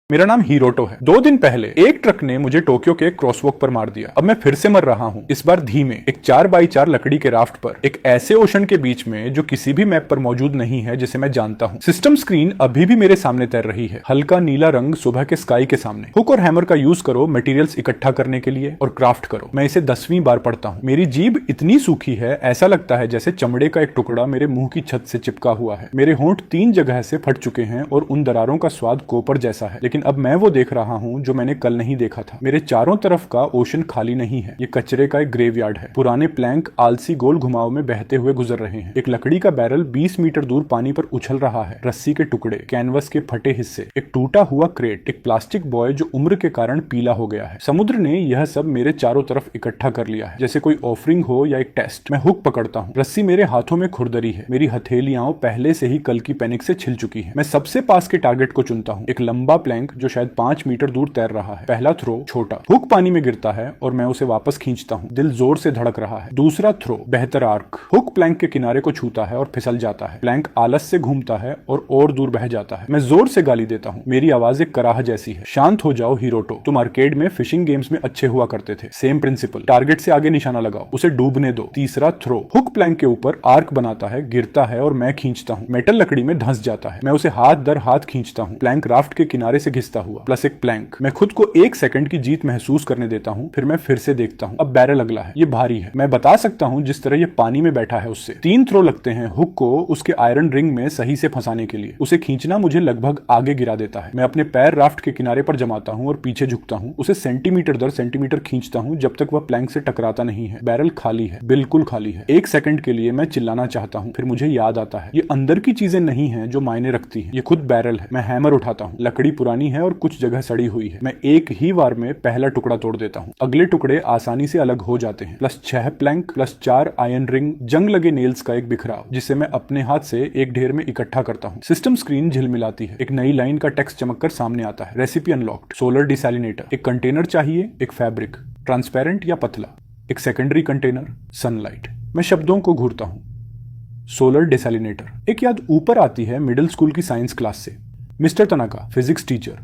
मेरा नाम हीरोटो है। 2 दिन पहले एक ट्रक ने मुझे टोक्यो के क्रॉसवॉक पर मार दिया। अब मैं फिर से मर रहा हूँ, इस बार धीमे, एक 4x4 लकड़ी के राफ्ट पर, एक ऐसे ओशन के बीच में जो किसी भी मैप पर मौजूद नहीं है जिसे मैं जानता हूँ। सिस्टम स्क्रीन अभी भी मेरे सामने तैर रही है, हल्का नीला रंग सुबह के स्काई के सामने। हुक और हैमर का यूज करो मटेरियल्स इकट्ठा करने के लिए और क्राफ्ट करो। मैं इसे 10वीं बार पढ़ता हूँ। मेरी जीभ इतनी सूखी है, ऐसा लगता है जैसे चमड़े का एक टुकड़ा मेरे मुंह की छत से चिपका हुआ है। मेरे होंठ 3 जगह से फट चुके हैं और उन दरारों का स्वाद कोपर जैसा है, लेकिन अब मैं वो देख रहा हूं जो मैंने कल नहीं देखा था। मेरे चारों तरफ का ओशन खाली नहीं है, ये कचरे का एक ग्रेवयार्ड है। पुराने प्लैंक आलसी गोल घुमाव में बहते हुए गुजर रहे हैं। एक लकड़ी का बैरल 20 मीटर दूर पानी पर उछल रहा है। रस्सी के टुकड़े, कैनवस के फटे हिस्से, एक टूटा हुआ क्रेट, एक प्लास्टिक बॉय जो उम्र के कारण पीला हो गया है। समुद्र ने यह सब मेरे चारों तरफ इकट्ठा कर लिया है, जैसे कोई ऑफरिंग हो या एक टेस्ट। मैं हुक पकड़ता हूँ, रस्सी मेरे हाथों में खुरदरी है। मेरी हथेलियां पहले से ही कल की पैनिक से छिल चुकी है। मैं सबसे पास के टारगेट को चुनता हूँ, एक लंबा प्लैंक जो शायद 5 मीटर दूर तैर रहा है। पहला थ्रो छोटा, हुक पानी में गिरता है और मैं उसे वापस खींचता हूँ। दिल जोर से धड़क रहा है। दूसरा थ्रो बेहतर आर्क, हुक प्लैंक के किनारे को छूता है और फिसल जाता है। प्लैंक आलस से घूमता है और दूर बह जाता है। मैं जोर से गाली देता हूँ, मेरी आवाज एक कराह जैसी है। शांत हो जाओ हीरोटो, तुम आर्केड में फिशिंग गेम्स में अच्छे हुआ करते थे। सेम प्रिंसिपल, टारगेट से आगे निशाना लगाओ, उसे डूबने दो। तीसरा थ्रो, हुक प्लैंक के ऊपर आर्क बनाता है, गिरता है और मैं खींचता हूँ। मेटल लकड़ी में धंस जाता है। मैं उसे हाथ दर हाथ खींचता हूँ। प्लैंक राफ्ट के किनारे से घिसता हुआ, प्लस एक प्लैंक। मैं खुद को 1 सेकंड की जीत महसूस करने देता हूँ, फिर मैं फिर से देखता हूँ। अब बैरल अगला है, ये भारी है। मैं बता सकता हूँ जिस तरह ये पानी में बैठा है उससे। 3 थ्रो लगते हैं हुक को उसके आयरन रिंग में सही से फंसाने के लिए। उसे खींचना मुझे लगभग आगे गिरा देता है। मैं अपने पैर राफ्ट के किनारे पर जमाता हूँ और पीछे झुकता हूँ। उसे सेंटीमीटर दर सेंटीमीटर खींचता हूँ जब तक वह प्लैंक से टकराता नहीं है। बैरल खाली है, बिल्कुल खाली है। 1 सेकंड के लिए मैं चिल्लाना चाहता हूँ, फिर मुझे याद आता है ये अंदर की चीजें नहीं है जो मायने रखती है, ये खुद बैरल है। मैं हैमर उठाता हूँ। लकड़ी पुरानी है और कुछ जगह सड़ी हुई है। मैं एक ही बार में पहला टुकड़ा तोड़ देता हूँ। अगले टुकड़े आसानी से अलग हो जाते हैं। Plus 6 plank, plus 4 iron ring, जंग लगे नेल्स का एक बिखराव जिसे मैं अपने हाथ से एक ढेर में इकट्ठा करता हूँ। सिस्टम स्क्रीन झिलमिलाती है। एक नई लाइन का टेक्स्ट चमककर सामने आता है। Recipe unlocked, solar desalinator. एक कंटेनर चाहिए, एक फैब्रिक, ट्रांसपेरेंट या पतला, एक सेकेंडरी कंटेनर, सनलाइट। मैं शब्दों को घूरता हूँ। Solar desalinator. एक याद ऊपर आती है मिडिल स्कूल की साइंस क्लास से। Mister Tanaka, physics teacher,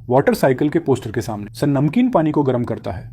water cycle के पोस्टर के सामने। सर नमकीन पानी को गर्म करता है,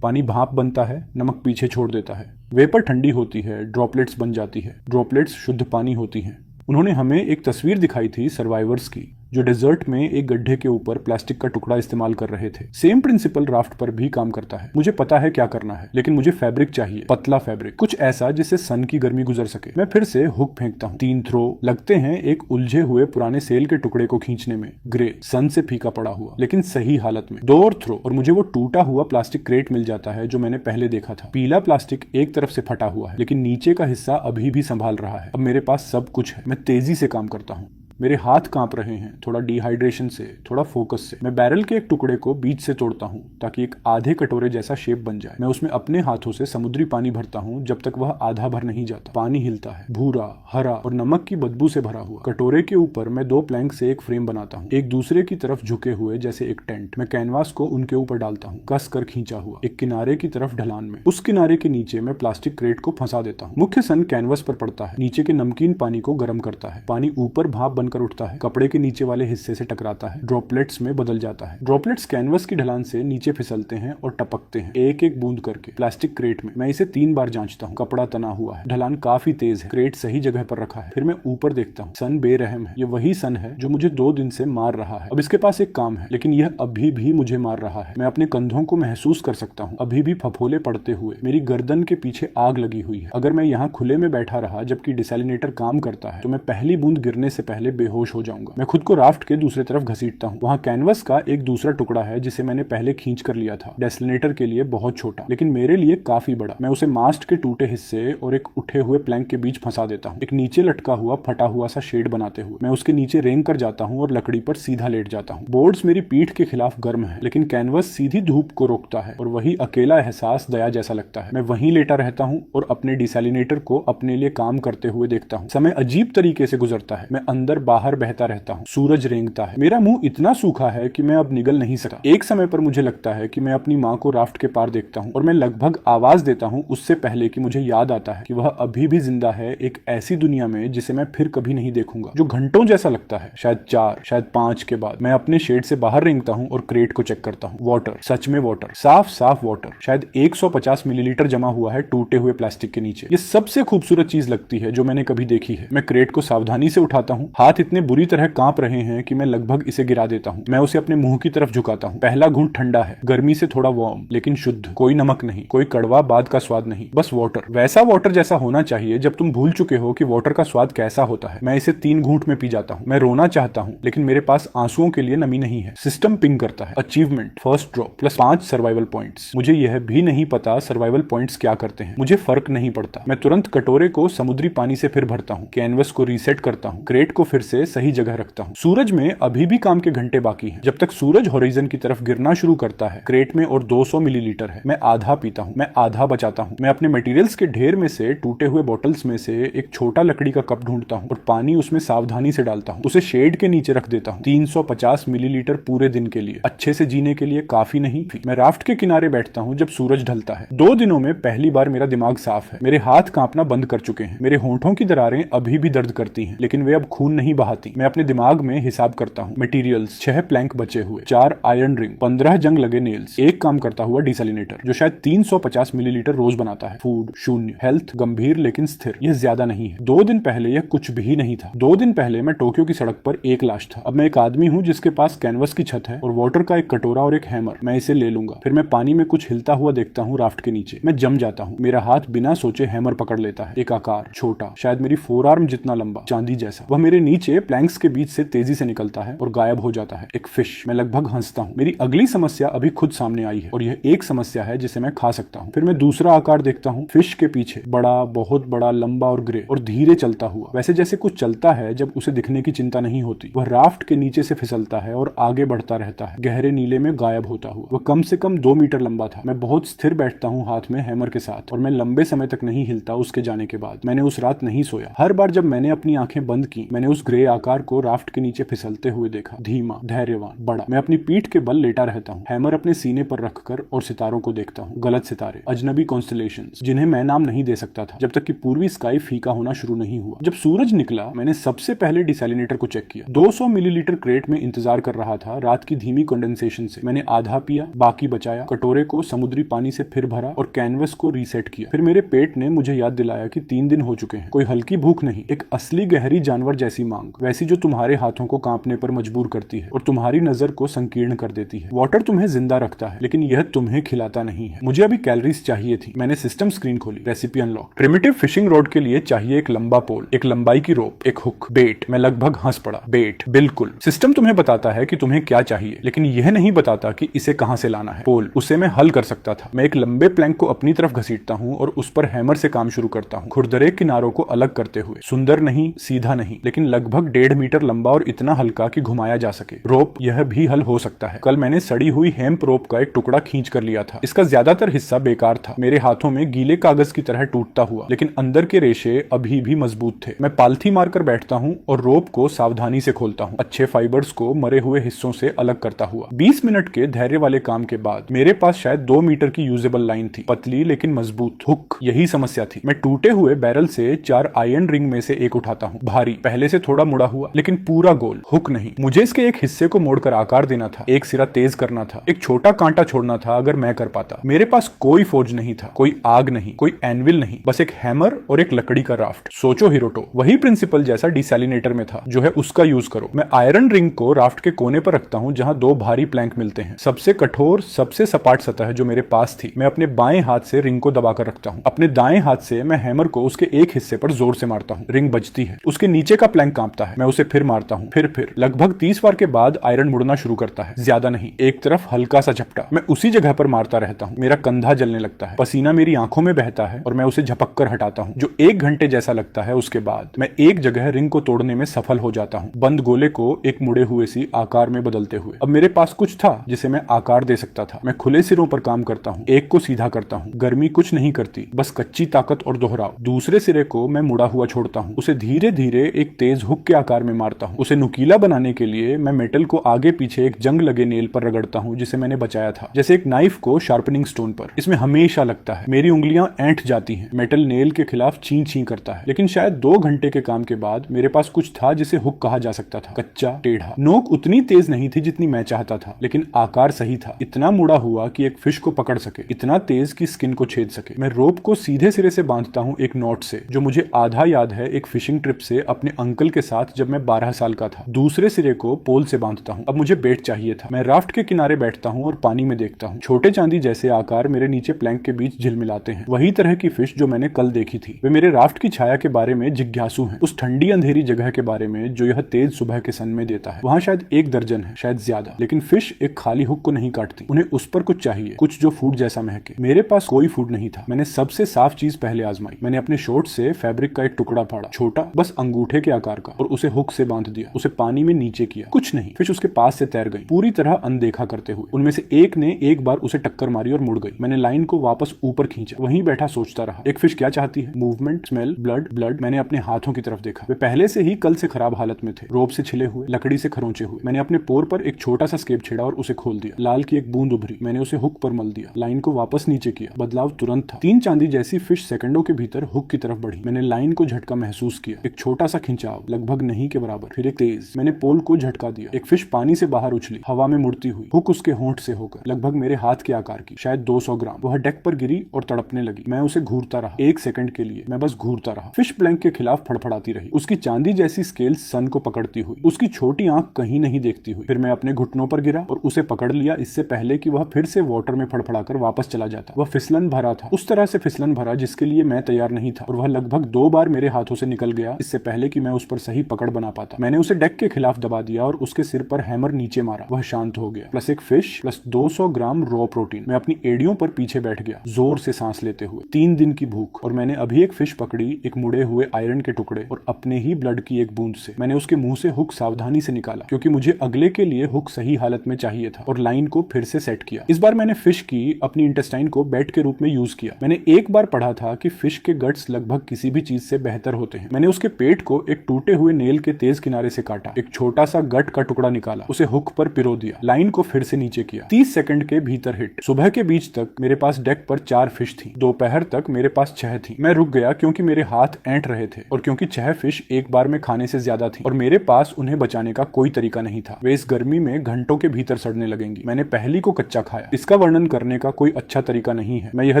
पानी भाप बनता है, नमक पीछे छोड़ देता है। वेपर ठंडी होती है, ड्रॉपलेट्स बन जाती है। ड्रॉपलेट्स शुद्ध पानी होती हैं। उन्होंने हमें एक तस्वीर दिखाई थी सर्वाइवर्स की जो डेजर्ट में एक गड्ढे के ऊपर प्लास्टिक का टुकड़ा इस्तेमाल कर रहे थे। सेम प्रिंसिपल राफ्ट पर भी काम करता है। मुझे पता है क्या करना है, लेकिन मुझे फैब्रिक चाहिए, पतला फैब्रिक, कुछ ऐसा जिससे सन की गर्मी गुजर सके। मैं फिर से हुक फेंकता हूँ। 3 थ्रो लगते हैं एक उलझे हुए पुराने सेल के टुकड़े को खींचने में। ग्रे, सन से फीका पड़ा हुआ, लेकिन सही हालत में। 2 और थ्रो और मुझे वो टूटा हुआ प्लास्टिक क्रेट मिल जाता है जो मैंने पहले देखा था। पीला प्लास्टिक एक तरफ से फटा हुआ है, लेकिन नीचे का हिस्सा अभी भी संभाल रहा है। अब मेरे पास सब कुछ है। मैं तेजी से काम करता हूँ। मेरे हाथ कांप रहे हैं, थोड़ा डिहाइड्रेशन से, थोड़ा फोकस से। मैं बैरल के एक टुकड़े को बीच से तोड़ता हूँ ताकि एक आधे कटोरे जैसा शेप बन जाए। मैं उसमें अपने हाथों से समुद्री पानी भरता हूँ जब तक वह आधा भर नहीं जाता। पानी हिलता है, भूरा, हरा और नमक की बदबू से भरा हुआ। कटोरे के ऊपर मैं 2 प्लैंक से एक फ्रेम बनाता हूँ, एक दूसरे की तरफ झुके हुए जैसे एक टेंट। मैं कैनवास को उनके ऊपर डालता हूँ, कस कर खींचा हुआ, एक किनारे की तरफ ढलान में। उस किनारे के नीचे मैं प्लास्टिक क्रेट को फंसा देता हूँ। मुख्य सन कैनवास पर पड़ता है, नीचे के नमकीन पानी को गर्म करता है। पानी ऊपर भाप बनकर उठता है, कपड़े के नीचे वाले हिस्से से टकराता है, ड्रॉपलेट्स में बदल जाता है। ड्रॉपलेट्स कैनवस की ढलान से नीचे फिसलते हैं और टपकते हैं, एक एक बूंद करके प्लास्टिक क्रेट में। मैं इसे 3 बार जांचता हूँ। कपड़ा तना हुआ है, ढलान काफी तेज है, क्रेट सही जगह पर रखा है। फिर मैं ऊपर देखता हूँ। सन बेरहम है। ये वही सन है जो मुझे 2 दिन से मार रहा है। अब इसके पास एक काम है, लेकिन यह अभी भी मुझे मार रहा है। मैं अपने कंधों को महसूस कर सकता हूँ, अभी भी फफोले पड़ते हुए। मेरी गर्दन के पीछे आग लगी हुई है। अगर मैं यहाँ खुले में बैठा रहा जबकि डिसैलिनेटर काम करता है तो मैं पहली बूंद गिरने से पहले बेहोश हो जाऊंगा। मैं खुद को राफ्ट के दूसरी तरफ घसीटता हूँ। वहाँ कैनवस का एक दूसरा टुकड़ा है जिसे मैंने पहले खींच कर लिया था। डेसलिनेटर के लिए बहुत छोटा, लेकिन मेरे लिए काफी बड़ा। मैं उसे मास्ट के टूटे हिस्से और एक उठे हुए प्लैंक के बीच फंसा देता हूँ, एक नीचे लटका हुआ फटा हुआ सा शेड बनाते हुए। मैं उसके नीचे रेंग कर जाता हूँ और लकड़ी पर सीधा लेट जाता हूँ। बोर्ड्स मेरी पीठ के खिलाफ गर्म है, लेकिन कैनवस सीधी धूप को रोकता है और वही अकेला एहसास दया जैसा लगता है। मैं वहीं लेटा रहता हूँ और अपने डिसैलिनेटर को अपने लिए काम करते हुए देखता हूँ। समय अजीब तरीके से गुजरता है। मैं अंदर बाहर बहता रहता हूँ। सूरज रेंगता है, मेरा मुंह इतना सूखा है कि मैं अब निगल नहीं सकता। एक समय पर मुझे लगता है कि मैं अपनी माँ को राफ्ट के पार देखता हूँ और मैं लगभग आवाज देता हूँ उससे पहले कि मुझे याद आता है कि वह अभी भी जिंदा है एक ऐसी दुनिया में जिसे मैं फिर कभी नहीं देखूंगा, जो घंटों जैसा लगता है। शायद 4, शायद 5 के बाद मैं अपने शेड से बाहर रेंगता हूँ और क्रेट को चेक करता हूँ। वाटर, सच में वाटर, साफ साफ वाटर। शायद 150 मिलीलीटर जमा हुआ है टूटे हुए प्लास्टिक के नीचे। ये सबसे खूबसूरत चीज लगती है जो मैंने कभी देखी है। मैं क्रेट को सावधानी से उठाता हूँ, हाथ इतने बुरी तरह कांप रहे हैं कि मैं लगभग इसे गिरा देता हूँ। मैं उसे अपने मुंह की तरफ झुकाता हूँ। पहला घूंट ठंडा है, गर्मी से थोड़ा वार्म, लेकिन शुद्ध। कोई नमक नहीं, कोई कड़वा बाद का स्वाद नहीं, बस वाटर। वैसा वाटर जैसा होना चाहिए जब तुम भूल चुके हो कि वाटर का स्वाद कैसा होता है। मैं इसे 3 घूंट में पी जाता हूँ। मैं रोना चाहता हूँ लेकिन मेरे पास आंसुओं के लिए नमी नहीं है। सिस्टम पिंग करता है, achievement, first drop plus 5 survival points. मुझे यह भी नहीं पता सर्वाइवल पॉइंट्स क्या करते हैं, मुझे फर्क नहीं पड़ता। मैं तुरंत कटोरे को समुद्री पानी से फिर भरता हूँ, कैनवस को रीसेट करता हूँ, क्रेट को फिर से सही जगह रखता हूँ। सूरज में अभी भी काम के घंटे बाकी हैं। जब तक सूरज होराइजन की तरफ गिरना शुरू करता है, क्रेट में और 200 मिलीलीटर है। मैं आधा पीता हूँ, मैं आधा बचाता हूँ। मैं अपने मटेरियल्स के ढेर में से टूटे हुए बॉटल्स में से एक छोटा लकड़ी का कप ढूंढता हूँ और पानी उसमें सावधानी से डालता हूँ। उसे शेड के नीचे रख देता हूँ। 350 मिलीलीटर पूरे दिन के लिए, अच्छे से जीने के लिए काफी नहीं। मैं राफ्ट के किनारे बैठता हूँ जब सूरज ढलता है। 2 दिनों में पहली बार मेरा दिमाग साफ है। मेरे हाथ कांपना बंद कर चुके हैं। मेरे होंठों की दरारें अभी भी दर्द करती हैं, लेकिन वे अब खून नहीं बहाती। मैं अपने दिमाग में हिसाब करता हूँ। मटेरियल्स 6 प्लैंक बचे हुए, 4 आयरन रिंग, 15 जंग लगे नेल्स, एक काम करता हुआ डिसैलिनेटर जो शायद 350 मिलीलीटर रोज बनाता है। फूड 0, हेल्थ गंभीर लेकिन स्थिर। यह ज्यादा नहीं है। 2 दिन पहले यह कुछ भी नहीं था। 2 दिन पहले मैं टोक्यो की सड़क पर एक लाश था। अब मैं एक आदमी हूँ जिसके पास कैनवस की छत है और वाटर का एक कटोरा और एक हैमर। मैं इसे ले लूंगा। फिर मैं पानी में कुछ हिलता हुआ देखता हूँ राफ्ट के नीचे। मैं जम जाता हूँ। मेरा हाथ बिना सोचे हैमर पकड़ लेता है। एक आकार छोटा, शायद मेरी फोरआर्म जितना लंबा, चांदी जैसा। वह मेरे नीचे प्लैंक्स के बीच से तेजी से निकलता है और गायब हो जाता है। एक फिश। मैं लगभग हंसता हूँ। मेरी अगली समस्या अभी खुद सामने आई है और यह एक समस्या है जिसे मैं खा सकता हूँ। फिर मैं दूसरा आकार देखता हूँ, फिश के पीछे, बड़ा, बहुत बड़ा, लंबा और ग्रे और धीरे चलता हुआ, वैसे जैसे कुछ चलता है जब उसे दिखने की चिंता नहीं होती। वह राफ्ट के नीचे से फिसलता है और आगे बढ़ता रहता है, गहरे नीले में गायब होता हुआ। वह कम से कम 2 मीटर लंबा था। मैं बहुत स्थिर बैठता हूँ हाथ में हैमर के साथ और मैं लंबे समय तक नहीं हिलता उसके जाने के बाद। मैंने उस रात नहीं सोया। हर बार जब मैंने अपनी आंखें बंद की, मैंने उस ग्रे आकार को राफ्ट के नीचे फिसलते हुए देखा। धीमा, धैर्यवान, बड़ा। मैं अपनी पीठ के बल लेटा रहता हूँ, हैमर अपने सीने पर रखकर, और सितारों को देखता हूँ। गलत सितारे, अजनबी कॉन्स्टलेशंस, जिन्हें मैं नाम नहीं दे सकता था जब तक कि पूर्वी स्काई फीका होना शुरू नहीं हुआ। जब सूरज निकला, मैंने सबसे पहले डिसैलिनेटर को चेक किया। 200 मिलीलीटर क्रेट में इंतजार कर रहा था रात की धीमी कंडेंसेशन से। मैंने आधा पिया, बाकी बचाया, कटोरे को समुद्री पानी से फिर भरा और कैनवस को रीसेट किया। फिर मेरे पेट ने मुझे याद दिलाया कि 3 दिन हो चुके हैं। कोई हल्की भूख नहीं, एक असली गहरी जानवर जैसी मांग, वैसी जो तुम्हारे हाथों को कांपने पर मजबूर करती है और तुम्हारी नजर को संकीर्ण कर देती है। वाटर तुम्हें जिंदा रखता है, लेकिन यह तुम्हें खिलाता नहीं है। मुझे अभी कैलोरीज चाहिए थी। मैंने सिस्टम स्क्रीन खोली, recipe unlock. Primitive fishing rod के लिए चाहिए एक लंबा पोल, एक लंबाई की रोप, एक हुक, बेट। मैं लगभग हंस पड़ा। बेट, बिल्कुल। सिस्टम तुम्हें बताता है कि तुम्हें क्या चाहिए, लेकिन यह नहीं बताता कि इसे कहां से लाना है। पोल, उसे मैं हल कर सकता था। मैं एक लंबे प्लैंक को अपनी तरफ घसीटता हूं और उस पर हैमर से काम शुरू करता हूं, खुरदरे किनारों को अलग करते हुए। सुंदर नहीं, सीधा नहीं, लेकिन लगभग 1.5 मीटर लंबा और इतना हल्का कि घुमाया जा सके। रोप, यह भी हल हो सकता है। कल मैंने सड़ी हुई हेम्प रोप का एक टुकड़ा खींच कर लिया था। इसका ज्यादातर हिस्सा बेकार था, मेरे हाथों में गीले कागज की तरह टूटता हुआ, लेकिन अंदर के रेशे अभी भी मजबूत थे। मैं पालथी मारकर बैठता हूं और रोप को सावधानी से खोलता हूं, अच्छे फाइबर्स को मरे हुए हिस्सों से अलग करता हुआ। 20 मिनट के धैर्य वाले काम के बाद मेरे पास शायद 2 मीटर की यूजेबल लाइन थी, पतली लेकिन मजबूत। हुक, यही समस्या थी। मैं टूटे हुए बैरल से 4 आयरन रिंग में से एक उठाता हूँ, भारी, पहले से थोड़ा मुड़ा हुआ, लेकिन पूरा गोल। हुक नहीं, मुझे इसके एक हिस्से को मोड़कर आकार देना था, एक सिरा तेज करना था, एक छोटा कांटा छोड़ना था अगर मैं कर पाता। मेरे पास कोई फोर्ज नहीं था, कोई आग नहीं, कोई एनविल नहीं, बस एक हैमर और एक लकड़ी का राफ्ट। सोचो हिरोटो, वही प्रिंसिपल जैसा डिसैलिनेटर में था, जो है उसका यूज करो। मैं आयरन रिंग को राफ्ट के कोने पर रखता हूँ जहाँ 2 भारी प्लैंक मिलते हैं, सबसे कठोर, सबसे सपाट सतह जो मेरे पास थी। मैं अपने बाएं हाथ से रिंग को दबाकर रखता हूँ, अपने दाएं हाथ से मैं हैमर को उसके एक हिस्से पर जोर से मारता हूँ। रिंग बजती है, उसके नीचे का प्लैंक कांपता है। मैं उसे फिर मारता हूँ, फिर लगभग 30 बार के बाद आयरन मुड़ना शुरू करता है, ज्यादा नहीं, एक तरफ हल्का सा झपटा। मैं उसी जगह पर मारता रहता हूँ। मेरा कंधा जलने लगता है, पसीना मेरी आंखों में बहता है और मैं उसे झपक कर हटाता हूँ, जो 1 घंटे जैसा लगता है। उसके बाद मैं एक जगह रिंग को तोड़ने में सफल हो जाता हूँ, बंद गोले को एक मुड़े हुए सी आकार में बदलते हुए। अब मेरे पास कुछ था जिसे मैं आकार दे सकता था। मैं खुले सिरों पर काम करता हूँ, एक को सीधा करता हूँ, गर्मी कुछ नहीं करती, बस कच्ची ताकत और दोहराव। दूसरे सिरे को मैं मुड़ा हुआ छोड़ता हूँ, उसे धीरे धीरे एक तेज हुक हुक के आकार में मारता हूँ। उसे नुकीला बनाने के लिए मैं मेटल को आगे पीछे एक जंग लगे नेल पर रगड़ता हूँ जिसे मैंने बचाया था, जैसे एक नाइफ को शार्पनिंग स्टोन पर। इसमें हमेशा लगता है, मेरी उंगलियां ऐंठ जाती हैं, मेटल नेल के खिलाफ ची ची करता है। लेकिन शायद 2 घंटे के काम के बाद मेरे पास कुछ था जिसे हुक कहा जा सकता था। कच्चा, टेढ़ा। नोक उतनी तेज नहीं थी जितनी मैं चाहता था, लेकिन आकार सही था। इतना मुड़ा हुआ कि एक फिश को पकड़ सके, इतना तेज कि स्किन को छेद सके। मैं रोप को सीधे सिरे से बांधता हूँ एक नॉट से, जो मुझे आधा याद है एक फिशिंग ट्रिप से अपने अंकल के साथ जब मैं 12 साल का था। दूसरे सिरे को पोल से बांधता हूँ। अब मुझे बेट चाहिए था। मैं राफ्ट के किनारे बैठता हूँ और पानी में देखता हूँ। छोटे चांदी जैसे आकार मेरे नीचे प्लैंक के बीच झिलमिलाते हैं। वही तरह की फिश जो मैंने कल देखी थी। वे मेरे राफ्ट की छाया के बारे में जिज्ञासु हैं, उस ठंडी अंधेरी जगह के बारे में जो यह तेज सुबह के सन में देता है। वहां शायद 1 दर्जन है, शायद ज्यादा। लेकिन फिश एक खाली हुक को नहीं काटती, उन्हें उस पर कुछ चाहिए, कुछ जो फूड जैसा महके। मेरे पास कोई फूड नहीं था। मैंने सबसे साफ चीज पहले आजमाई। मैंने अपने शॉर्ट से फैब्रिक का एक टुकड़ा फाड़ा, छोटा, बस अंगूठे के आकार का, और उसे हुक से बांध दिया। उसे पानी में नीचे किया। कुछ नहीं। फिश उसके पास से तैर गई, पूरी तरह अनदेखा करते हुए। उनमें से एक ने एक बार उसे टक्कर मारी और मुड़ गई। मैंने लाइन को वापस ऊपर खींचा, वहीं बैठा सोचता रहा। एक फिश क्या चाहती है? Movement, smell, blood. ब्लड। मैंने अपने हाथों की तरफ देखा। वे पहले से ही कल से खराब हालत में थे, रोप से छिले हुए, लकड़ी से खरोंचे हुए। मैंने अपने पोर पर एक छोटा सा स्केप छेड़ा और उसे खोल दिया। लाल की एक बूंद उभरी। मैंने उसे हुक पर मल दिया। लाइन को वापस नीचे किया। बदलाव तुरंत था। 3 चांदी जैसी फिश सेकंडों के भीतर हुक की तरफ बढ़ी। मैंने लाइन को झटका महसूस किया। एक छोटा सा खिंचाव, लगभग नहीं के बराबर, फिर एक तेज। मैंने पोल को झटका दिया। एक फिश पानी से बाहर उछली, हवा में मुड़ती हुई। हुक उसके होंठ से होकर, लगभग मेरे हाथ के आकार की, शायद 200 ग्राम। वह डेक पर गिरी और तड़पने लगी। मैं उसे घूरता रहा। 1 सेकंड के लिए मैं बस घूरता रहा। फिश प्लैंक के खिलाफ फड़फड़ाती रही। उसकी चांदी जैसी स्केल सन को पकड़ती हुई, उसकी छोटी आंख कहीं नहीं देखती हुई। फिर मैं अपने घुटनों पर गिरा और उसे पकड़ लिया, इससे पहले कि वह फिर से वाटर में फड़फड़ाकर वापस चला जाता। वह फिसलन भरा था, उस तरह से फिसलन भरा जिसके लिए मैं तैयार नहीं था, और वह लगभग 2 बार मेरे हाथों से निकल गया इससे पहले कि मैं उस पर सही पकड़ बना पाता। मैंने उसे डेक के खिलाफ दबा दिया और उसके सिर पर हैमर नीचे मारा। वह शांत हो गया। प्लस एक फिश, प्लस 200 ग्राम रॉ प्रोटीन। मैं अपनी एड़ियों पर पीछे बैठ गया, जोर से सांस लेते हुए। 3 दिन की भूख, और मैंने अभी एक फिश पकड़ी, एक मुड़े हुए आयरन के टुकड़े और अपने ही ब्लड की एक बूंद से। मैंने उसके मुंह से हुक सावधानी से निकाला, क्योंकि मुझे अगले के लिए हुक सही हालत में चाहिए था, और लाइन को फिर से सेट किया। इस बार मैंने फिश की अपनी इंटेस्टाइन को बेट के रूप में यूज किया। मैंने एक बार पढ़ा था कि फिश के गट्स लगभग किसी भी चीज से बेहतर होते हैं। मैंने उसके पेट को एक टूटे हुए नेल के तेज किनारे से काटा, एक छोटा सा गट का टुकड़ा निकाला, उसे हुक पर पिरो दिया, लाइन को फिर से नीचे किया। 30 सेकंड के भीतर हिट। सुबह के बीच तक मेरे पास डेक पर 4 फिश थी। दोपहर तक मेरे पास 6 थी। मैं रुक गया क्योंकि मेरे हाथ ऐंठ रहे थे, और क्योंकि 6 फिश एक बार में खाने से ज्यादा थी, और मेरे पास उन्हें बचाने का कोई तरीका नहीं था। वे इस गर्मी में घंटों के भीतर सड़ने लगेंगी। मैंने पहली को कच्चा खाया। इसका वर्णन करने का कोई अच्छा तरीका नहीं है। मैं यह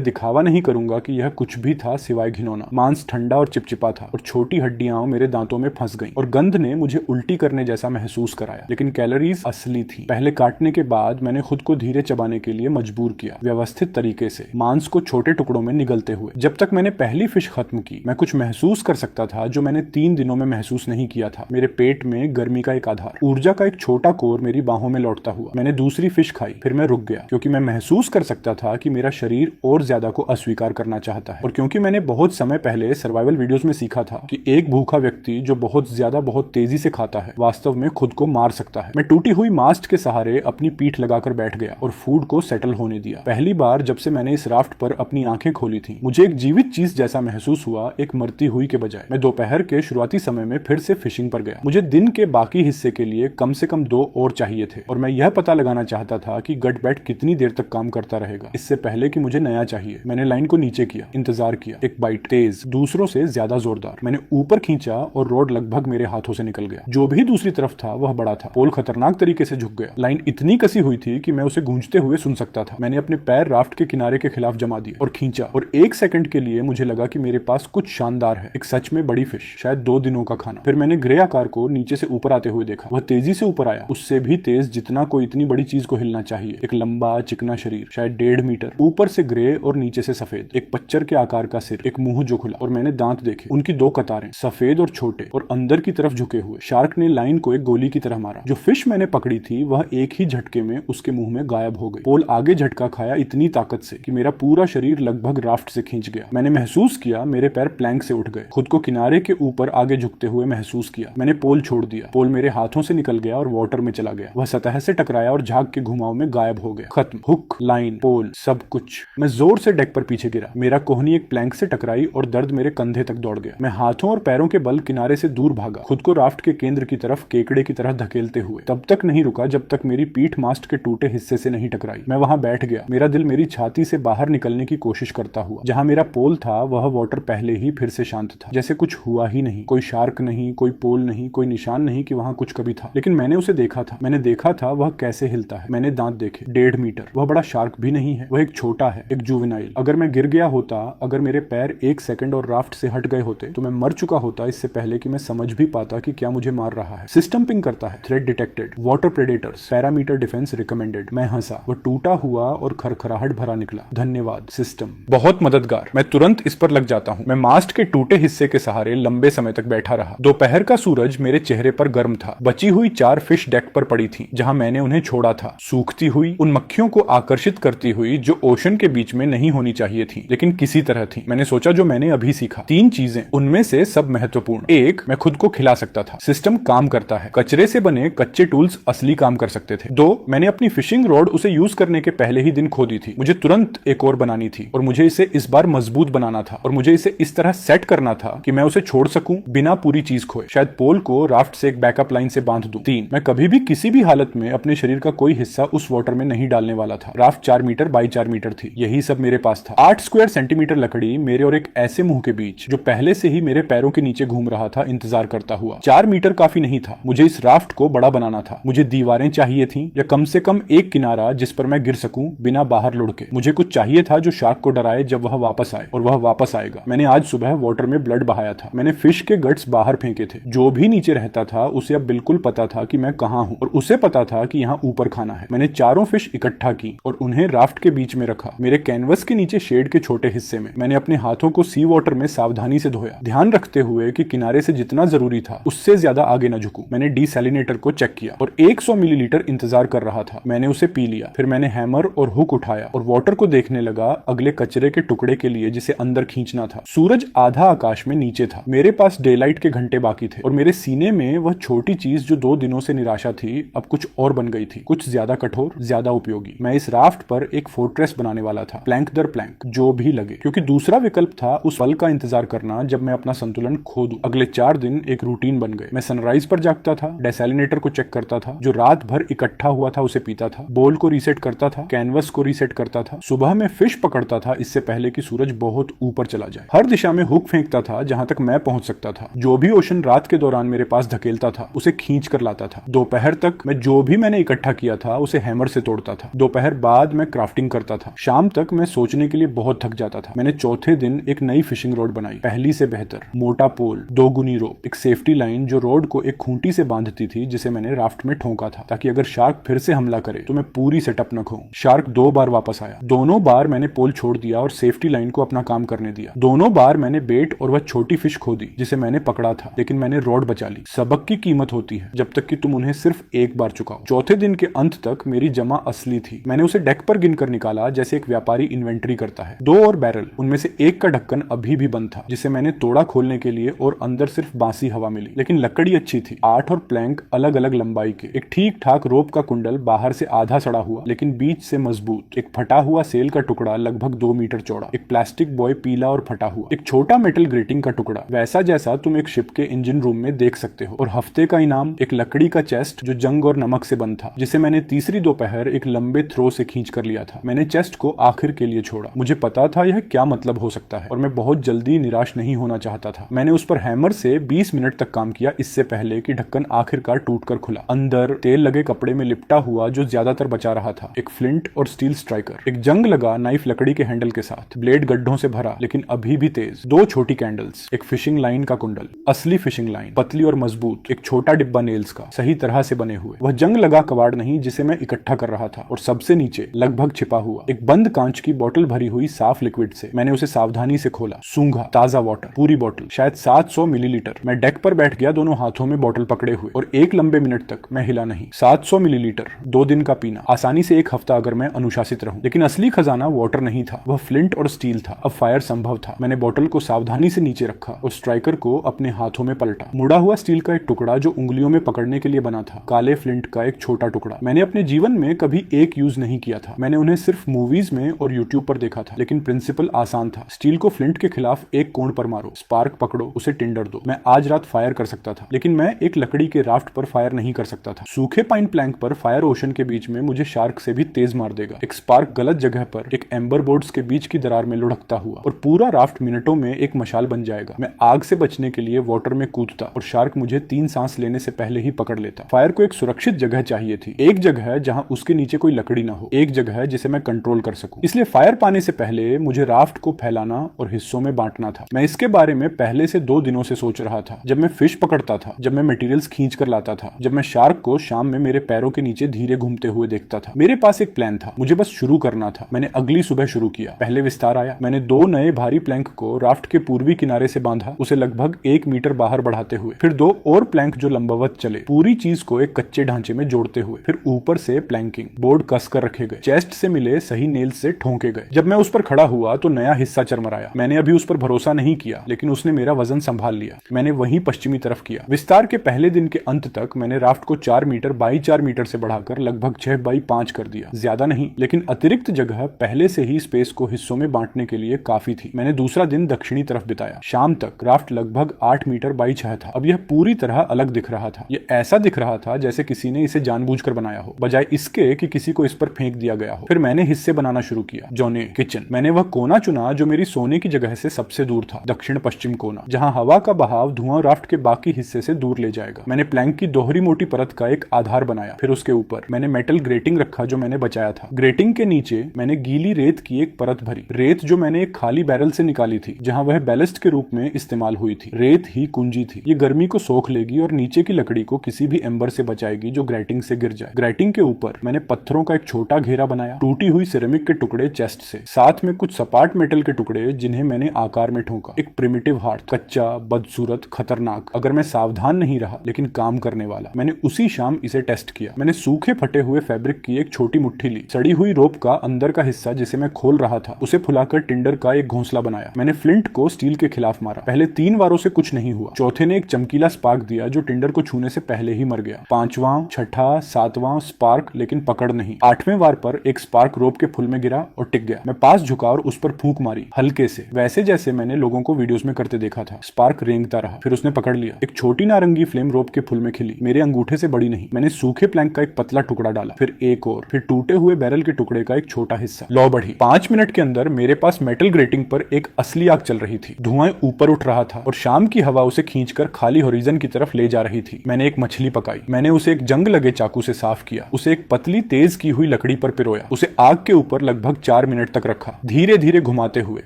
दिखावा नहीं करूंगा कि यह कुछ भी था सिवाय घिनौना। मांस ठंडा और चिपचिपा था, और छोटी हड्डियां मेरे दांतों में फंस गईं, और गंध ने मुझे उल्टी करने जैसा महसूस कराया। लेकिन कैलोरीज असली थी। पहले काटने के बाद मैंने खुद को धीरे चबाने के लिए मजबूर किया, व्यवस्थित तरीके से, मांस को छोटे टुकड़ों में निगलते हुए। जब तक मैंने पहली फिश खत्म की, मैं कुछ महसूस कर सकता था जो मैंने 3 दिनों में महसूस नहीं किया था। मेरे पेट में गर्मी का एक आधार, ऊर्जा का एक छोटा कोर मेरी बाहों में लौटता हुआ। मैंने दूसरी फिश खाई, फिर मैं रुक गया, क्योंकि मैं महसूस कर सकता था कि मेरा शरीर और ज्यादा को अस्वीकार करना चाहता है, और क्योंकि मैंने बहुत समय पहले सर्वाइवल वीडियोस में सीखा था कि एक भूखा व्यक्ति जो बहुत ज्यादा बहुत तेजी से खाता है वास्तव में खुद को मार सकता है। मैं टूटी हुई मास्ट के सहारे अपनी पीठ लगाकर बैठ गया और फूड को सेटल होने दिया। पहली बार जब से मैंने इस राफ्ट पर अपनी आंखें खोली थी, मुझे एक जीवित चीज जैसा महसूस हुआ, एक मरती हुई के बजाय। मैं दोपहर के शुरुआती समय में फिर से फिशिंग पर गया। मुझे दिन के बाकी हिस्से के लिए कम से कम 2 और चाहिए थे, और मैं यह पता लगाना चाहता था कि गट बैट कितनी देर तक काम करता रहेगा, इससे पहले कि मुझे नया चाहिए। मैंने लाइन को नीचे किया, इंतजार किया। एक बाइट, तेज, दूसरों से ज्यादा जोरदार। मैंने ऊपर खींचा और रोड लगभग मेरे हाथों से निकल गया। जो भी दूसरी तरफ था वह बड़ा था। पोल खतरनाक तरीके से झुक गया। लाइन इतनी कसी हुई थी कि मैं उसे गूंजते हुए सुन सकता था। मैंने अपने पैर राफ्ट के किनारे के खिलाफ जमा दिए और खींचा, और 1 सेकंड के लिए मुझे लगा कि मेरे पास कुछ शानदार है, एक सच में बड़ी फिश, शायद 2 दिनों का खाना। फिर मैंने ग्रे आकार को नीचे से ऊपर आते हुए देखा। वह तेजी से ऊपर आया, उससे भी तेज जितना कोई इतनी बड़ी चीज को हिलना चाहिए। एक लंबा चिकना शरीर, शायद 1.5 मीटर, ऊपर से ग्रे और नीचे से सफेद, एक पच्चर के आकार का सिर, एक मुंह जो खुला, और मैंने दांत देखे, उनकी 2 कतारें, सफेद और छोटे और अंदर की तरफ झुके हुए। शार्क ने लाइन को एक गोली की तरह मारा। जो फिश मैंने पकड़ी थी वह एक ही झटके में उसके मुंह में गायब हो गई। पोल आगे झटका खाया इतनी ताकत से कि मेरा पूरा शरीर लगभग राफ्ट से खींच गया। मैंने महसूस किया मेरे पैर प्लैंक से उठ गए। खुद को किनारे के ऊपर आगे झुकते हुए महसूस किया। मैंने पोल छोड़ दिया। पोल मेरे हाथों से निकल गया और वाटर में चला गया। वह सतह से टकराया और झाग के घुमाव में गायब हो गया। खत्म। हुक, लाइन, पोल, सब कुछ। मैं जोर से डेक पर पीछे गिरा। मेरा कोहनी एक प्लैंक से टकराई और दर्द मेरे कंधे तक दौड़ गया। मैं हाथों और पैरों के बल किनारे से दूर भागा, खुद को राफ्ट के केंद्र की तरफ केकड़े की तरह धकेलते हुए। तब तक नहीं रुका जब तक मेरी पीठ मास्ट के टूटे हिस्से से नहीं टकराई। मैं वहां बैठ गया, मेरा दिल मेरी छाती से बाहर निकलने की कोशिश करता हुआ। जहां मेरा पोल था वह वाटर पहले ही फिर से शांत था, जैसे कुछ हुआ ही नहीं। कोई शार्क नहीं, कोई पोल नहीं, कोई निशान नहीं कि वहां कुछ कभी था। लेकिन मैंने उसे देखा था, मैंने देखा था वह कैसे हिलता है। मैंने दांत देखे, 1.5 मीटर। वह बड़ा शार्क भी नहीं है, वह एक छोटा है, एक जुवेनाइल। अगर मैं गिर गया होता, अगर मेरे पैर 1 सेकंड और राफ्ट से हट गए होते तो मैं मर चुका होता इससे पहले कि मैं समझ भी पाता कि क्या मुझे मार रहा है। सिस्टम पिंग करता है, threat detected, water predators, parameter defence recommended. मैं हंसा, वह टूटा हुआ और खरखराहट भरा निकला। धन्यवाद सिस्टम, बहुत मददगार। मैं तुरंत इस पर लग जाता हूँ। मैं मास्ट के टूटे हिस्से के सहारे लंबे समय तक बैठा रहा। दोपहर का सूरज मेरे चेहरे पर गर्म था। बची हुई 4 फिश डेक पर पड़ी थी जहां मैंने उन्हें छोड़ा था, सूखती हुई, उन मक्खियों को आकर्षित करती हुई जो ओशन के बीच में नहीं होनी चाहिए थी, लेकिन किसी तरह थी। मैंने सोचा जो मैंने अभी सीखा, 3 चीजें, उनमें से सब महत्वपूर्ण। 1, मैं खुद को खिला सकता था, सिस्टम काम करता है। कचरे से बने कच्चे टूल्स असली काम कर सकते थे। 2, मैंने अपनी फिशिंग रॉड उसे यूज करने के पहले ही दिन खो दी थी। मुझे तुरंत एक और बनानी थी और मुझे इसे इस बार मजबूत बनाना था और मुझे इसे इस तरह सेट करना था कि मैं उसे छोड़ सकूं बिना पूरी चीज खोए। शायद पोल को राफ्ट से एक बैकअप लाइन से बांध दूं। 3, मैं कभी भी किसी भी हालत में अपने शरीर का कोई हिस्सा उस वाटर में नहीं डालने वाला था। राफ्ट 4 मीटर बाई 4 मीटर थी, यही सब मेरे पास था। 8 स्क्वायर सेंटीमीटर लकड़ी मेरे और एक ऐसे मुंह के बीच जो पहले से ही मेरे पैरों के नीचे घूम रहा था, इंतजार करता हुआ। 4 मीटर काफी नहीं था, मुझे इस राफ्ट को बड़ा बनाना था। मुझे दीवारें चाहिए थी, या कम से कम एक किनारा जिस पर मैं गिर सकूं बिना बाहर लुढ़के। मुझे कुछ चाहिए था जो शार्क को डराए जब वह वापस आए, और वह वापस आएगा। मैंने आज सुबह वाटर में ब्लड बहाया था। मैंने फिश के गट्स बाहर फेंके थे। जो भी नीचे रहता था उसे अब बिल्कुल पता था कि मैं कहां हूं, और उसे पता था कि यहां ऊपर खाना है। मैंने चारों फिश इकट्ठा की और उन्हें राफ्ट के बीच में रखा, मेरे कैनवस के नीचे शेड के छोटे हिस्से में। मैंने अपने हाथों को सी वाटर में सावधानी से धोया, ध्यान रखते हुए कि किनारे से जितना जरूरी था उससे ज्यादा आगे न झुकूं। मैंने डीसैलिनेटर को चेक किया और 100 मिलीलीटर इंतजार कर रहा था। मैंने उसे पी लिया। फिर मैंने हैमर और हुक उठाया और वाटर को देखने लगा अगले कचरे के टुकड़े के लिए जिसे अंदर खींचना था। सूरज आधा आकाश में नीचे था। मेरे पास डेलाइट के घंटे बाकी थे और मेरे सीने में वह छोटी चीज जो 2 दिनों से निराशा थी अब कुछ और बन गई थी, कुछ ज्यादा कठोर, ज्यादा उपयोगी। मैं इस राफ्ट पर एक फोर्ट्रेस बनाने वाला था, प्लैंक दर प्लैंक, जो भी लगे, क्योंकि दूसरा विकल्प था उस पल का इंतजार करना जब मैं अपना संतुलन खो दूं। अगले 4 दिन एक रूटीन बन गए। मैं सनराइज पर जागता था, डेसैलिनेटर को चेक करता था, जो रात भर इकट्ठा हुआ था उसे पीता था, बोल को रीसेट करता था, कैनवस को रीसेट करता था। सुबह में फिश पकड़ता था इससे पहले कि सूरज बहुत ऊपर चला जाए। हर दिशा में हुक फेंकता था जहां तक मैं पहुंच सकता था। जो भी ओशन रात के दौरान मेरे पास धकेलता था उसे खींच कर लाता था। दोपहर तक मैं जो भी मैंने इकट्ठा किया था उसे हैमर से तोड़ता था। दोपहर बाद मैं क्राफ्टिंग करता था। शाम तक मैं सोचने के लिए बहुत थक जाता था। मैंने चौथे दिन एक नई फिशिंग रोड बनाई, पहली से बेहतर, मोटा पोल, 2 गुनी रोप, एक सेफ्टी लाइन जो रोड को एक खूंटी से बांधती थी जिसे मैंने राफ्ट में ठोका था, ताकि अगर शार्क फिर से हमला करे तो मैं पूरी सेटअप न खोऊं। शार्क 2 बार वापस आया। दोनों बार मैंने पोल छोड़ दिया और सेफ्टी लाइन को अपना काम करने दिया। दोनों बार मैंने बेट और वह छोटी फिश खो दी जिसे मैंने पकड़ा था, लेकिन मैंने रॉड बचा ली। सबक की कीमत होती है जब तक कि तुम उन्हें सिर्फ एक बार चुकाओ। चौथे दिन के अंत तक मेरी जमा असली थी। मैंने उसे डेक पर गिनकर निकाला जैसे एक व्यापारी इन्वेंट्री करता है। 2 और बैरल, उनमें से एक का ढक्कन अभी भी बंद था जिसे मैंने तोड़ा खोलने के लिए, और अंदर सिर्फ बासी हवा मिली, लेकिन लकड़ी अच्छी थी। 8 और प्लैंक अलग अलग लंबाई के। एक ठीक ठाक रोप का कुंडल, बाहर से आधा सड़ा हुआ लेकिन बीच से मजबूत। एक फटा हुआ सेल का टुकड़ा लगभग 2 मीटर चौड़ा। एक प्लास्टिक बॉय पीला और फटा हुआ। एक छोटा मेटल ग्रेटिंग का टुकड़ा, वैसा जैसा तुम एक शिप के इंजन रूम में देख सकते हो। और हफ्ते का इनाम एक लकड़ी का चेस्ट जो जंग और नमक से बंद था, जिसे मैंने तीसरी दोपहर एक लंबे थ्रो से खींच कर लिया था। मैंने चेस्ट को आखिर के लिए छोड़ा। मुझे पता था यह क्या मतलब हो सकता है और मैं बहुत जल्दी निराश नहीं होना चाहता था। मैंने उस पर हैमर से 20 मिनट तक काम किया, इससे पहले कि ढक्कन आखिरकार टूटकर खुला। अंदर तेल लगे कपड़े में लिपटा हुआ जो ज्यादातर बचा रहा था, एक फ्लिंट और स्टील स्ट्राइकर, एक जंग लगा नाइफ लकड़ी के हैंडल के साथ, ब्लेड गड्ढों से भरा लेकिन अभी भी तेज, 2 छोटी कैंडल्स, एक फिशिंग लाइन का कुंडल, असली फिशिंग लाइन, पतली और मजबूत, एक छोटा डिब्बा नेल्स का, सही तरह से बने हुए, वह जंग लगा कबाड़ नहीं जिसे मैं इकट्ठा कर रहा था, और सबसे नीचे लगभग छिपा हुआ एक बंद कांच की बोतल भरी हुई साफ लिक्विड से। मैंने उसे सावधानी से खोला, सूंघा, ताजा वाटर, पूरी बोतल, शायद 700 मिलीलीटर। मैं डेक पर बैठ गया, दोनों हाथों में बोतल पकड़े हुए, और एक लंबे मिनट तक मैं हिला नहीं। 700 मिलीलीटर, 2 दिन का पीना, आसानी से 1 हफ्ता अगर मैं अनुशासित रहूं। लेकिन असली खजाना वाटर नहीं था, वह फ्लिंट और स्टील था। अब फायर संभव था। मैंने बोतल को सावधानी से नीचे रखा और स्ट्राइकर को अपने हाथों में पलटा। मुड़ा हुआ स्टील का एक टुकड़ा जो उंगलियों में पकड़ने के लिए बना था, काले फ्लिंट का एक छोटा टुकड़ा। मैंने अपने जीवन में कभी एक यूज नहीं किया था। मैंने उन्हें सिर्फ मूवीज में और यूट्यूब पर देखा था, लेकिन प्रिंसिपल आसान था। स्टील को फ्लिंट के खिलाफ एक कोण पर मारो, स्पार्क पकड़ो, उसे टिंडर दो। मैं आज रात फायर कर सकता था, लेकिन मैं एक लकड़ी के राफ्ट पर फायर नहीं कर सकता था। सूखे पाइन प्लैंक पर फायर ओशन के बीच में मुझे शार्क से भी तेज मार देगा। एक स्पार्क गलत जगह पर एक एम्बर बोर्ड्स के बीच की दरार में लुढ़कता हुआ और पूरा राफ्ट मिनटों में एक मशाल बन जाएगा। मैं आग से बचने के लिए वाटर में कूदता और शार्क मुझे 3 सांस लेने से पहले ही पकड़ लेता। फायर को एक सुरक्षित जगह चाहिए थी, एक जगह जहां उसके नीचे कोई लकड़ी ना हो, एक जगह जिसे मैं कंट्रोल कर सकूं। इसलिए फायर पाने से पहले मुझे राफ्ट को फैलाना और हिस्सों में बांटना था। मैं इसके बारे में पहले से 2 दिनों से सोच रहा था। जब मैं फिश पकड़ता था, जब मैं मटेरियल्स खींच कर लाता था, जब मैं शार्क को शाम में मेरे पैरों के नीचे धीरे घूमते हुए देखता था। मेरे पास एक प्लान था, मुझे बस शुरू करना था। मैंने अगली सुबह शुरू किया। पहले विस्तार आया। मैंने 2 नए भारी प्लैंक को राफ्ट के पूर्वी किनारे से बांधा, उसे लगभग 1 मीटर बाहर बढ़ाते हुए। फिर 2 और प्लैंक जो लंबवत चले, पूरी चीज को एक कच्चे ढांचे में जोड़ते हुए। फिर ऊपर से प्लैंकिंग बोर्ड कस कर रखे गए, चेस्ट से मिले सही नेल्स से ठोंके गए। जब मैं उस पर खड़ा हुआ तो नया हिस्सा चरमराया। मैंने अभी उस पर भरोसा नहीं किया, लेकिन उसने मेरा वजन संभाल लिया। मैंने वहीं पश्चिमी तरफ किया। विस्तार के पहले दिन के अंत तक मैंने राफ्ट को 4 मीटर बाई 4 मीटर से बढ़ाकर लगभग 6 बाई 5 कर दिया। ज्यादा नहीं, लेकिन अतिरिक्त जगह पहले से ही स्पेस को हिस्सों में बांटने के लिए काफी थी। मैंने दूसरा दिन दक्षिणी तरफ बिताया। शाम तक राफ्ट लगभग 8 मीटर बाई 6 था। अब यह पूरी तरह अलग दिख रहा था। यह ऐसा दिख रहा था जैसे किसी ने इसे जानबूझकर बनाया हो, बजाय इसके कि किसी को इस पर फेंक दिया गया हो। फिर मैंने हिस्से बनाना शुरू किया। जोने किचन। मैंने वह कोना चुना जो मेरी सोने की जगह से सबसे दूर था, दक्षिण पश्चिम कोना, जहां हवा का बहाव धुआं राफ्ट के बाकी हिस्से से दूर ले जाएगा। मैंने प्लैंक की दोहरी मोटी परत का एक आधार बनाया। फिर उसके ऊपर मैंने मेटल ग्रेटिंग रखा जो मैंने बचाया था। ग्रेटिंग के नीचे मैंने गीली रेत की एक परत भरी, रेत जो मैंने एक खाली बैरल से निकाली थी, जहां वह बैलेस्ट के रूप में इस्तेमाल हुई थी। रेत ही कुंजी थी। ये गर्मी को सोख लेगी और नीचे की लकड़ी को किसी भी एम्बर से बचाएगी जो ग्रेटिंग से गिर जाए। ग्रेटिंग के ऊपर मैंने पत्थरों का एक छोटा घेरा बनाया, टूटी हुई सिरेमिक के टुकड़े चेस्ट से, साथ में कुछ सपाट मेटल के टुकड़े जिन्हें मैंने आकार में ठोका। एक प्रिमिटिव हार्ट, कच्चा, बदसूरत, खतरनाक, अगर मैं सावधान नहीं रहा, लेकिन काम करने वाला। मैंने उसी शाम इसे टेस्ट किया। मैंने सूखे फटे हुए फैब्रिक की एक छोटी मुट्ठी ली, सड़ी हुई रोप का अंदर का हिस्सा जिसे मैं खोल रहा था उसे फुलाकर टिंडर का एक घोंसला बनाया। मैंने फ्लिंट को स्टील के खिलाफ मारा। पहले 3 वारों से कुछ नहीं हुआ। चौथे ने एक चमकीला स्पार्क दिया जो टिंडर को छूने से पहले ही मर गया। 5वां, 6ठा, 7वां स्पार्क, लेकिन पकड़ नहीं। 8वें वार पर एक स्पार्क रोप के फुल में गिरा और टिक गया। मैं पास झुका और उस पर फूंक मारी, हल्के से, वैसे जैसे मैंने लोगों को वीडियोस में करते देखा था। स्पार्क रेंगता रहा, फिर उसने पकड़ लिया। एक छोटी नारंगी फ्लेम रोप के फुल में खिली, मेरे अंगूठे से बड़ी नहीं। मैंने सूखे प्लैंक का एक पतला टुकड़ा डाला, फिर एक और, फिर टूटे हुए बैरल के टुकड़े का एक छोटा हिस्सा। लौ बढ़ी। 5 मिनट के अंदर मेरे पास मेटल ग्रेटिंग पर एक असली आग चल रही थी। धुआं ऊपर उठ रहा था और शाम की हवा उसे खींचकर खाली होरिजन की तरफ ले जा रही थी। मैंने एक मछली पकाई। मैंने उसे एक जंग लगे चाकू से साफ किया, उसे एक पतली तेज की हुई लकड़ी पर पिरोया, उसे आग के ऊपर लगभग 4 मिनट तक रखा, धीरे धीरे घुमाते हुए,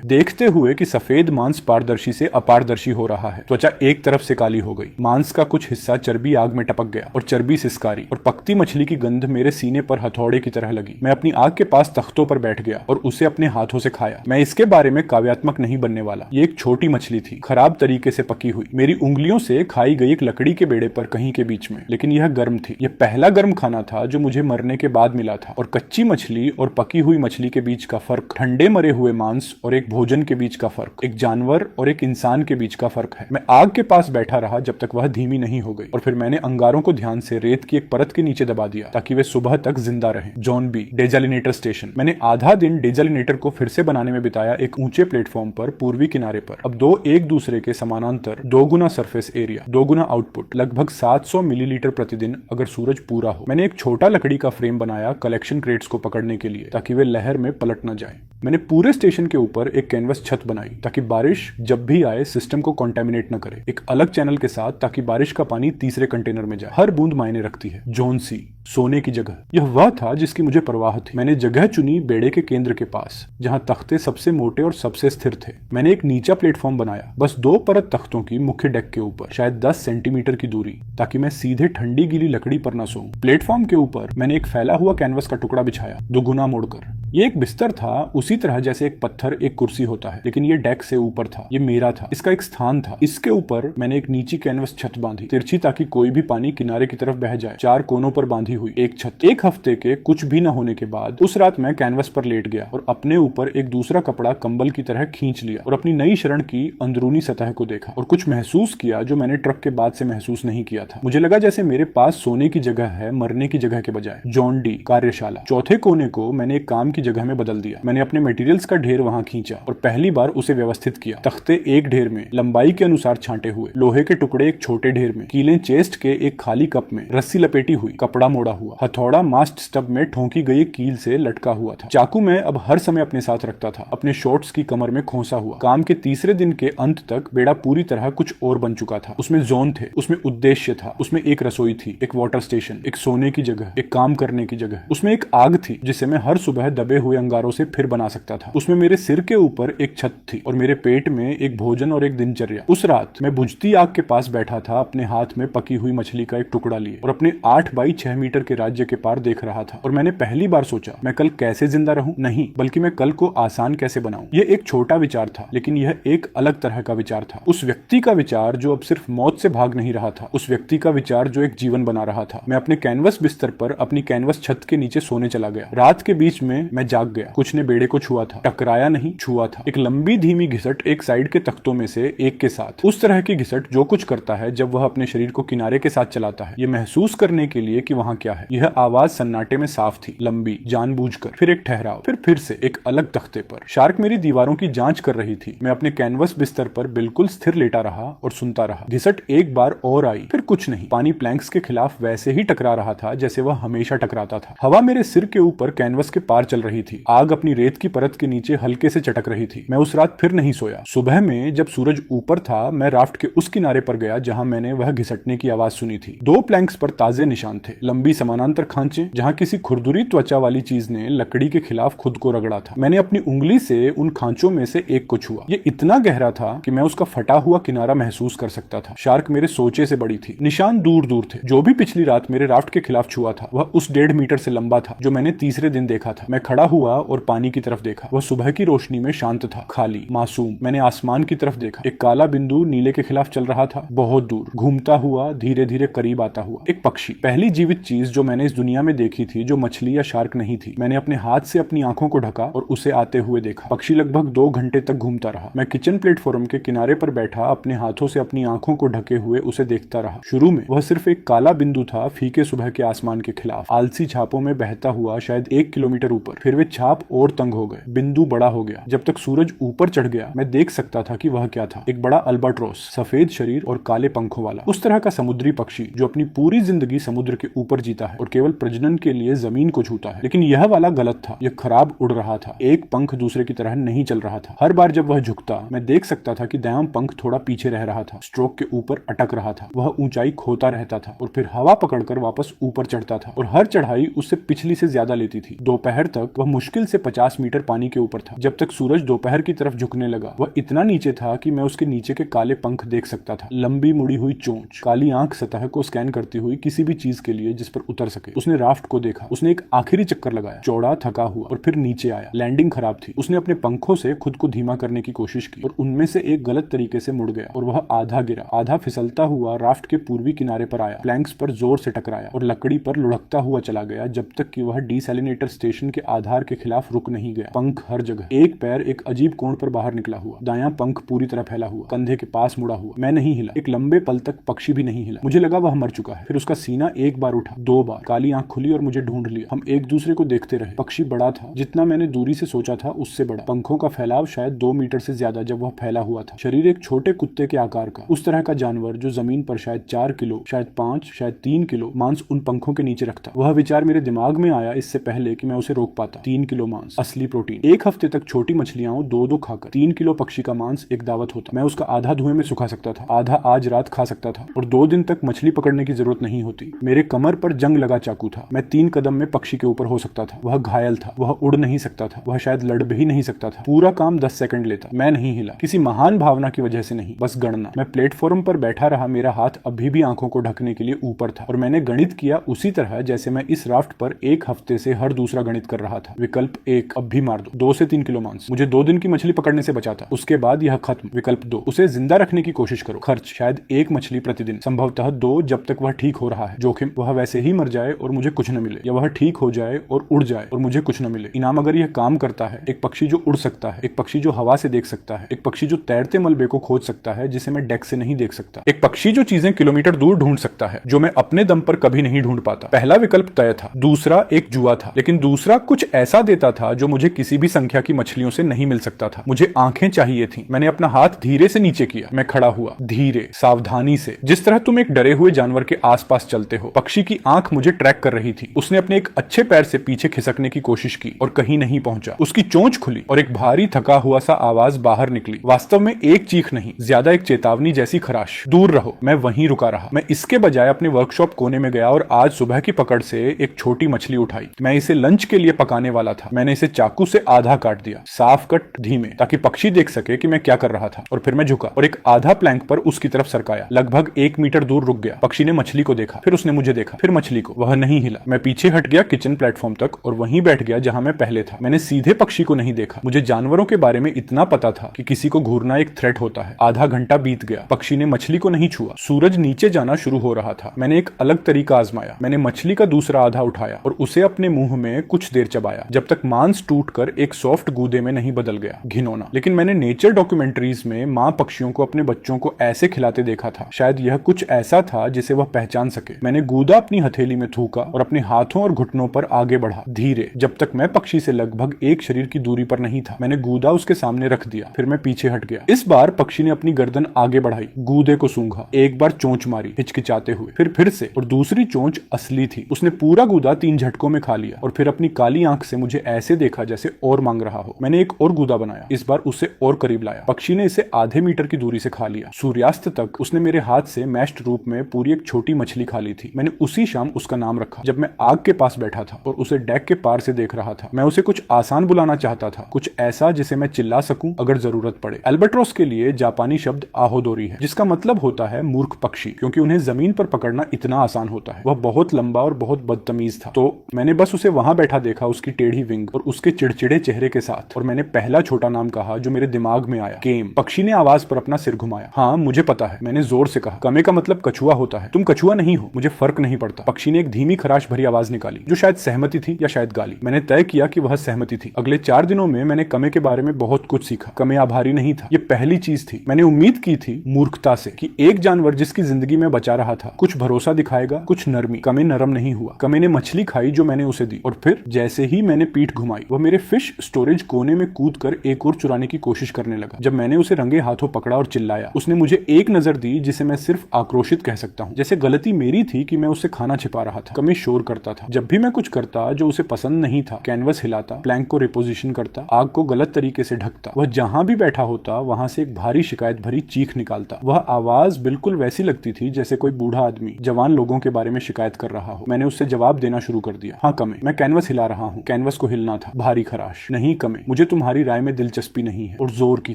देखते हुए कि सफेद मांस पारदर्शी से अपारदर्शी हो रहा है। त्वचा एक तरफ से काली हो गई, मांस का कुछ हिस्सा चर्बी आग में टपक गया और चर्बी सिसकारी और पकती मछली की गंध मेरे सीने पर हथौड़े की तरह लगी। मैं अपनी आग के पास तख्तों पर बैठ गया और उसे अपने हाथों से खाया। मैं इसके बारे में काव्यात्मक नहीं बनने वाला। ये एक छोटी मछली थी, खराब तरीके से पकी हुई, मेरी उंगलियों से खाई गई एक लकड़ी के बेड़े पर कहीं के बीच में, लेकिन यह गर्म थी। यह पहला गर्म खाना था जो मुझे मरने के बाद मिला था। और कच्ची मछली और पकी हुई मछली के बीच का फर्क, ठंडे मरे हुए मांस और एक भोजन के बीच का फर्क, एक जानवर और एक इंसान के बीच का फर्क है। मैं आग के पास बैठा रहा जब तक वह धीमी नहीं हो गई और फिर मैंने अंगारों को ध्यान से रेत की एक परत के नीचे दबा दिया ताकि वे सुबह तक जिंदा रहें। John B desalinator station. मैंने आधा दिन डेजालिनेटर को फिर से बनाने में बिताया, एक ऊंचे प्लेटफॉर्म पर पूर्वी किनारे पर। अब 2 एक दूसरे के समानांतर, 2 गुना सरफेस एरिया, 2 गुना आउटपुट, लगभग 700 मिलीलीटर प्रतिदिन अगर सूरज पूरा हो। मैंने एक छोटा लकड़ी का फ्रेम बनाया कलेक्शन क्रेट्स को पकड़ने के लिए ताकि वे लहर में पलट न जाए। मैंने पूरे स्टेशन के ऊपर एक कैनवस छत बनाई ताकि बारिश जब भी आए सिस्टम को कॉन्टेमिनेट न करे, एक अलग चैनल के साथ ताकि बारिश का पानी तीसरे कंटेनर में जाए। हर बूंद मायने रखती है। जोन सी, सोने की जगह। यह वह था जिसकी मुझे परवाह थी। मैंने जगह चुनी बेड़े के केंद्र के पास, जहां तख्ते सबसे मोटे और सबसे स्थिर थे। मैंने एक नीचा प्लेटफॉर्म बनाया, बस 2 परत तख्तों की मुख्य डेक के ऊपर, शायद 10 सेंटीमीटर की दूरी, ताकि मैं सीधे ठंडी गीली लकड़ी पर न सोऊं। प्लेटफॉर्म के ऊपर मैंने एक फैला हुआ कैनवस का टुकड़ा बिछाया, दुगुना मोड़कर। ये एक बिस्तर था, उसी तरह जैसे एक पत्थर एक कुर्सी होता है, लेकिन ये डेक से ऊपर था। ये मेरा था, इसका एक स्थान था। इसके ऊपर मैंने एक नीची कैनवस छत बांधी, तिरछी, ताकि कोई भी पानी किनारे की तरफ बह जाए। 4 कोनों पर बांधी हुई एक छत। एक हफ्ते के कुछ भी न होने के बाद उस रात मैं कैनवस पर लेट गया और अपने ऊपर एक दूसरा कपड़ा कंबल की तरह खींच लिया और अपनी नई शरण की अंदरूनी सतह को देखा और कुछ महसूस किया जो मैंने ट्रक के बाद से महसूस नहीं किया था। मुझे लगा जैसे मेरे पास सोने की जगह है, मरने की जगह के बजाय। जॉन डी कार्यशाला। चौथे कोने को मैंने एक काम की जगह में बदल दिया। मैंने अपने मटेरियल्स का ढेर वहां खींचा और पहली बार उसे व्यवस्थित किया। तख्ते एक ढेर में लंबाई के अनुसार छांटे हुए, लोहे के टुकड़े एक छोटे ढेर में, कीलें चेस्ट के एक खाली कप में, रस्सी लपेटी हुई, कपड़ा मोड़ा हुआ, हथौड़ा मास्ट स्टब में ठोंकी गई कील से लटका हुआ था। चाकू मैं अब हर समय अपने साथ रखता था, अपने शॉर्ट्स की कमर में खोसा हुआ। काम के तीसरे दिन के अंत तक बेड़ा पूरी तरह कुछ और बन चुका था। उसमें जोन थे, उसमें उद्देश्य था, उसमें एक रसोई थी, एक वाटर स्टेशन, एक सोने की जगह, एक काम करने की जगह, उसमें एक आग थी जिसे मैं हर सुबह दबे हुए अंगारों से फिर बना सकता था। उसमें मेरे सिर के ऊपर एक छत थी और मेरे पेट में एक भोजन और एक दिनचर्या। उस रात मैं बुझती आग के पास बैठा था, अपने हाथ में पकी हुई मछली का एक टुकड़ा लिए और अपने 8 बाई 6 मीटर के राज्य के पार देख रहा था। और मैंने पहली बार सोचा, मैं कल कैसे जिंदा रहूं? नहीं, बल्कि मैं कल को आसान कैसे बनाऊं। यह एक छोटा विचार था, लेकिन यह एक अलग तरह का विचार था। उस व्यक्ति का विचार जो अब सिर्फ मौत से भाग नहीं रहा था, उस व्यक्ति का विचार जो एक जीवन बना रहा था। मैं अपने कैनवस बिस्तर पर अपनी कैनवस छत के नीचे सोने चला गया। रात के बीच में मैं जाग गया। कुछ ने बेड़े को छुआ था, टकराया नहीं, छुआ था। एक लंबी धीमी घिसट एक साइड के तख्तों में से एक के साथ। उस तरह की घिसट जो कुछ करता है जब वह अपने शरीर को किनारे के साथ चलाता है, यह महसूस करने के लिए कि वहां क्या है। यह आवाज सन्नाटे में साफ थी, लंबी, जानबूझकर। फिर एक ठहराव, फिर से एक अलग तख्ते पर। शार्क मेरी दीवारों की जांच कर रही थी। मैं अपने कैनवस बिस्तर पर बिल्कुल स्थिर लेटा रहा और सुनता रहा। घिसट एक बार और आई, फिर कुछ नहीं। पानी प्लैंक्स के खिलाफ वैसे ही टकरा रहा था जैसे वह हमेशा टकराता था। हवा मेरे सिर के ऊपर कैनवस के पार चल रही थी। आग अपनी रेत की परत के नीचे हल्के से चटक रही थी। मैं उस रात फिर नहीं सोया। सुबह में जब सूरज ऊपर था, मैं राफ्ट के उस किनारे पर गया जहां मैंने वह घिसटने की आवाज सुनी थी। 2 प्लैंक्स पर ताजे निशान थे, लंबी समानांतर खांचे जहां किसी खुरदुरी त्वचा वाली चीज ने लकड़ी के खिलाफ खुद को रगड़ा था। मैंने अपनी उंगली से उन खांचों में से एक को छुआ। यह इतना गहरा था कि मैं उसका फटा हुआ किनारा महसूस कर सकता था। शार्क मेरे सोचे से बड़ी थी। निशान दूर दूर थे। जो भी पिछली रात मेरे राफ्ट के खिलाफ छुआ था, वह उस 1.5 मीटर से लंबा था जो मैंने तीसरे दिन देखा था। मैं खड़ा हुआ और पानी की तरफ देखा। वह सुबह की रोशनी में शांत था, खाली, मासूम। मैंने आसमान की तरफ देखा। एक काला बिंदु नीले के खिलाफ चल रहा था, बहुत दूर, घूमता हुआ, धीरे धीरे करीब आता हुआ। एक पक्षी, पहली जीवित चीज जो मैंने इस दुनिया में देखी थी, जो मछली या शार्क नहीं थी। मैंने अपने हाथ से अपनी आंखों को ढका और उसे आते हुए देखा। पक्षी लगभग 2 घंटे तक घूमता रहा। मैं किचन प्लेटफॉर्म के किनारे पर बैठा अपने हाथों से अपनी आंखों को ढके हुए उसे देखता रहा। शुरू में वह सिर्फ एक काला बिंदु था, फीके सुबह के आसमान के खिलाफ, आलसी छापों में बहता हुआ शायद 1 किलोमीटर ऊपर। फिर वे छाप और तंग हो गए, बिंदु बड़ा हो गया। जब तक सूरज ऊपर चढ़ गया, मैं देख सकता था कि वह क्या था। एक बड़ा अल्बाट्रोस, सफेद शरीर और काले पंखों वाला, उस तरह का समुद्री पक्षी जो अपनी पूरी जिंदगी समुद्र के ऊपर जीता है और केवल प्रजनन के लिए जमीन को छूता है। लेकिन यह वाला गलत था। यह खराब उड़ रहा था। एक पंख दूसरे की तरह नहीं चल रहा था। हर बार जब वह झुकता, मैं देख सकता था कि दायां पंख थोड़ा पीछे रह रहा था, स्ट्रोक के ऊपर अटक रहा था। वह ऊंचाई खोता रहता था और फिर हवा पकड़कर वापस ऊपर चढ़ता था और हर चढ़ाई उससे पिछली से ज्यादा लेती थी। दोपहर तक वह मुश्किल से 50 मीटर पानी के ऊपर था। जब तक सूरज दोपहर की तरफ झुकने लगा, वह इतना नीचे था कि मैं उसके नीचे के काले पंख देख सकता था। लंबी मुड़ी हुई चोंच, काली आंख सतह को स्कैन करती हुई किसी भी चीज के लिए जिस पर उतर सके। उसने राफ्ट को देखा। उसने एक आखिरी चक्कर लगाया, चौड़ा, थका हुआ, और फिर नीचे आया। लैंडिंग खराब थी। उसने अपने पंखों से खुद को धीमा करने की कोशिश की और उनमें से एक गलत तरीके से मुड़ गया और वह आधा गिरा। आधा फिसलता हुआ राफ्ट के पूर्वी किनारे पर आया, प्लैंक्स पर जोर से टकराया और लकड़ी पर लुढ़कता हुआ चला गया जब तक कि वह डीसैलिनेटर स्टेशन के आधार के खिलाफ रुक नहीं गया। पंख हर जगह। एक पैर एक अजीब कोण पर बाहर निकला हुआ, दायां पंख पूरी तरह फैला हुआ, कंधे के पास मुड़ा हुआ। मैं नहीं हिला। एक लंबे पल तक पक्षी भी नहीं हिला। मुझे लगा वह मर चुका है। फिर उसका सीना एक बार उठा, 2 बार। काली आंख खुली और मुझे ढूंढ लिया। हम एक दूसरे को देखते रहे। पक्षी बड़ा था, जितना मैंने दूरी से सोचा था उससे बड़ा। पंखों का फैलाव शायद 2 मीटर से ज्यादा जब वह फैला हुआ था। शरीर एक छोटे कुत्ते के आकार का, उस तरह का जानवर जो जमीन पर शायद 4 किलो, शायद 5, शायद 3 किलो मांस उन पंखों के नीचे रखता। वह विचार मेरे दिमाग में आया इससे पहले कि मैं उसे रोक पाता। 3 किलो मांस, असली प्रोटीन। एक हफ्ते तक छोटी मछलियां 2-2 खाकर 3 किलो पक्षी का मांस एक दावत होता। मैं उसका आधा धुएं में सुखा सकता था, आधा आज रात खा सकता था और 2 दिन तक मछली पकड़ने की जरूरत नहीं होती। मेरे कमर पर जंग लगा चाकू था। मैं 3 कदम में पक्षी के ऊपर हो सकता था। वह घायल था, वह उड़ नहीं सकता था, वह शायद लड़ भी नहीं सकता था। पूरा काम 10 सेकंड लेता। मैं नहीं हिला, किसी महान भावना की वजह से नहीं, बस गणना। मैं प्लेटफॉर्म पर बैठा रहा। मेरा हाथ अभी भी आंखों को ढकने के लिए ऊपर था और मैंने गणित किया उसी तरह जैसे मैं इस राफ्ट पर 1 हफ्ते से हर दूसरा गणित कर रहा था। विकल्प 1, अब भी मार दो, 2 से 3 किलो मांस। मुझे 2 दिन की मछली पकड़ने से बचा था। उसके बाद यह खत्म। विकल्प 2, उसे जिंदा रखने की कोशिश करो। खर्च शायद 1 मछली प्रतिदिन, संभवतः 2 जब तक वह ठीक हो रहा है। जोखिम, वह वैसे ही मर जाए और मुझे कुछ न मिले, या वह ठीक हो जाए और उड़ जाए और मुझे कुछ न मिले। इनाम, अगर यह काम करता है, एक पक्षी जो उड़ सकता है, एक पक्षी जो हवा से देख सकता है, एक पक्षी जो तैरते मलबे को खोज सकता है जिसे मैं डेक से नहीं देख सकता, एक पक्षी जो चीजें किलोमीटर दूर ढूंढ सकता है जो मैं अपने दम पर कभी नहीं ढूंढ पाता। पहला विकल्प तय था, दूसरा एक जुआ था, लेकिन दूसरा कुछ कुछ ऐसा देता था जो मुझे किसी भी संख्या की मछलियों से नहीं मिल सकता था। मुझे आंखें चाहिए थी। मैंने अपना हाथ धीरे से नीचे किया। मैं खड़ा हुआ, धीरे, सावधानी से, जिस तरह तुम एक डरे हुए जानवर के आसपास चलते हो। पक्षी की आंख मुझे ट्रैक कर रही थी। उसने अपने एक अच्छे पैर से पीछे खिसकने की कोशिश की और कहीं नहीं पहुंचा। उसकी चोंच खुली और एक भारी थका हुआ सा आवाज बाहर निकली। वास्तव में एक चीख नहीं, ज्यादा एक चेतावनी जैसी खराश। दूर रहो। मैं वहीं रुका रहा। मैं इसके बजाय अपने वर्कशॉप कोने में गया और आज सुबह की पकड़ से एक छोटी मछली उठाई। मैं इसे लंच के लिए पकाने वाला था। मैंने इसे चाकू से आधा काट दिया, साफ कट, धीमे, ताकि पक्षी देख सके कि मैं क्या कर रहा था। और फिर मैं झुका और एक आधा प्लैंक पर उसकी तरफ सरकाया। लगभग 1 मीटर दूर रुक गया। पक्षी ने मछली को देखा, फिर उसने मुझे देखा, फिर मछली को। वह नहीं हिला। मैं पीछे हट गया किचन प्लेटफॉर्म तक और वहीं बैठ गया जहां मैं पहले था। मैंने सीधे पक्षी को नहीं देखा। मुझे जानवरों के बारे में इतना पता था कि किसी को घूरना एक थ्रेट होता है। आधा घंटा बीत गया। पक्षी ने मछली को नहीं छुआ। सूरज नीचे जाना शुरू हो रहा था। मैंने एक अलग तरीका आजमाया। मैंने मछली का दूसरा आधा उठाया और उसे अपने मुंह में कुछ देर चबाया, जब तक मांस टूटकर एक सॉफ्ट गूदे में नहीं बदल गया। घिनौना। लेकिन मैंने नेचर डॉक्यूमेंट्रीज में मां पक्षियों को अपने बच्चों को ऐसे खिलाते देखा था। शायद यह कुछ ऐसा था जिसे वह पहचान सके। मैंने गूदा अपनी हथेली में थूका और अपने हाथों और घुटनों पर आगे बढ़ा, धीरे, जब तक मैं पक्षी से लगभग एक शरीर की दूरी पर नहीं था। मैंने गूदा उसके सामने रख दिया, फिर मैं पीछे हट गया। इस बार पक्षी ने अपनी गर्दन आगे बढ़ाई, गूदे को सूंघा, एक बार चोंच मारी हिचकिचाते हुए, फिर से, और दूसरी चोंच असली थी। उसने पूरा गूदा 3 झटकों में खा लिया और फिर अपनी काली आंख से मुझे ऐसे देखा जैसे और मांग रहा हो। मैंने एक और गूदा बनाया, इस बार उसे और करीब लाया। पक्षी ने इसे आधे मीटर की दूरी से खा लिया। सूर्यास्त तक उसने मेरे हाथ से मैश्ड रूप में पूरी एक छोटी मछली खा ली थी। मैंने उसी शाम उसका नाम रखा, जब मैं आग के पास बैठा था और उसे डेक के पार से देख रहा था। मैं उसे कुछ आसान बुलाना चाहता था, कुछ ऐसा जिसे मैं चिल्ला सकूं अगर जरूरत पड़े। अल्बाट्रॉस के लिए जापानी शब्द आहोदोरी है, जिसका मतलब होता है मूर्ख पक्षी, क्योंकि उन्हें जमीन पर पकड़ना इतना आसान होता है। वह बहुत लंबा और बहुत बदतमीज था। तो मैंने बस उसे वहां बैठा देखा, उसकी टेढ़ी विंग और उसके चिड़चिड़े चेहरे के साथ, और मैंने पहला छोटा नाम कहा जो मेरे दिमाग में आया, केम। पक्षी ने आवाज पर अपना सिर घुमाया। हाँ, मुझे पता है, मैंने जोर से कहा। कमे का मतलब कछुआ होता है, तुम कछुआ नहीं हो, मुझे फर्क नहीं पड़ता। पक्षी ने एक धीमी खराश भरी आवाज निकाली, जो शायद सहमति थी या शायद गाली। मैंने तय किया कि वह सहमति थी। अगले 4 दिनों में मैंने कमे के बारे में बहुत कुछ सीखा। कमे आभारी नहीं था, ये पहली चीज थी। मैंने उम्मीद की थी मूर्खता से कि एक जानवर जिसकी जिंदगी में बचा रहा था कुछ भरोसा दिखाएगा, कुछ नरमी। कमे नरम नहीं हुआ। कमे ने मछली खाई जो मैंने उसे दी, और फिर जैसे ही मैंने पीठ घुमाई, वह मेरे फिश स्टोरेज कोने में कूदकर एक और चुराने की कोशिश करने लगा। जब मैंने उसे रंगे हाथों पकड़ा और चिल्लाया, उसने मुझे एक नजर दी जिसे मैं सिर्फ आक्रोशित कह सकता हूँ, जैसे गलती मेरी थी कि मैं उससे खाना छिपा रहा था। कमे शोर करता था जब भी मैं कुछ करता जो उसे पसंद नहीं था। कैनवस हिलाता, प्लैंक को रिपोजिशन करता, आग को गलत तरीके से ढकता। वह जहां भी बैठा होता वहां से एक भारी शिकायत भरी चीख निकालता। वह आवाज बिल्कुल वैसी लगती थी जैसे कोई बूढ़ा आदमी जवान लोगों के बारे में शिकायत कर रहा हो। मैंने उससे जवाब देना शुरू कर दिया, हाँ कमे, मैं कैनवस हिला रहा हूँ। कैनवस को हिलना था। भारी खराश, नहीं कमे, मुझे तुम्हारी राय में दिलचस्पी नहीं है। और जोर की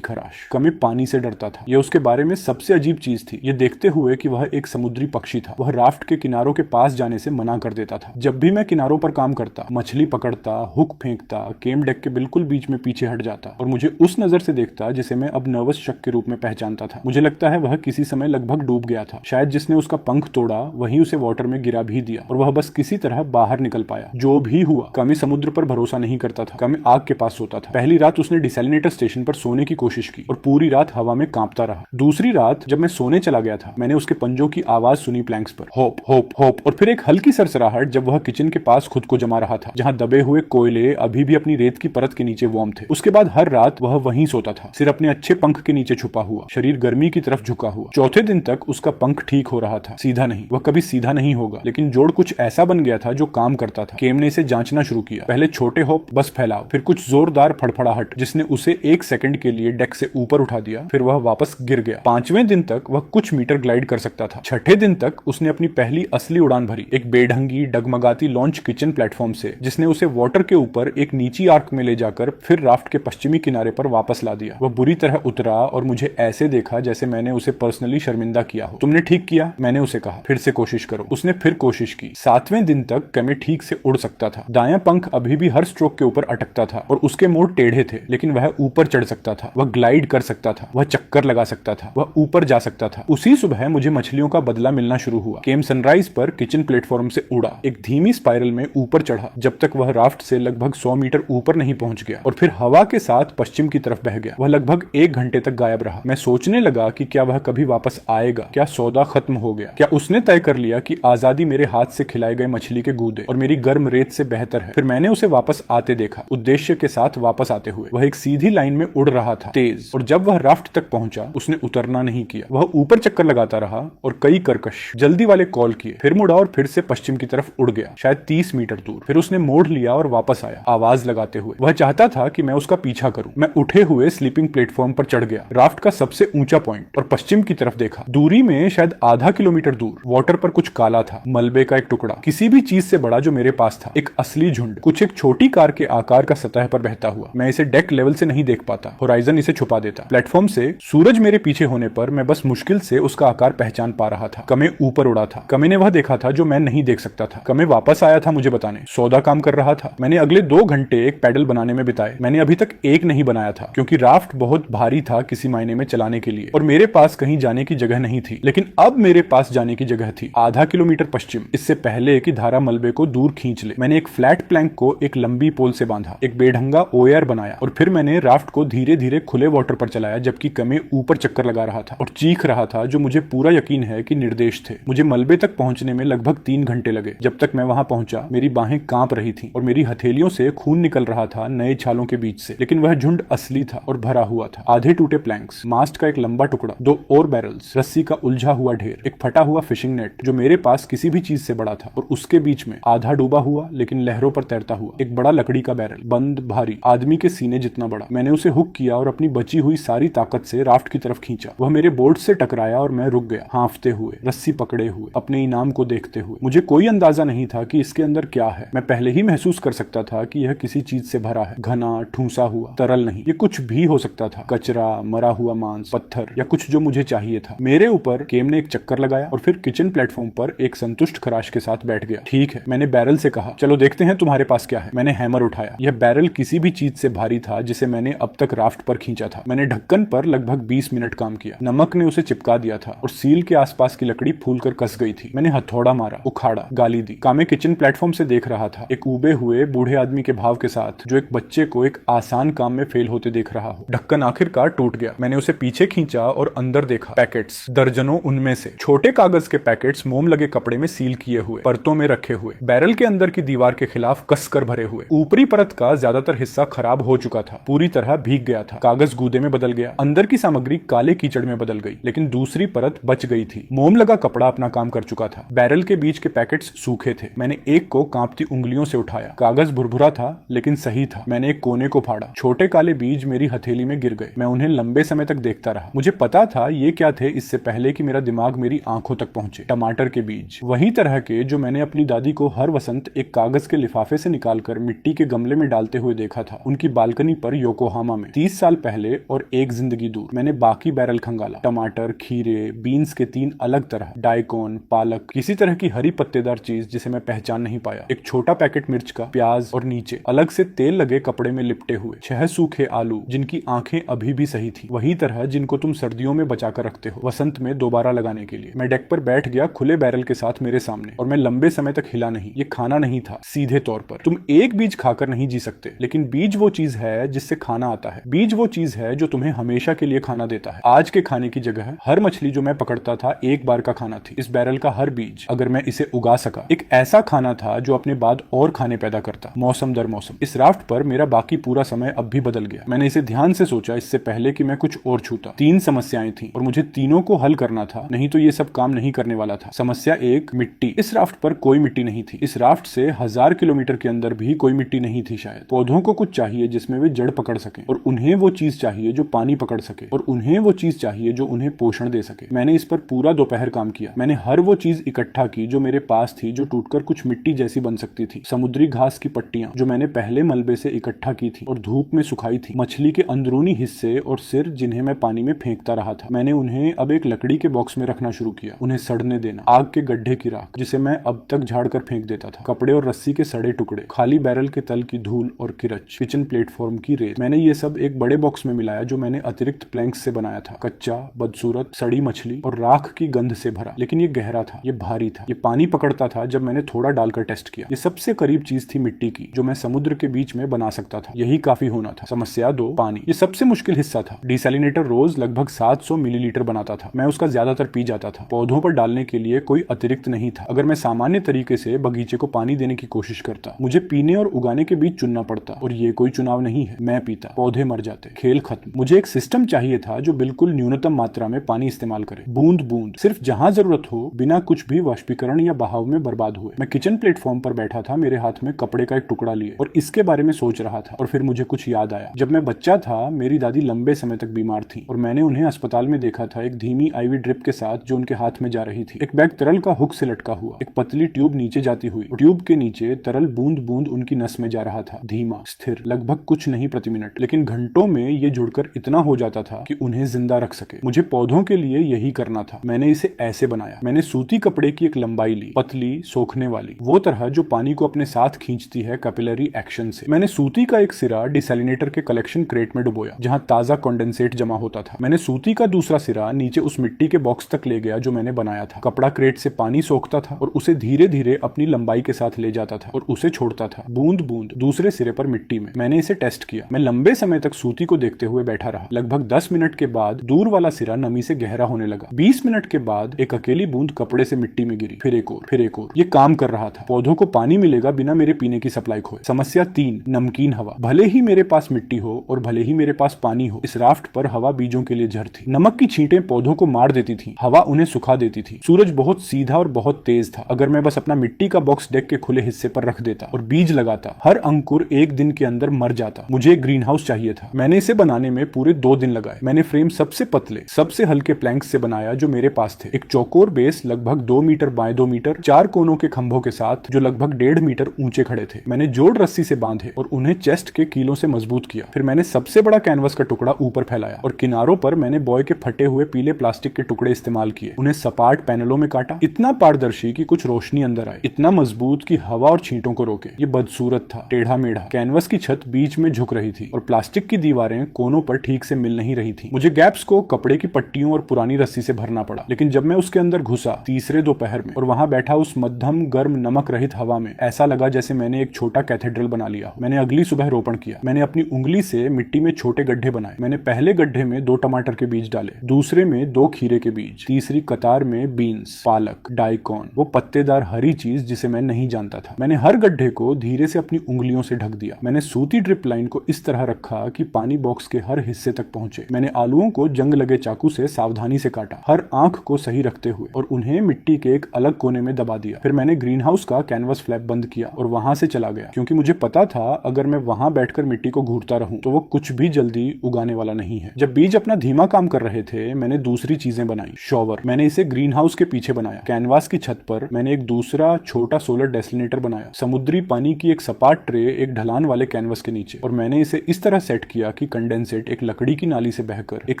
खराश। कमे पानी से डरता था। यह उसके बारे में सबसे अजीब चीज थी, ये देखते हुए कि वह एक समुद्री पक्षी था। वह राफ्ट के किनारों के पास जाने से मना कर देता था। जब भी मैं किनारों पर काम करता, मछली पकड़ता, हुक फेंकता, केम डेक के बिल्कुल बीच में पीछे हट जाता और मुझे उस नजर से देखता जिसे मैं अब नर्वस शक के रूप में पहचानता था। मुझे लगता है वह किसी समय लगभग डूब गया था। शायद जिसने उसका पंख तोड़ा वही उसे वाटर में गिरा भी दिया और वह बस किसी तरह बाहर निकल पाया। जो भी हुआ, कमे समुद्र पर भरोसा नहीं करता था। कमे आग के पास सोता था। पहली रात उसने डिसैलिनेटर स्टेशन पर सोने की कोशिश की और पूरी रात हवा में कांपता रहा। दूसरी रात जब मैं सोने चला गया था, मैंने उसके पंजों की आवाज सुनी प्लैंक्स पर, होप होप होप, और फिर एक हल्की सरसराहट जब वह किचन के पास खुद को जमा रहा था, जहां दबे हुए कोयले अभी भी अपनी रेत की परत के नीचे वार्म थे। उसके बाद हर रात वह वहीं सोता था, सिर अपने अच्छे पंख के नीचे छुपा हुआ, शरीर गर्मी की तरफ झुका हुआ। चौथे दिन तक उसका पंख ठीक हो रहा था, सीधा नहीं। वह कभी सीधा नहीं होगा, लेकिन जोड़ कुछ ऐसा बन गया था जो काम करता था। केम ने इसे जांचना शुरू किया। पहले छोटे होप, बस फैलाव, फिर कुछ जोरदार फड़फड़ाहट जिसने उसे 1 सेकंड के लिए डेक से ऊपर उठा दिया, फिर वह वापस गिर गया। 5वें दिन तक वह कुछ मीटर ग्लाइड कर सकता था। 6ठे दिन तक उसने अपनी पहली असली उड़ान भरी, एक बेढंगी डगमगाती लॉन्च किचन प्लेटफॉर्म से, जिसने उसे वाटर के ऊपर एक नीची आर्क में ले जाकर फिर राफ्ट के पश्चिमी किनारे पर वापस ला दिया। वह बुरी तरह उतरा और मुझे ऐसे देखा जैसे मैंने उसे पर्सनली शर्मिंदा किया हो। तुमने ठीक किया, मैंने उसे कहा, फिर से कोशिश करो। उसने फिर कोशिश की। 7वें दिन तक कमे ठीक से उड़ सकता था। दायां पंख अभी भी हर स्ट्रोक के ऊपर अटकता था और उसके मोड़ टेढ़े थे, लेकिन वह ऊपर चढ़ सकता था, वह ग्लाइड कर सकता था, वह चक्कर लगा सकता था, वह ऊपर जा सकता था। उसी सुबह मुझे मछलियों का बदला मिलना शुरू हुआ। केम सनराइज पर किचन प्लेटफॉर्म से उड़ा, एक धीमी स्पाइरल में ऊपर चढ़ा जब तक वह राफ्ट से लगभग 100 मीटर ऊपर नहीं पहुंच गया, और फिर हवा के साथ पश्चिम की तरफ बह गया। वह लगभग 1 घंटे तक गायब रहा। मैं सोचने लगा कि क्या वह कभी वापस आएगा, क्या सौदा खत्म हो गया, क्या उसने तय कर लिया कि आजादी मेरे हाथ से खिलाए गए मछली के गूदे और मेरी गर्म रेत से बेहतर है। फिर मैंने मैंने उसे वापस आते देखा, उद्देश्य के साथ वापस आते हुए। वह एक सीधी लाइन में उड़ रहा था, तेज, और जब वह राफ्ट तक पहुंचा उसने उतरना नहीं किया। वह ऊपर चक्कर लगाता रहा और कई कर्कश जल्दी वाले कॉल किए, फिर मुड़ा और फिर से पश्चिम की तरफ उड़ गया, शायद 30 मीटर दूर। फिर उसने मोड़ लिया और वापस आया, आवाज लगाते हुए। वह चाहता था कि मैं उसका पीछा करूं। मैं उठे हुए स्लीपिंग प्लेटफॉर्म पर चढ़ गया, राफ्ट का सबसे ऊंचा पॉइंट, और पश्चिम की तरफ देखा। दूरी में शायद आधा किलोमीटर दूर वाटर पर कुछ काला था, मलबे का एक टुकड़ा, किसी भी चीज से बड़ा जो मेरे पास था। एक असली झुंड, कुछ एक छोटी कार के आकार का सतह पर बहता हुआ। मैं इसे डेक लेवल से नहीं देख पाता, होराइजन इसे छुपा देता। प्लेटफॉर्म से सूरज मेरे पीछे होने पर मैं बस मुश्किल से उसका आकार पहचान पा रहा था। कमे ऊपर उड़ा था, कमे ने वह देखा था जो मैं नहीं देख सकता था। कमे वापस आया था मुझे बताने, सौदा काम कर रहा था। मैंने अगले 2 घंटे एक पैडल बनाने में बिताए। मैंने अभी तक एक नहीं बनाया था, क्योंकि राफ्ट बहुत भारी था किसी मायने में चलाने के लिए, और मेरे पास कहीं जाने की जगह नहीं थी। लेकिन अब मेरे पास जाने की जगह थी, आधा किलोमीटर पश्चिम, इससे पहले कि धारा मलबे को दूर खींच ले। मैंने एक फ्लैट प्लैंक को एक लंबी पोल से बांधा, एक बेढंगा ओएआर बनाया, और फिर मैंने राफ्ट को धीरे धीरे खुले वाटर पर चलाया, जबकि कमे ऊपर चक्कर लगा रहा था और चीख रहा था, जो मुझे पूरा यकीन है कि निर्देश थे। मुझे मलबे तक पहुंचने में लगभग 3 घंटे लगे। जब तक मैं वहां पहुंचा मेरी बाहें कांप रही थी और मेरी हथेलियों से खून निकल रहा था नए छालों के बीच से। लेकिन वह झुंड असली था और भरा हुआ था। आधे टूटे प्लैंक्स, मास्ट का एक लंबा टुकड़ा, 2 और बैरल्स, रस्सी का उलझा हुआ ढेर, एक फटा हुआ फिशिंग नेट जो मेरे पास किसी भी चीज से बड़ा था, और उसके बीच में आधा डूबा हुआ लेकिन लहरों पर तैरता हुआ एक बड़ा लकड़ी का बैरल, बंद, भारी, आदमी के सीने जितना बड़ा। मैंने उसे हुक किया और अपनी बची हुई सारी ताकत से राफ्ट की तरफ खींचा। वह मेरे बोर्ड से टकराया और मैं रुक गया, हांफते हुए, रस्सी पकड़े हुए, अपने इनाम को देखते हुए। मुझे कोई अंदाजा नहीं था कि इसके अंदर क्या है। मैं पहले ही महसूस कर सकता था कि यह किसी चीज से भरा है, घना, ठूंसा हुआ, तरल नहीं। ये कुछ भी हो सकता था, कचरा, मरा हुआ मांस, पत्थर, या कुछ जो मुझे चाहिए था। मेरे ऊपर केम ने एक चक्कर लगाया और फिर किचन प्लेटफॉर्म पर एक संतुष्ट खराश के साथ बैठ गया। ठीक है, मैंने बैरल से कहा, चलो देखते हैं तुम्हारे पास क्या है। मैंने हैमर उठाया। यह बैरल किसी भी चीज से भारी था जिसे मैंने अब तक राफ्ट पर खींचा था। मैंने ढक्कन पर लगभग 20 मिनट काम किया। नमक ने उसे चिपका दिया था और सील के आसपास की लकड़ी फूलकर कस गई थी। मैंने हथौड़ा मारा, उखाड़ा, गाली दी। कामे किचन प्लेटफॉर्म से देख रहा था, एक उबे हुए बूढ़े आदमी के भाव के साथ, जो एक बच्चे को एक आसान काम में फेल होते देख रहा हो। ढक्कन आखिरकार टूट गया। मैंने उसे पीछे खींचा और अंदर देखा। पैकेट्स, दर्जनों, उनमें से छोटे कागज के पैकेट्स, मोम लगे कपड़े में सील किए हुए, परतों में रखे हुए, बैरल के अंदर की दीवार के खिलाफ कसकर भरे हुए। ऊपरी परत का ज्यादातर हिस्सा खराब हो चुका था, पूरी तरह भीग गया था, कागज गूदे में बदल गया, अंदर की सामग्री काले कीचड़ में बदल गई, लेकिन दूसरी परत बच गई थी। मोम लगा कपड़ा अपना काम कर चुका था। बैरल के बीच के पैकेट्स सूखे थे। मैंने एक को कांपती उंगलियों से उठाया। कागज भुरभुरा था लेकिन सही था। मैंने एक कोने को फाड़ा। छोटे काले बीज मेरी हथेली में गिर गए। मैं उन्हें लंबे समय तक देखता रहा। मुझे पता था ये क्या थे इससे पहले कि मेरा दिमाग मेरी आंखों तक पहुंचे। टमाटर के बीज, वही तरह के जो मैंने अपनी दादी को हर वसंत एक कागज के लिफाफे से निकालकर मिट्टी के गमले में डालते हुए देखा था, उनकी बालकनी पर योकोहामा में 30 साल पहले, और एक जिंदगी दूर। मैंने बाकी बैरल खंगाला। टमाटर, खीरे, बीन्स के 3 अलग तरह, डाइकोन, पालक, किसी तरह की हरी पत्तेदार चीज जिसे मैं पहचान नहीं पाया, एक छोटा पैकेट मिर्च का, प्याज, और नीचे अलग से तेल लगे कपड़े में लिपटे हुए 6 सूखे आलू, जिनकी आंखें अभी भी सही थी, वही तरह जिनको तुम सर्दियों में बचाकर रखते हो वसंत में दोबारा लगाने के लिए। मैं डेक पर बैठ गया, खुले बैरल के साथ मेरे सामने, और मैं लंबे समय तक हिला नहीं। ये खाना नहीं था सीधे तौर पर। तुम एक बीज खाकर नहीं जी सकते, लेकिन बीज वो चीज है जिससे खाना आता है। बीज वो चीज है जो तुम्हें हमेशा के लिए खाना देता है। आज के खाने की जगह हर मछली जो मैं पकड़ता था एक बार का खाना थी। इस बैरल का हर बीज, अगर मैं इसे उगा सका, एक ऐसा खाना था जो अपने बाद और खाने पैदा करता, मौसम दर मौसम। इस राफ्ट पर मेरा बाकी पूरा समय अब भी बदल गया। मैंने इसे ध्यान से सोचा इससे पहले कि मैं कुछ और छूता। 3 समस्याएं थी और मुझे तीनों को हल करना था, नहीं तो ये सब काम नहीं करने वाला था। समस्या 1, मिट्टी। इस राफ्ट पर कोई मिट्टी नहीं थी। इस राफ्ट से 1000 किलोमीटर के अंदर भी कोई मिट्टी नहीं थी शायद। पौधों को कुछ चाहिए जिसमें वे जड़ पकड़ सके, और उन्हें वो चीज चाहिए जो पानी पकड़ सके, और उन्हें वो चीज चाहिए जो उन्हें पोषण दे सके। मैंने इस पर पूरा दोपहर काम किया। मैंने हर वो चीज इकट्ठा की जो मेरे पास थी, जो टूटकर कुछ मिट्टी जैसी बन सकती थी। समुद्री घास की पट्टियां जो मैंने पहले मलबे से इकट्ठा की थी और धूप में सुखाई थी। मछली के अंदरूनी हिस्से और सिर जिन्हें मैं पानी में फेंकता रहा था। मैंने उन्हें अब एक लकड़ी के बॉक्स में रखना शुरू किया, उन्हें सड़ने देना। आग के गड्ढे की राख जिसे मैं अब तक झाड़ कर फेंक देता था, कपड़े और रस्सी के सड़े टुकड़े, खाली बैरल के तल की धूल और किरच, किचन प्लेटफॉर्म की रेत। मैंने ये सब एक बड़े बॉक्स में मिलाया जो मैंने अतिरिक्त प्लैंक्स से बनाया था। कच्चा, बदसूरत, सड़ी मछली और राख की गंध से भरा। लेकिन ये गहरा था, ये भारी था, ये पानी पकड़ता था जब मैंने थोड़ा डालकर टेस्ट किया। ये सबसे करीब चीज थी मिट्टी की जो मैं समुद्र के बीच में बना सकता था। यही काफी होना था। समस्या 2, पानी। ये सबसे मुश्किल हिस्सा था। डिसैलिनेटर रोज लगभग 700 मिलीलीटर बनाता था। मैं उसका ज्यादातर पी जाता था। पौधों पर डालने के लिए कोई अतिरिक्त नहीं था। अगर मैं सामान्य तरीके से बगीचे को पानी देने की कोशिश करता, मुझे मुझे पीने और उगाने के बीच चुनना पड़ता, और ये कोई चुनाव नहीं है। मैं पीता, पौधे मर जाते, खेल खत्म। मुझे एक सिस्टम चाहिए था जो बिल्कुल न्यूनतम मात्रा में पानी इस्तेमाल करे, बूंद बूंद, सिर्फ जहां जरूरत हो, बिना कुछ भी वाष्पीकरण या बहाव में बर्बाद हुए। मैं किचन प्लेटफॉर्म पर बैठा था, मेरे हाथ में कपड़े का एक टुकड़ा लिए, और इसके बारे में सोच रहा था। और फिर मुझे कुछ याद आया। जब मैं बच्चा था, मेरी दादी लंबे समय तक बीमार थी, और मैंने उन्हें अस्पताल में देखा था, एक धीमी आईवी ड्रिप के साथ जो उनके हाथ में जा रही थी। एक बैग तरल का हुक से लटका हुआ, एक पतली ट्यूब नीचे जाती हुई, ट्यूब के नीचे तरल बूंद बूंद उनकी नस में जा रहा था, धीमा, स्थिर, लगभग कुछ नहीं प्रति मिनट, लेकिन घंटों में ये जुड़कर इतना हो जाता था कि उन्हें जिंदा रख सके। मुझे पौधों के लिए यही करना था। मैंने इसे ऐसे बनाया। मैंने सूती कपड़े की एक लंबाई ली, पतली, सोखने वाली, वो तरह जो पानी को अपने साथ खींचती है कैपिलरी एक्शन से। मैंने सूती का एक सिरा डिसैलिनेटर के कलेक्शन क्रेट में डुबोया, जहां ताजा कंडेंसेट जमा होता था। मैंने सूती का दूसरा सिरा नीचे उस मिट्टी के बॉक्स तक ले गया जो मैंने बनाया था। कपड़ा क्रेट से पानी सोखता था और उसे धीरे धीरे अपनी लंबाई के साथ ले जाता था और उसे छोड़ता था, बूंद बूंद, दूसरे सिरे पर मिट्टी में। मैंने इसे टेस्ट किया। मैं लंबे समय तक सूती को देखते हुए बैठा रहा। लगभग 10 मिनट के बाद दूर वाला सिरा नमी से गहरा होने लगा। 20 मिनट के बाद एक अकेली बूंद कपड़े से मिट्टी में गिरी, फिर एक और, फिर एक और। ये काम कर रहा था। पौधों को पानी मिलेगा बिना मेरे पीने की सप्लाई खोए। समस्या 3, नमकीन हवा। भले ही मेरे पास मिट्टी हो और भले ही मेरे पास पानी हो, इस राफ्ट पर हवा बीजों के लिए जड़ थी। नमक की छींटें पौधों को मार देती थी, हवा उन्हें सुखा देती थी। सूरज बहुत सीधा और बहुत तेज था। अगर मैं बस अपना मिट्टी का बॉक्स डेक के खुले हिस्से पर रख देता और बीज लगाता, हर अंकुर एक दिन के अंदर मर जाता। मुझे एक ग्रीन हाउस चाहिए था। मैंने इसे बनाने में पूरे 2 दिन लगाए। मैंने फ्रेम सबसे पतले, सबसे हल्के प्लैंक्स से बनाया जो मेरे पास थे। एक चौकोर बेस लगभग 2 मीटर बाय 2 मीटर, 4 कोनों के खंभों के साथ जो लगभग 1.5 मीटर ऊंचे खड़े थे। मैंने जोड़ रस्सी से बांधे और उन्हें चेस्ट के कीलों से मजबूत किया। फिर मैंने सबसे बड़ा कैनवस का टुकड़ा ऊपर फैलाया और किनारों पर मैंने बॉय के फटे हुए पीले प्लास्टिक के टुकड़े इस्तेमाल किए। उन्हें सपाट पैनलों में काटा, इतना पारदर्शी कि कुछ रोशनी अंदर आए, इतना मजबूत कि हवा और छींटों को रोके। ये बदसूरत था, टेढ़ा मेढ़ा। कैनवस की छत बीच में झुक रही थी और प्लास्टिक की दीवारें कोनों पर ठीक से मिल नहीं रही थी। मुझे गैप्स को कपड़े की पट्टियों और पुरानी रस्सी से भरना पड़ा। लेकिन जब मैं उसके अंदर घुसा तीसरे दोपहर में और वहां बैठा उस मध्यम गर्म नमक रहित हवा में, ऐसा लगा जैसे मैंने एक छोटा कैथेड्रल बना लिया। मैंने अगली सुबह रोपण किया। मैंने अपनी उंगली से मिट्टी में छोटे गड्ढे बनाए। मैंने पहले गड्ढे में 2 टमाटर के बीज डाले, दूसरे में 2 खीरे के बीज, तीसरी कतार में बीन्स, पालक, डाइकॉन, वो पत्तेदार हरी चीज जिसे मैं नहीं जानता था। मैंने हर गड्ढे को धीरे से अपनी उंगलियों से ढक दिया। मैंने सूती ड्रिप लाइन को इस तरह रखा कि पानी बॉक्स के हर हिस्से तक पहुंचे। मैंने आलूओं को जंग लगे चाकू से सावधानी से काटा, हर आंख को सही रखते हुए, और उन्हें मिट्टी के एक अलग कोने में दबा दिया। फिर मैंने ग्रीन हाउस का कैनवस फ्लैप बंद किया और वहां से चला गया, क्योंकि मुझे पता था अगर मैं वहां बैठकर मिट्टी को घूरता रहूं तो वो कुछ भी जल्दी उगाने वाला नहीं है। जब बीज अपना धीमा काम कर रहे थे, मैंने दूसरी चीजें बनाई। शॉवर, मैंने इसे ग्रीन हाउस के पीछे बनाया। कैनवास की छत पर मैंने एक दूसरा छोटा सोलर डेसिलेटर बनाया। समुद्री पानी की एक सपाट ट्रे एक ढलान वाले कैनवस के नीचे, और मैंने इसे इस तरह सेट किया कि कंडेंसेट एक लकड़ी की नाली से बहकर एक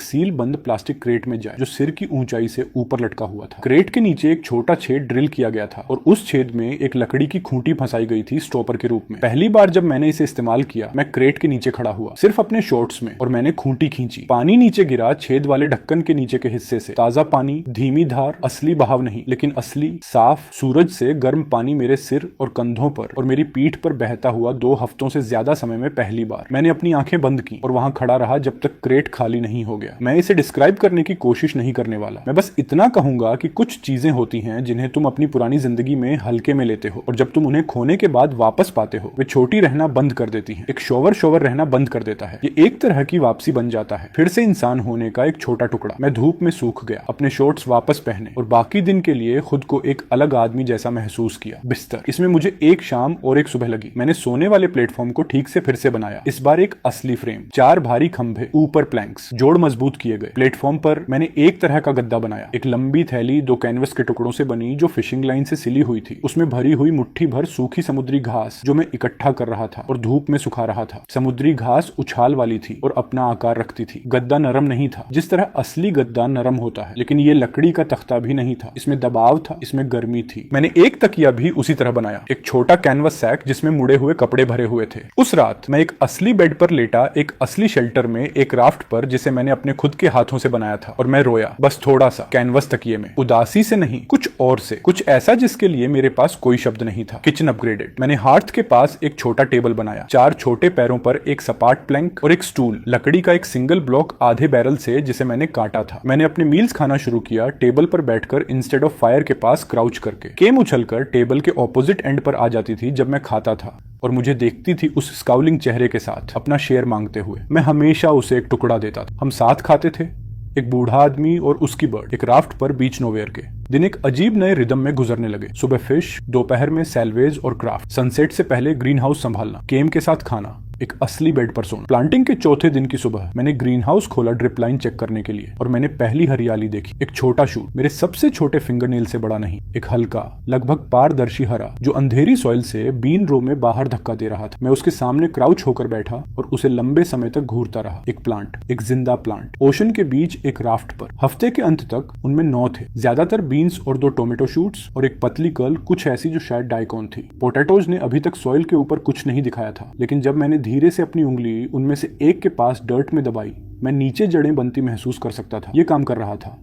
सील बंद प्लास्टिक क्रेट में जाए जो सिर की ऊंचाई से ऊपर लटका हुआ था। क्रेट के नीचे एक छोटा छेद ड्रिल किया गया था और उस छेद में एक लकड़ी की खूंटी फंसाई गई थी स्टॉपर के रूप में। पहली बार जब मैंने इसे इस्तेमाल किया, मैं क्रेट के नीचे खड़ा हुआ सिर्फ अपने शॉर्ट्स में, और मैंने खूंटी खींची। पानी नीचे गिरा छेद वाले ढक्कन के नीचे के हिस्से से। ताजा पानी, धीमी धार, असली बहाव नहीं, लेकिन असली साफ सूरज से गर्म पानी मेरे सिर और कंधों पर और मेरी पीठ पर बहता हुआ 2 हफ्तों से ज्यादा समय में पहली बार। मैंने अपनी आंखें बंद की और वहां खड़ा रहा जब तक क्रेट खाली नहीं हो गया। मैं इसे डिस्क्राइब करने की कोशिश नहीं करने वाला। मैं बस इतना कहूंगा कि कुछ चीजें होती हैं जिन्हें तुम अपनी पुरानी जिंदगी में हल्के में लेते हो, और जब तुम उन्हें खोने के बाद वापस पाते हो, वे छोटी रहना बंद कर देती हैं। एक शोवर रहना बंद कर देता है। ये एक तरह की वापसी बन जाता है, फिर से इंसान होने का एक छोटा टुकड़ा। मैं धूप में सूख गया, अपने शॉर्ट्स वापस पहने और बाकी दिन के लिए खुद को एक अलग आदमी जैसा महसूस किया। बिस्तर, इसमें मुझे एक शाम और एक सुबह लगी। मैंने सोने वाले प्लेटफॉर्म को ठीक से फिर से बनाया। इस बार एक असली फ्रेम, 4 भारी खंभे, ऊपर प्लैंक्स, जोड़ मजबूत किए गए। प्लेटफॉर्म पर मैंने एक तरह का गद्दा बनाया, एक लंबी थैली 2 कैनवस के टुकड़ों से बनी जो फिशिंग लाइन से सिली हुई थी। उसमें भरी हुई मुट्ठी भर सूखी समुद्री घास जो मैं इकट्ठा कर रहा था और धूप में सुखा रहा था। समुद्री घास उछाल वाली थी और अपना आकार रखती थी। गद्दा नरम नहीं था जिस तरह असली गद्दा नरम होता है, लेकिन ये लकड़ी का तख्ता भी नहीं था। इसमें दबाव था, इसमें गर्मी थी। मैंने एक तकिया भी उसी तरह बनाया, एक छोटा कैनवस सैक जिसमें मुड़े हुए कपड़े भरे हुए थे। उस रात मैं एक असली बेड पर लेटा, एक असली शेल्टर में, एक राफ्ट पर जिसे मैंने अपने खुद के हाथों से बनाया था, और मैं रोया, बस थोड़ा सा, कैनवस तकिए में। उदासी से नहीं, कुछ और से, कुछ ऐसा जिसके लिए मेरे पास कोई शब्द नहीं था। Kitchen upgraded. मैंने हार्थ के पास एक छोटा टेबल बनाया, 4 छोटे पैरों पर एक सपाट प्लैंक और एक स्टूल, लकड़ी का एक सिंगल ब्लॉक आधे बैरल से जिसे मैंने काटा था। मैंने अपने मील्स खाना शुरू किया टेबल पर बैठकर इंस्टेड ऑफ फायर के पास क्राउच करके। केम उछलकर टेबल के ऑपोजिट एंड पर आ जाती थी जब मैं खाता था और मुझे देखती थी उस स्काउलिंग चेहरे के साथ अपना शेयर मांगते हुए। मैं हमेशा उसे एक टुकड़ा देता था। हम साथ खाते थे, एक बूढ़ा आदमी और उसकी बर्ड, एक राफ्ट पर बीच नोवेयर के। दिन एक अजीब नए रिदम में गुजरने लगे। सुबह फिश, दोपहर में सैलवेज और क्राफ्ट, सनसेट से पहले ग्रीन हाउस संभालना, केम के साथ खाना, एक असली बेड पर सोना। प्लांटिंग के चौथे दिन की सुबह मैंने ग्रीन हाउस खोला ड्रिप लाइन चेक करने के लिए और मैंने पहली हरियाली देखी। एक छोटा शूट, मेरे सबसे छोटे फिंगरनेल से बड़ा नहीं, एक हल्का लगभग पारदर्शी हरा जो अंधेरी सॉइल से बीन रो में बाहर धक्का दे रहा था। मैं उसके सामने क्राउच होकर बैठा और उसे लंबे समय तक घूरता रहा। एक प्लांट, एक जिंदा प्लांट, ओशन के बीच एक राफ्ट पर। हफ्ते के अंत तक उनमें 9 थे, ज्यादातर बीन्स और 2 टोमेटो शूट्स और एक पतली कर्ल, कुछ ऐसी जो शायद डाइकॉन थी। पोटैटोज ने अभी तक सॉइल के ऊपर कुछ नहीं दिखाया था, लेकिन जब मैंने धीरे से अपनी उंगली उनमें से एक के पास डर्ट में दबाई, मैं नीचे जड़ें बनती महसूस कर सकता था। यह काम कर रहा था।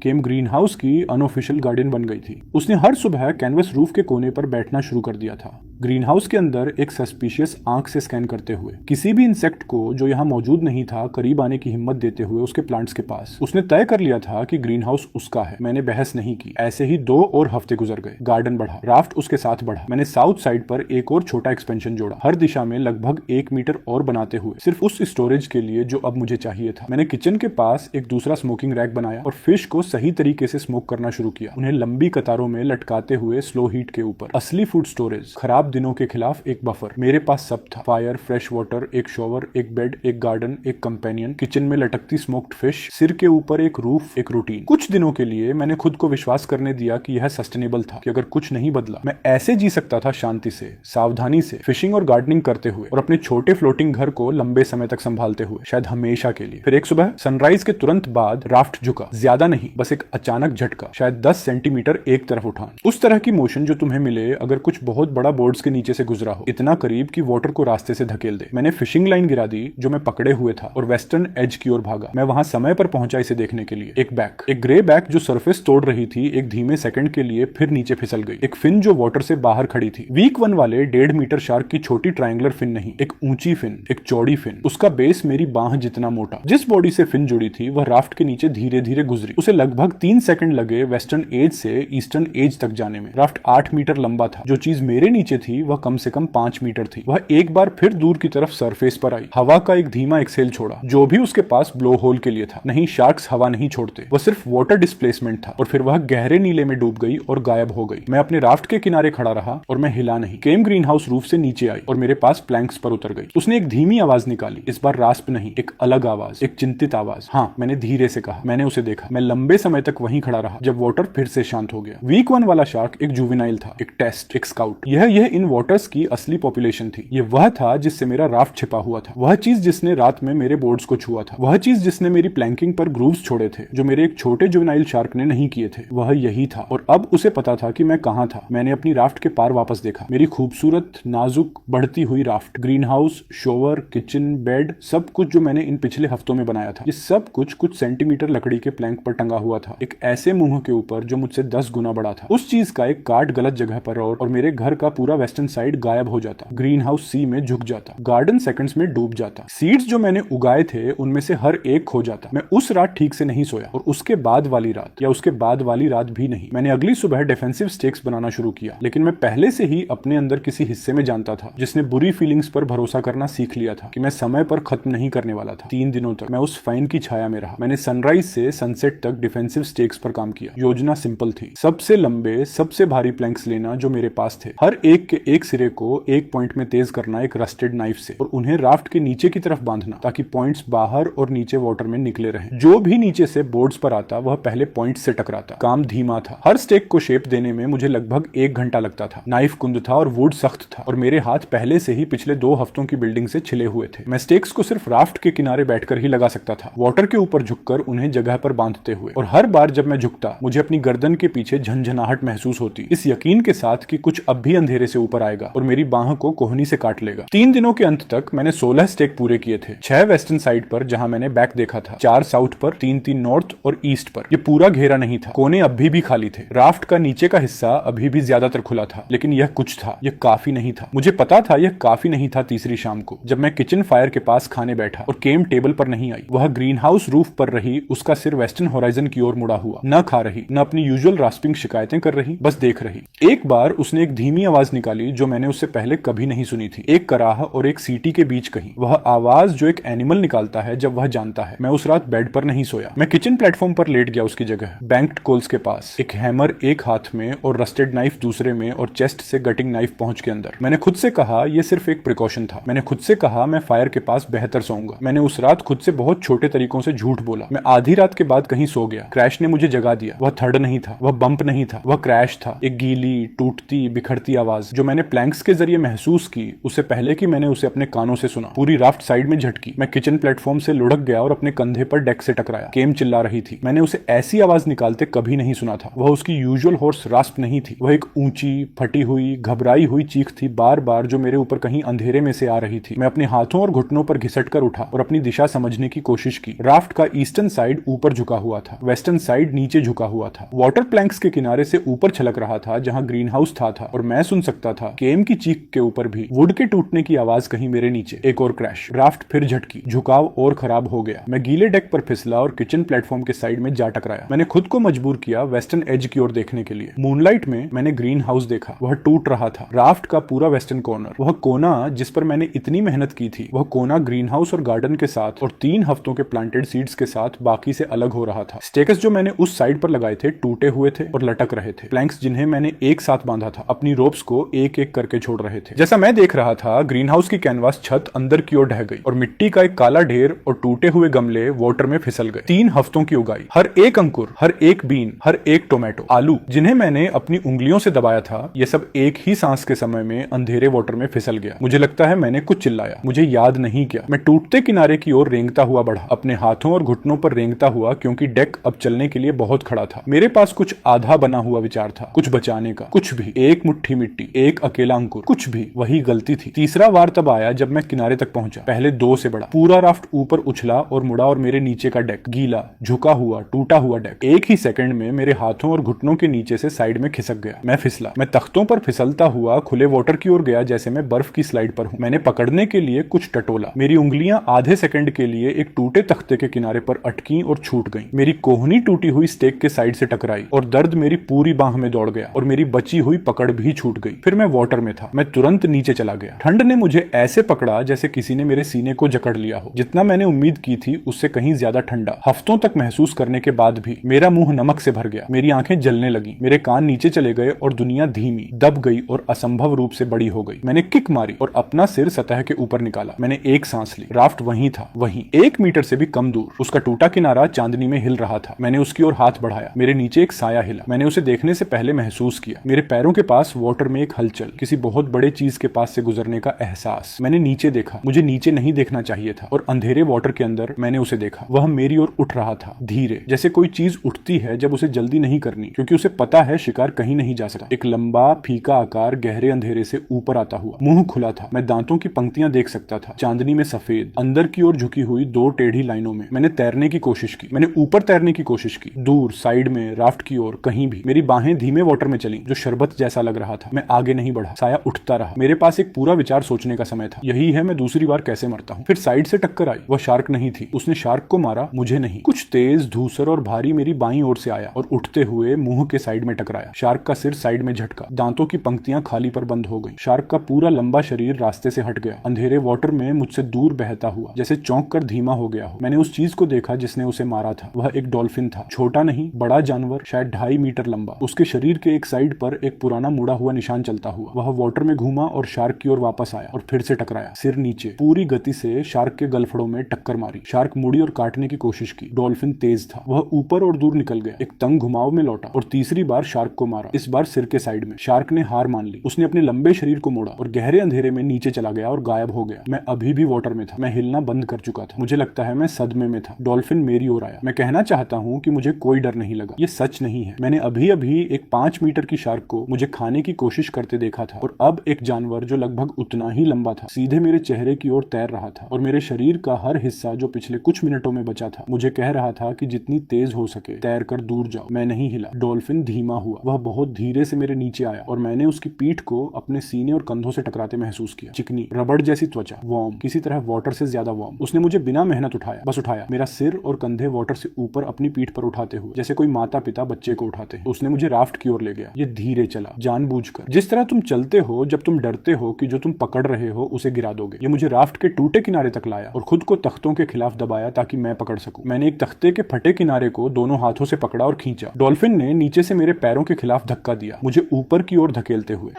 केम ग्रीन हाउस की अनऑफिशियल गार्डियन बन गई थी। उसने हर सुबह कैनवस रूफ के कोने पर बैठना शुरू कर दिया था, ग्रीन हाउस के अंदर एक सस्पिशियस आंख से स्कैन करते हुए, किसी भी इंसेक्ट को जो यहाँ मौजूद नहीं था करीब आने की हिम्मत देते हुए उसके प्लांट्स के पास। उसने तय कर लिया था कि ग्रीन हाउस उसका है। मैंने बहस नहीं की। ऐसे ही 2 और हफ्ते गुजर गए। गार्डन बढ़ा, राफ्ट उसके साथ बढ़ा। मैंने साउथ साइड पर एक और छोटा एक्सपेंशन जोड़ा, हर दिशा में लगभग 1 मीटर और बनाते हुए, सिर्फ उस स्टोरेज के लिए जो अब मुझे चाहिए था। मैंने किचन के पास एक दूसरा स्मोकिंग रैक बनाया और फिश को सही तरीके से स्मोक करना शुरू किया, उन्हें लंबी कतारों में लटकाते हुए स्लो हीट के ऊपर। असली फूड स्टोरेज, खराब दिनों के खिलाफ एक बफर। मेरे पास सब था, फायर, फ्रेश वाटर, एक शॉवर, एक बेड, एक गार्डन, एक कंपेनियन, किचन में लटकती स्मोक्ड फिश, सिर के ऊपर एक रूफ, एक रूटीन। कुछ दिनों के लिए मैंने खुद को विश्वास करने दिया कि यह सस्टेनेबल था, कि अगर कुछ नहीं बदला मैं ऐसे जी सकता था, शांति से, सावधानी से, फिशिंग और गार्डनिंग करते हुए और अपने छोटे फ्लोटिंग घर को लंबे समय तक संभालते हुए, शायद हमेशा के लिए। फिर एक सुबह सनराइज के तुरंत बाद राफ्ट झुका, ज्यादा नहीं, बस एक अचानक झटका, शायद 10 सेंटीमीटर एक तरफ उठान। उस तरह की मोशन जो तुम्हें मिले अगर कुछ बहुत बड़ा बोर्ड्स के नीचे से गुजरा हो, इतना करीब कि वाटर को रास्ते से धकेल दे। मैंने फिशिंग लाइन गिरा दी जो मैं पकड़े हुए था और वेस्टर्न एज की ओर भागा। मैं वहां समय पर पहुंचा इसे देखने के लिए। एक बैक, एक ग्रे बैक जो सरफेस तोड़ रही थी, एक धीमे सेकंड के लिए फिर नीचे फिसल गई। एक फिन जो वाटर से बाहर खड़ी थी, वीक 1 वाले 1.5 मीटर शार्क की छोटी ट्रायंगुलर फिन नहीं, एक ऊंची फिन, एक चौड़ी फिन, उसका बेस मेरी बांह जितना मोटा। जिस बॉडी से फिन जुड़ी थी वह राफ्ट के नीचे धीरे धीरे गुजरी। उसे लगभग 3 सेकंड लगे वेस्टर्न एज से ईस्टर्न एज तक जाने में। राफ्ट 8 मीटर लंबा था। जो चीज मेरे नीचे थी वह कम से कम 5 मीटर थी। वह एक बार फिर दूर की तरफ सरफेस पर आई, हवा का एक धीमा एक्सेल छोड़ा, जो भी उसके पास ब्लो होल के लिए था। नहीं, शार्क्स हवा नहीं छोड़ते, वह सिर्फ वाटर डिस्प्लेसमेंट था। और फिर वह गहरे नीले में डूब गई और गायब हो गई। मैं अपने राफ्ट के किनारे खड़ा रहा और मैं हिला नहीं। केम ग्रीन हाउस रूफ से नीचे आई और मेरे पास प्लैंक्स पर उतर गई। उसने एक धीमी आवाज निकाली, इस बार रास्प नहीं, एक अलग आवाज, एक चिंतित आवाज। हाँ, मैंने धीरे से कहा। मैंने उसे देखा। मैं लंबे समय तक वहीं खड़ा रहा जब वाटर फिर से शांत हो गया। वीक 1 वाला शार्क एक जुवेनाइल था, एक टेस्ट, एक स्काउट। यह इन वाटर्स की असली पॉपुलेशन थी। यह वह था जिससे मेरा राफ्ट छिपा हुआ था, वह चीज जिसने रात में मेरे बोर्ड्स को छुआ था, वह चीज जिसने मेरी प्लैंकिंग पर ग्रूव्स छोड़े थे जो मेरे एक छोटे जुवेनाइल शार्क ने नहीं किए थे। वह यही था और अब उसे पता था कि मैं कहां था। मैंने अपनी राफ्ट के पार वापस देखा। मेरी खूबसूरत, नाजुक, बढ़ती हुई raft, greenhouse, shower, kitchen, bed, सब कुछ जो मैंने इन पिछले हफ्तों में बनाया था, ये सब कुछ सेंटीमीटर लकड़ी के प्लैंक पर टंगा हुआ था, एक ऐसे मुंह के ऊपर जो मुझसे 10 गुना बड़ा था। उस चीज का एक काट गलत जगह पर और मेरे घर का पूरा वेस्टर्न साइड गायब हो जाता। ग्रीन हाउस सी में झुक जाता, गार्डन सेकंड्स में डूब जाता। सीड्स जो मैंने उगाए थे उनमें से हर एक खो जाता। मैं उस रात ठीक से नहीं सोया और उसके बाद वाली रात या उसके बाद वाली रात भी नहीं। मैंने अगली सुबह डिफेंसिव स्टेक्स बनाना शुरू किया, लेकिन मैं पहले से ही अपने अंदर किसी हिस्से में जानता था जिसने बुरी फीलिंग्स पर भरोसा करना सीख लिया था कि मैं समय पर खत्म नहीं करने वाला था। 3 दिनों तक मैं उस फाइन की छाया में रहा। मैंने सनराइज से सनसेट तक डिफेंसिव स्टेक्स पर काम किया। योजना सिंपल थी, सबसे लंबे, सबसे भारी प्लैंक्स लेना जो मेरे पास थे, हर एक के एक सिरे को एक पॉइंट में तेज करना एक रस्टेड नाइफ से और उन्हें राफ्ट के नीचे की तरफ बांधना ताकि पॉइंट्स बाहर और नीचे वाटर में निकले रहें। जो भी नीचे से बोर्ड्स पर आता वह पहले पॉइंट से टकराता। काम धीमा था। हर स्टेक को शेप देने में मुझे लगभग 1 घंटा लगता था। नाइफ कुंद था और वुड सख्त था और मेरे हाथ पहले से ही पिछले 2 हफ्तों की बिल्डिंग से छिले हुए थे। मैं स्टेक्स को सिर्फ राफ्ट के किनारे बैठकर ही लगा सकता था, वाटर के ऊपर झुककर उन्हें जगह पर बांधते हुए। और और हर बार जब मैं झुकता मुझे अपनी गर्दन के पीछे झंझनाहट महसूस होती, इस यकीन के साथ कि कुछ अब भी अंधेरे से ऊपर आएगा और मेरी बाह को कोहनी से काट लेगा। 3 दिनों के अंत तक मैंने 16 स्टेक पूरे किए थे। 6 वेस्टर्न साइड पर जहां मैंने बैक देखा था, 4 साउथ पर, 3 नॉर्थ और ईस्ट पर। ये पूरा घेरा नहीं था, कोने अभी भी खाली थे। राफ्ट का नीचे का हिस्सा अभी भी ज्यादातर खुला था, लेकिन यह कुछ था, यह काफी नहीं था। मुझे पता था यह काफी नहीं था। तीसरी शाम को जब मैं किचन फायर के पास खाने बैठा और केम टेबल पर नहीं आई, वह ग्रीन हाउस रूफ पर रही, उसका सिर वेस्टर्न होराइजन की ओर मुड़ा हुआ, न खा रही, न अपनी यूजुअल रास्पिंग शिकायतें कर रही, बस देख रही। एक बार उसने एक धीमी आवाज निकाली जो मैंने उससे पहले कभी नहीं सुनी थी, एक कराह और एक सीटी के बीच कहीं। वह आवाज जो एक एनिमल निकालता है जब वह जानता है। मैं उस रात बेड पर नहीं सोया। मैं किचन प्लेटफॉर्म पर लेट गया उसकी जगह, बैंक्ड कोल्स के पास, एक हैमर एक हाथ में और रस्टेड नाइफ दूसरे में और चेस्ट से गटिंग नाइफ पहुंच के अंदर। मैंने खुद से कहा यह सिर्फ एक प्रिकॉशन था। मैंने खुद से कहा मैं फायर के पास बेहतर सोऊंगा। मैंने उस रात खुद से बहुत छोटे तरीकों से झूठ बोला। मैं आधी रात के बाद कहीं सो गया। क्रैश ने मुझे जगा दिया। वह थर्ड नहीं था, वह बम्प नहीं था, वह क्रैश था। एक गीली, टूटती, बिखरती आवाज जो मैंने प्लैंक्स के जरिए महसूस की उससे पहले कि मैंने उसे अपने कानों से सुना। पूरी राफ्ट साइड में झटकी। मैं किचन प्लेटफॉर्म से लुढ़क गया और अपने कंधे पर डेक से टकराया। केम चिल्ला रही थी। मैंने उसे ऐसी आवाज निकालते कभी नहीं सुना था। वह उसकी यूजुअल हॉर्स रास्प नहीं थी। वह एक ऊंची, फटी हुई, घबराई हुई चीख थी, बार बार, जो मेरे ऊपर कहीं अंधेरे में से आ रही थी। मैं अपने हाथों और घुटनों पर घिसट कर उठा और अपनी दिशा समझने की कोशिश की। राफ्ट का ईस्टर्न साइड ऊपर झुका हुआ था, वेस्टर्न साइड नीचे झुका हुआ था। वाटर प्लैंक्स के किनारे से ऊपर छलक रहा था जहां ग्रीन हाउस था और मैं सुन सकता था केम की चीख के ऊपर भी वुड के टूटने की आवाज कहीं मेरे नीचे। एक और क्रैश। राफ्ट फिर झटकी। झुकाव और खराब हो गया। मैं गीले डेक पर फिसला और किचन प्लेटफॉर्म के साइड में जा टकराया। मैंने खुद को मजबूर किया वेस्टर्न एज की ओर देखने के लिए। मूनलाइट में मैंने ग्रीन हाउस देखा। वह टूट रहा था। राफ्ट का पूरा वेस्टर्न कॉर्नर, वह कोना जिस पर मैंने इतनी मेहनत की थी, वह कोना ग्रीन हाउस और गार्डन के साथ और 3 हफ्तों के प्लांटेड सीड्स के साथ बाकी से अलग हो रहा था। स्टेकस जो मैंने उस साइड पर लगाए थे टूटे हुए थे और लटक रहे थे। प्लैंक्स जिन्हें मैंने एक साथ बांधा था अपनी रोप्स को एक एक करके छोड़ रहे थे। जैसा मैं देख रहा था ग्रीन हाउस की कैनवास छत अंदर की ओर ढह गई और मिट्टी का एक काला ढेर और टूटे हुए गमले वाटर में फिसल गए। 3 हफ्तों की उगाई, हर एक अंकुर, हर एक बीन, हर एक टोमेटो, आलू जिन्हें मैंने अपनी उंगलियों से दबाया था, ये सब एक ही सांस के समय में अंधेरे वाटर में फिसल गया। मुझे लगता है मैंने कुछ चिल्लाया, मुझे याद नहीं क्या। मैं टूटते किनारे की ओर रेंगता हुआ बढ़ा, अपने हाथों और घुटनों पर रेंगता हुआ, क्योंकि डेक अब चलने के लिए बहुत खड़ा था। मेरे पास कुछ आधा बना हुआ विचार था, कुछ बचाने का, कुछ भी, एक मुट्ठी मिट्टी, एक अकेला अंकुर, कुछ भी। वही गलती थी। तीसरा वार तब आया जब मैं किनारे तक पहुंचा। पहले 2 से बढ़ा। पूरा राफ्ट ऊपर उछला और मुड़ा और मेरे नीचे का डेक, गीला, झुका हुआ, टूटा हुआ डेक, एक ही सेकंड में मेरे हाथों और घुटनों के नीचे से साइड में खिसक गया। मैं फिसला। मैं तख्तों पर फिसलता हुआ खुले वाटर की ओर गया जैसे मैं बर्फ की स्लाइड पर हूं। मैंने पकड़ने के लिए कुछ टटोला। मेरी उंगलियां आधे सेकंड के लिए एक टूटे तख्ते के किनारे पर अटकी और छूट गईं। मेरी कोहनी टूटी हुई स्टेक के साइड से टकराई और दर्द मेरी पूरी बाह में दौड़ गया और मेरी बची हुई पकड़ भी छूट गई। फिर मैं वाटर में था। मैं तुरंत नीचे चला गया। ठंड ने मुझे ऐसे पकड़ा जैसे किसी ने मेरे सीने को जकड़ लिया हो। जितना मैंने उम्मीद की थी उससे कहीं ज्यादा ठंडा। हफ्तों तक महसूस करने के बाद भी मेरा मुंह नमक से भर गया। मेरी आंखें जलने लगी। मेरे कान नीचे चले गए और दुनिया धीमी, दब गई और असंभव रूप से बड़ी हो गई। मैंने किक मारी और अपना सिर सतह के ऊपर निकाला। मैंने एक सांस ली। राफ्ट वहीं था, वहीं 1 मीटर से भी कम दूर। उसका टूटा किनारा चांदनी में हिल रहा था। मैंने उसकी ओर हाथ बढ़ाया। मेरे नीचे एक साया हिला। मैंने उसे देखने से पहले महसूस किया। मेरे पैरों के पास वाटर में एक हलचल, किसी बहुत बड़े चीज के पास से गुजरने का एहसास। मैंने नीचे देखा। मुझे नीचे नहीं देखना चाहिए था और अंधेरे वाटर के अंदर मैंने उसे देखा। वह मेरी ओर उठ रहा था, धीरे, जैसे कोई चीज उठती है जब उसे जल्दी नहीं करनी, क्योंकि उसे पता है शिकार कहीं नहीं जा सकता। एक लंबा फीका आकार गहरे अंधेरे से ऊपर आता हुआ। मुंह खुला था। मैं दांतों की पंक्तियां देख सकता था। चांदनी में सफेद, अंदर की ओर झुकी हुई 2 टेढ़ी लाइनों में। मैंने तैरने की कोशिश की। मैंने ऊपर तैरने की कोशिश की, दूर, साइड में, राफ्ट की ओर, कहीं भी। मेरी बाहें धीमे वाटर में चली, जो शरबत जैसा लग रहा था। मैं आगे नहीं बढ़ा। साया उठता रहा। मेरे पास एक पूरा विचार सोचने का समय था। यही है मैं दूसरी बार कैसे मरता हूँ। फिर साइड से टक्कर आई। वह शार्क नहीं थी। उसने शार्क को मारा, मुझे नहीं। कुछ तेज, धूसर और भारी मेरी बाईं ओर से आया और उठते हुए मुंह के साइड में टकराया। शार्क का सिर साइड में झटका। दांतों की पंक्तियां खाली पर बंद हो गई। शार्क का पूरा लंबा शरीर रास्ते से हट गया। अंधेरे वाटर में मुझसे दूर बहता हुआ, जैसे चौंक कर धीमा हो गया हो। मैंने उस चीज को देखा जिसने उसे मारा था। वह एक डॉल्फिन था। छोटा नहीं, बड़ा जानवर, शायद 2.5 मीटर लंबा। उसके शरीर के एक साइड पर एक पुराना मुड़ा हुआ निशान चलता हुआ। वह वाटर में घूमा और शार्क की ओर वापस आया और फिर से टकराया, सिर नीचे। पूरी गति से शार्क के गलफड़ों में टक्कर मारी। शार्क मुड़ी और काटने की कोशिश की। डॉल्फिन तेज था। वह ऊपर और दूर निकल गया, एक तंग घुमाव में लौटा और तीसरी बार शार्क को मारा, इस बार सिर के साइड में। शार्क ने हार मान ली। उसने अपने लंबे शरीर को मोड़ा और गहरे अंधेरे में नीचे चला गया और गायब हो गया। मैं अभी भी वाटर में था। मैं हिलना बंद कर चुका था। मुझे लगता है मैं सदमे में था। डॉल्फिन मेरी ओर आया। मैं कहना चाहता कहता हूँ कि मुझे कोई डर नहीं लगा। ये सच नहीं है। मैंने अभी अभी एक 5 मीटर की शार्क को मुझे खाने की कोशिश करते देखा था और अब एक जानवर जो लगभग उतना ही लंबा था सीधे मेरे चेहरे की ओर तैर रहा था और मेरे शरीर का हर हिस्सा जो पिछले कुछ मिनटों में बचा था मुझे कह रहा था कि जितनी तेज हो सके तैर कर दूर जाओ। मैं नहीं हिला। डॉल्फिन धीमा हुआ। वह बहुत धीरे से मेरे नीचे आया और मैंने उसकी पीठ को अपने सीने और कंधों से टकराते महसूस किया। चिकनी रबड़ जैसी त्वचा, वार्म, किसी तरह वाटर से ज्यादा वार्म। उसने मुझे बिना मेहनत उठाया, बस उठाया, मेरा सिर और कंधे वाटर से ऊपर अपनी पीठ पर उठाते हुए, जैसे कोई माता पिता बच्चे को उठाते हैं। उसने मुझे राफ्ट की ओर ले गया। ये धीरे चला, जानबूझकर, जिस तरह तुम चलते हो जब तुम डरते हो कि जो तुम पकड़ रहे हो उसे गिरा दोगे। ये मुझे राफ्ट के टूटे किनारे तक लाया और खुद को तख्तों के खिलाफ दबाया ताकि मैं पकड़ सकूं। मैंने एक तख्ते के फटे किनारे को दोनों हाथों से पकड़ा और खींचा। डॉल्फिन ने नीचे से मेरे पैरों के खिलाफ धक्का दिया, मुझे ऊपर की ओर धकेलते हुए।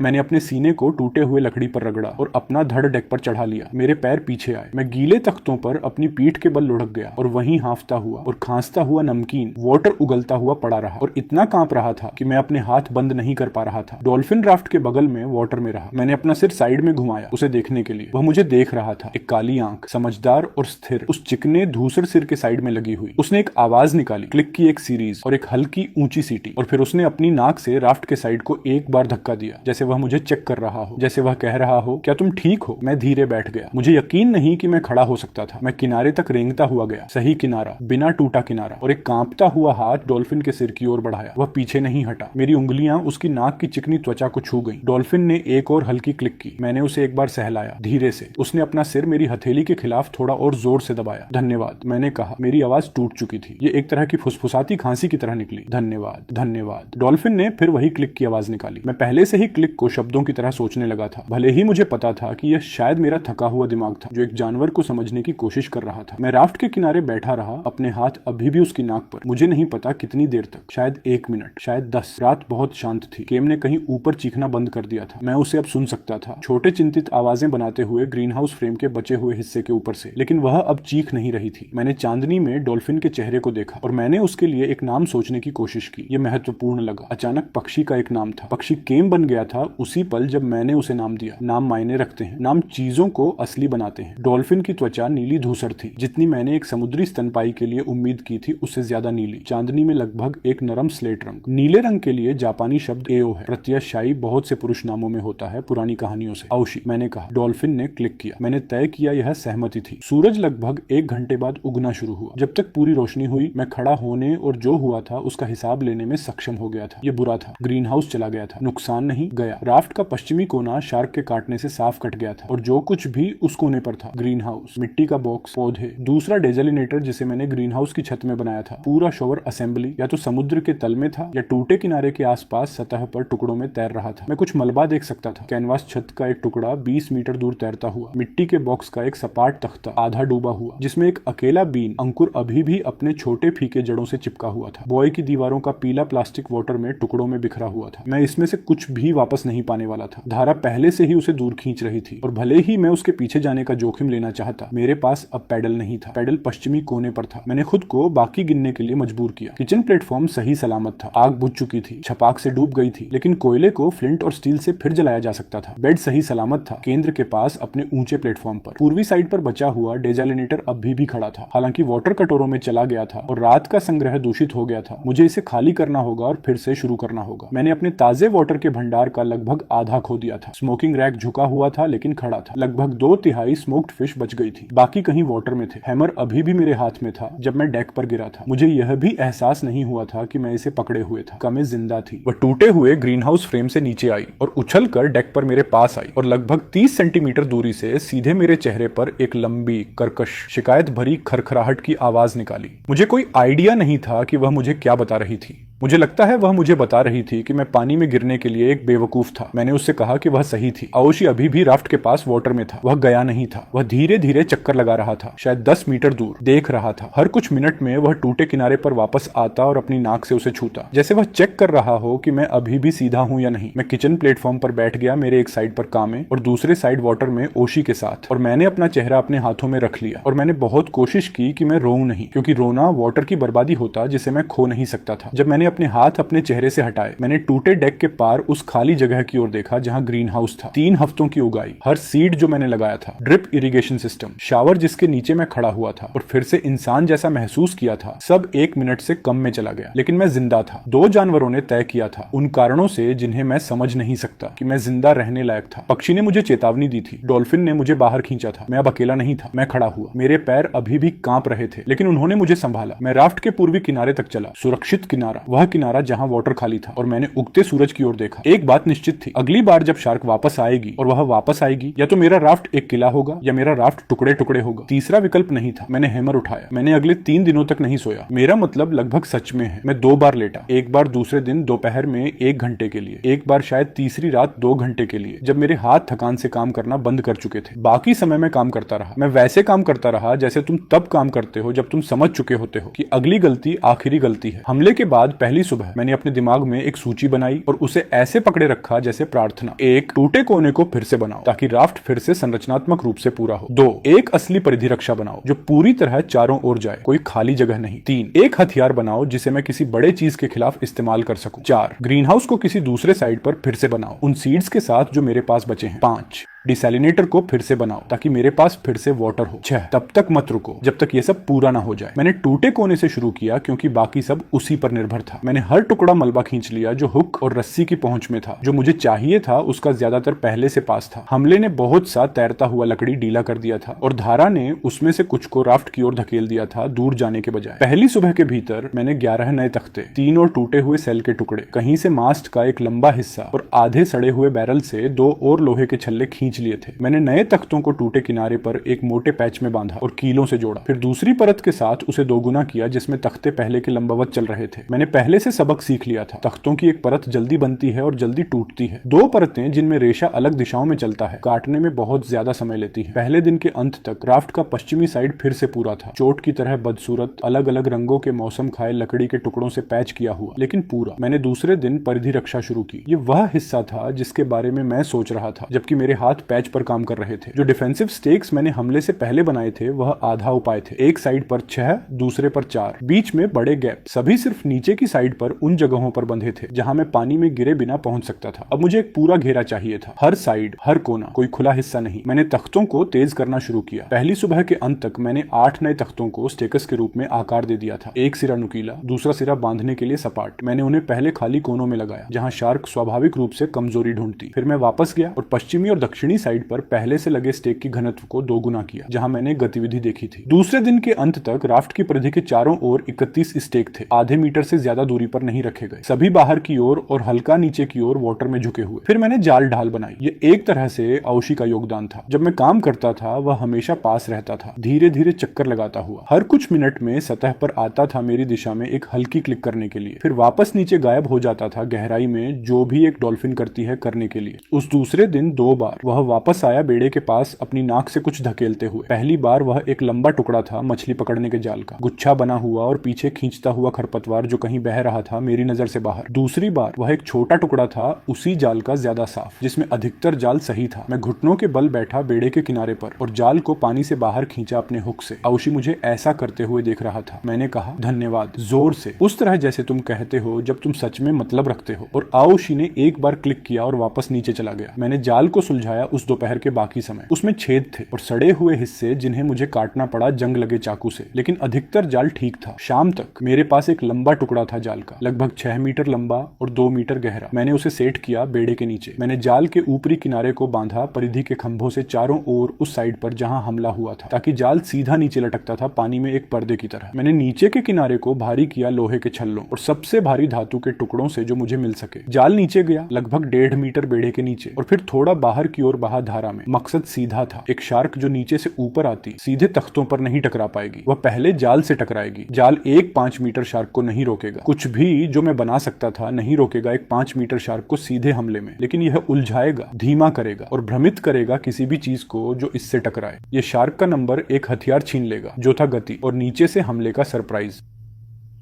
मैंने अपने सीने को टूटे हुए लकड़ी पर रगड़ा और अपना धड़ डेक पर चढ़ा लिया। मेरे पैर पीछे आए। मैं गीले तख्तों पर अपनी पीठ के बल लुढ़क गया और वहीं हांफता हुआ और खांसता हुआ नमकीन वाटर उगलता हुआ पड़ा रहा और इतना कांप रहा था कि मैं अपने हाथ बंद नहीं कर पा रहा था। डॉल्फिन राफ्ट के बगल में वाटर में रहा। मैंने अपना सिर साइड में घुमाया उसे देखने के लिए। वह मुझे देख रहा था, एक काली आंख, समझदार और स्थिर, उस चिकने धूसर सिर के साइड में लगी हुई। उसने एक आवाज निकाली, क्लिक की एक सीरीज और एक हल्की ऊंची सीटी, और फिर उसने अपनी नाक से राफ्ट के साइड को एक बार धक्का दिया, जैसे वह मुझे चेक कर रहा हो, जैसे वह कह रहा हो, क्या तुम ठीक हो? मैं धीरे बैठ गया। मुझे यकीन नहीं कि मैं खड़ा हो सकता था। मैं किनारे तक रेंगता हुआ गया, सही किनारा, बिना टूटा किनारा, और एक कांपता हुआ हाथ डॉल्फिन के सिर की ओर बढ़ाया। वह पीछे नहीं हटा। मेरी उंगलियां उसकी नाक की चिकनी त्वचा को छू गईं। डॉल्फिन ने एक और हल्की क्लिक की। मैंने उसे एक बार सहलाया, धीरे से। उसने अपना सिर मेरी हथेली के खिलाफ थोड़ा और जोर से दबाया। धन्यवाद, मैंने कहा। मेरी आवाज टूट चुकी थी। ये एक तरह की फुसफुसाती खांसी की तरह निकली। धन्यवाद, धन्यवाद। डॉल्फिन ने फिर वही क्लिक की आवाज निकाली। मैं पहले से ही क्लिक को शब्दों की तरह सोचने लगा था, भले ही मुझे पता था कि यह शायद मेरा थका हुआ दिमाग था जो एक जानवर को समझने की कोशिश कर रहा था। मैं राफ्ट के किनारे बैठा रहा, अपने हाथ अभी भी उसकी नाक पर। मुझे नहीं पता कितनी देर तक, शायद 1 मिनट, शायद 10। रात बहुत शांत थी। केम ने कहीं ऊपर चीखना बंद कर दिया था। मैं उसे अब सुन सकता था, छोटे चिंतित आवाजें बनाते हुए ग्रीन हाउस फ्रेम के बचे हुए हिस्से के ऊपर से, लेकिन वह अब चीख नहीं रही थी। मैंने चांदनी में डॉल्फिन के चेहरे को देखा और मैंने उसके लिए एक नाम सोचने की कोशिश की। यह महत्वपूर्ण लगा। अचानक पक्षी का एक नाम था। पक्षी केम बन गया था उसी पल जब मैंने उसे नाम दिया। नाम मायने रखते हैं, नाम चीजों को असली बनाते हैं। डॉल्फिन की त्वचा नीली धूसर थी, जितनी मैंने एक समुद्री स्तनपाई के लिए उम्मीद की थी उससे ज्यादा नीली। चांदनी में लगभग एक नरम स्लेट रंग। नीले रंग के लिए जापानी शब्द एओ है। प्रत्ययशाई बहुत से पुरुष नामों में होता है, पुरानी कहानियों से। औशी, मैंने कहा। डॉल्फिन ने क्लिक किया। मैंने तय किया यह सहमति थी। सूरज लगभग 1 घंटे बाद उगना शुरू हुआ। जब तक पूरी रोशनी हुई मैं खड़ा होने और जो हुआ था उसका हिसाब लेने में सक्षम हो गया था। ये बुरा था। ग्रीन हाउस चला गया था, नुकसान नहीं गया। राफ्ट का पश्चिमी कोना शार्क के काटने से साफ कट गया था और जो कुछ भी उस कोने पर था, ग्रीन हाउस, मिट्टी का बॉक्स, पौधे, दूसरा डेजलिनेटर जिसे मैंने ग्रीन हाउस की छत में बनाया था, पूरा शॉवर असेंबली या तो समुद्र के तल में था या टूटे किनारे के आसपास सतह पर टुकड़ों में तैर रहा था। मैं कुछ मलबा देख सकता था। कैनवास छत का एक टुकड़ा 20 मीटर दूर तैरता हुआ, मिट्टी के बॉक्स का एक सपाट तख्ता आधा डूबा हुआ जिसमें एक अकेला बीन अंकुर अभी भी अपने छोटे फीके जड़ों से चिपका हुआ था। बॉय की दीवारों का पीला प्लास्टिक वाटर में टुकड़ों में बिखरा हुआ था। मैं इसमें से कुछ भी वापस नहीं पाने वाला था। धारा पहले से ही उसे दूर खींच रही थी और भले ही मैं उसके पीछे जाने का जोखिम लेना चाहता, मेरे पास अब पैडल नहीं था। पैडल पश्चिमी कोने पर था। मैंने खुद को बाकी गिनने के लिए मजबूर किया। किचन प्लेटफॉर्म सही सलामत था। आग बुझ चुकी थी, छपाक से डूब गई थी, लेकिन कोयले को फ्लिंट और स्टील से फिर जलाया जा सकता था। बेड सही सलामत था, केंद्र के पास अपने ऊंचे प्लेटफॉर्म पर। पूर्वी साइड पर बचा हुआ डेजालिनेटर अभी भी खड़ा था, हालांकि वाटर कटोरों में चला गया था और रात का संग्रह दूषित हो गया था। मुझे इसे खाली करना होगा और फिर से शुरू करना होगा। मैंने अपने ताजे वाटर के भंडार का लगभग आधा खो दिया था। स्मोकिंग रैक झुका हुआ था लेकिन खड़ा था। लगभग 2/3 स्मोक्ड फिश बच गई थी, बाकी कहीं वाटर में थे। हैमर अभी भी मेरे हाथ में था जब मैं डेक पर गिरा था। मुझे यह भी एहसास नहीं हुआ था कि मैं इसे पकड़े हुए था। कमें जिंदा थी। वह टूटे हुए ग्रीन हाउस फ्रेम से नीचे आई और उछलकर डेक पर मेरे पास आई और लगभग 30 सेंटीमीटर दूरी से सीधे मेरे चेहरे पर एक लंबी, कर्कश, शिकायत भरी खरखराहट की आवाज निकाली। मुझे कोई आइडिया नहीं था कि वह मुझे क्या बता रही थी। मुझे लगता है वह मुझे बता रही थी कि मैं पानी में गिरने के लिए एक बेवकूफ था। मैंने उससे कहा कि वह सही थी। आओशी अभी भी राफ्ट के पास वाटर में था। वह गया नहीं था। वह धीरे धीरे चक्कर लगा रहा था, शायद 10 मीटर दूर। देख रहा था। हर कुछ मिनट में वह टूटे किनारे पर वापस आता और अपनी नाक से उसे छूता, जैसे वह चेक कर रहा हो कि मैं अभी भी सीधा हूं या नहीं। मैं किचन प्लेटफॉर्म पर बैठ गया, मेरे एक साइड पर कामे और दूसरे साइड वाटर में ओशी के साथ, और मैंने अपना चेहरा अपने हाथों में रख लिया। और मैंने बहुत कोशिश की कि मैं रोऊं नहीं, क्योंकि रोना वाटर की बर्बादी होता जिसे मैं खो नहीं सकता था। जब मैंने मैंने अपने हाथ अपने चेहरे से हटाए। मैंने टूटे डेक के पार उस खाली जगह की ओर देखा जहां ग्रीन हाउस था। 3 हफ्तों की उगाई, हर सीड जो मैंने लगाया था, ड्रिप इरिगेशन सिस्टम, शावर जिसके नीचे मैं खड़ा हुआ था और फिर से इंसान जैसा महसूस किया था, सब 1 मिनट से कम में चला गया। लेकिन मैं जिंदा था। 2 जानवरों ने तय किया था, उन कारणों से जिन्हें मैं समझ नहीं सकता, कि मैं जिंदा रहने लायक था। पक्षी ने मुझे चेतावनी दी थी, डॉल्फिन ने मुझे बाहर खींचा था। मैं अब अकेला नहीं था। मैं खड़ा हुआ, मेरे पैर अभी भी कांप रहे थे, लेकिन उन्होंने मुझे संभाला। मैं राफ्ट के पूर्वी किनारे तक चला, सुरक्षित किनारा, वह किनारा जहां वाटर खाली था, और मैंने उगते सूरज की ओर देखा। एक बात निश्चित थी, अगली बार जब शार्क वापस आएगी, और वह वापस आएगी, या तो मेरा राफ्ट एक किला होगा या मेरा राफ्ट टुकड़े टुकड़े होगा। तीसरा विकल्प नहीं था। मैंने हैमर उठाया। मैंने अगले 3 दिनों तक नहीं सोया। मेरा मतलब लगभग सच में है। मैं 2 बार लेटा, एक बार दूसरे दिन दोपहर में 1 घंटे के लिए, एक बार शायद तीसरी रात 2 घंटे के लिए, जब मेरे हाथ थकान से काम करना बंद कर चुके थे। बाकी समय मैं काम करता रहा। मैं वैसे काम करता रहा जैसे तुम तब काम करते हो जब तुम समझ चुके होते हो कि अगली गलती आखिरी गलती है। हमले के बाद पहली सुबह मैंने अपने दिमाग में एक सूची बनाई और उसे ऐसे पकड़े रखा जैसे प्रार्थना। 1, टूटे कोने को फिर से बनाओ ताकि राफ्ट फिर से संरचनात्मक रूप से पूरा हो। 2, एक असली परिधि रक्षा बनाओ जो पूरी तरह चारों ओर जाए, कोई खाली जगह नहीं। 3, एक हथियार बनाओ जिसे मैं किसी बड़े चीज के खिलाफ इस्तेमाल कर सकूं। 4, ग्रीन हाउस को किसी दूसरे साइड पर फिर से बनाओ उन सीड्स के साथ जो मेरे पास बचे हैं। 5, डिसैलिनेटर को फिर से बनाओ ताकि मेरे पास फिर से वाटर हो। 6, तब तक मत रुको जब तक ये सब पूरा ना हो जाए। मैंने टूटे कोने से शुरू किया क्योंकि बाकी सब उसी पर निर्भर था। मैंने हर टुकड़ा मलबा खींच लिया जो हुक और रस्सी की पहुंच में था। जो मुझे चाहिए था उसका ज्यादातर पहले से पास था। हमले ने बहुत सा तैरता हुआ लकड़ी डीला कर दिया था और धारा ने उसमें से कुछ को राफ्ट की ओर धकेल दिया था, दूर जाने के बजाय। पहली सुबह के भीतर मैंने 11 नए तख्ते, 3 और टूटे हुए सेल के टुकड़े, कहीं से मास्ट का एक लंबा हिस्सा और आधे सड़े हुए बैरल से 2 और लोहे के छल्ले खींच लिए थे। मैंने नए तख्तों को टूटे किनारे पर एक मोटे पैच में बांधा और कीलों से जोड़ा। फिर दूसरी परत के साथ उसे दोगुना किया जिसमें तख्ते पहले के लंबवत चल रहे थे। मैंने पहले से सबक सीख लिया था, तख्तों की एक परत जल्दी बनती है और जल्दी टूटती है। 2 परतें जिनमें रेशा अलग दिशाओं में चलता है, काटने में बहुत ज्यादा समय लेती है। पहले दिन के अंत तक राफ्ट का पश्चिमी साइड फिर से पूरा था, चोट की तरह बदसूरत, अलग अलग रंगों के मौसम खाए लकड़ी के टुकड़ों से पैच किया हुआ, लेकिन पूरा। मैंने दूसरे दिन परिधि रक्षा शुरू की। ये वह हिस्सा था जिसके बारे में मैं सोच रहा था जबकि मेरे हाथ पैच पर काम कर रहे थे। जो डिफेंसिव स्टेक्स मैंने हमले से पहले बनाए थे वह आधा उपाय थे। एक साइड पर 6, दूसरे पर 4, बीच में बड़े गैप, सभी सिर्फ नीचे की साइड पर उन जगहों पर बंधे थे जहां मैं पानी में गिरे बिना पहुंच सकता था। अब मुझे एक पूरा घेरा चाहिए था, हर साइड, हर कोना, कोई खुला हिस्सा नहीं। मैंने तख्तों को तेज करना शुरू किया। पहली सुबह के अंत तक मैंने 8 नए तख्तों को स्टेकस के रूप में आकार दे दिया था। एक सिरा नुकीला, दूसरा सिरा बांधने के लिए सपाट। मैंने उन्हें पहले खाली कोनों में लगाया जहां शार्क स्वाभाविक रूप से कमजोरी ढूंढती। फिर मैं वापस गया और पश्चिमी और दक्षिणी साइड पर पहले से लगे स्टेक की घनत्व को 2 गुना किया जहां मैंने गतिविधि देखी थी। दूसरे दिन के अंत तक राफ्ट की परिधि के चारों ओर 31 स्टेक थे, आधे मीटर से ज्यादा दूरी पर नहीं रखे गए, सभी बाहर की ओर और हल्का नीचे की ओर वाटर में झुके हुए। फिर मैंने जाल ढाल बनाई। ये एक तरह से औशी का योगदान था। जब मैं काम करता था वह हमेशा पास रहता था, धीरे धीरे चक्कर लगाता हुआ। हर कुछ मिनट में सतह पर आता था मेरी दिशा में एक हल्की क्लिक करने के लिए, फिर वापस नीचे गायब हो जाता था गहराई में, जो भी एक डॉल्फिन करती है करने के लिए। उस दूसरे दिन 2 बार वह वापस आया बेड़े के पास अपनी नाक से कुछ धकेलते हुए। पहली बार वह एक लंबा टुकड़ा था मछली पकड़ने के जाल का, गुच्छा बना हुआ और पीछे खींचता हुआ खरपतवार जो कहीं बह रहा था मेरी नजर से बाहर। दूसरी बार वह एक छोटा टुकड़ा था उसी जाल का, ज्यादा साफ, जिसमें अधिकतर जाल सही था। मैं घुटनों के बल बैठा बेड़े के किनारे पर और जाल को पानी से बाहर खींचा अपने हुक से। औशी मुझे ऐसा करते हुए देख रहा था। मैंने कहा धन्यवाद, जोर से, उस तरह जैसे तुम कहते हो जब तुम सच में मतलब रखते हो। और औशी ने एक बार क्लिक किया और वापस नीचे चला गया। मैंने जाल को सुलझाया उस दोपहर के बाकी समय। उसमें छेद थे और सड़े हुए हिस्से जिन्हें मुझे काटना पड़ा जंग लगे चाकू से, लेकिन अधिकतर जाल ठीक था। शाम तक मेरे पास एक लंबा टुकड़ा था जाल का, लगभग 6 मीटर लंबा और 2 मीटर गहरा। मैंने उसे सेट किया बेड़े के नीचे। मैंने जाल के ऊपरी किनारे को बांधा परिधि के खंभों से चारों ओर उस साइड पर जहां हमला हुआ था, ताकि जाल सीधा नीचे लटकता था पानी में एक पर्दे की तरह। मैंने नीचे के किनारे को भारी किया लोहे के छल्लों और सबसे भारी धातु के टुकड़ों से जो मुझे मिल सके। जाल नीचे गया लगभग 1.5 मीटर बेड़े के नीचे और फिर थोड़ा बाहर की ओर बहा धारा में। मकसद सीधा था, एक शार्क जो नीचे से ऊपर आती सीधे तख्तों पर नहीं टकरा पाएगी, वह पहले जाल से टकराएगी। जाल एक 5 मीटर शार्क को नहीं रोकेगा, कुछ भी जो मैं बना सकता था नहीं रोकेगा एक 5 मीटर शार्क को सीधे हमले में, लेकिन यह उलझाएगा, धीमा करेगा और भ्रमित करेगा किसी भी चीज को जो इससे टकराए। यह शार्क का नंबर एक हथियार छीन लेगा जो था गति और नीचे से हमले का सरप्राइज।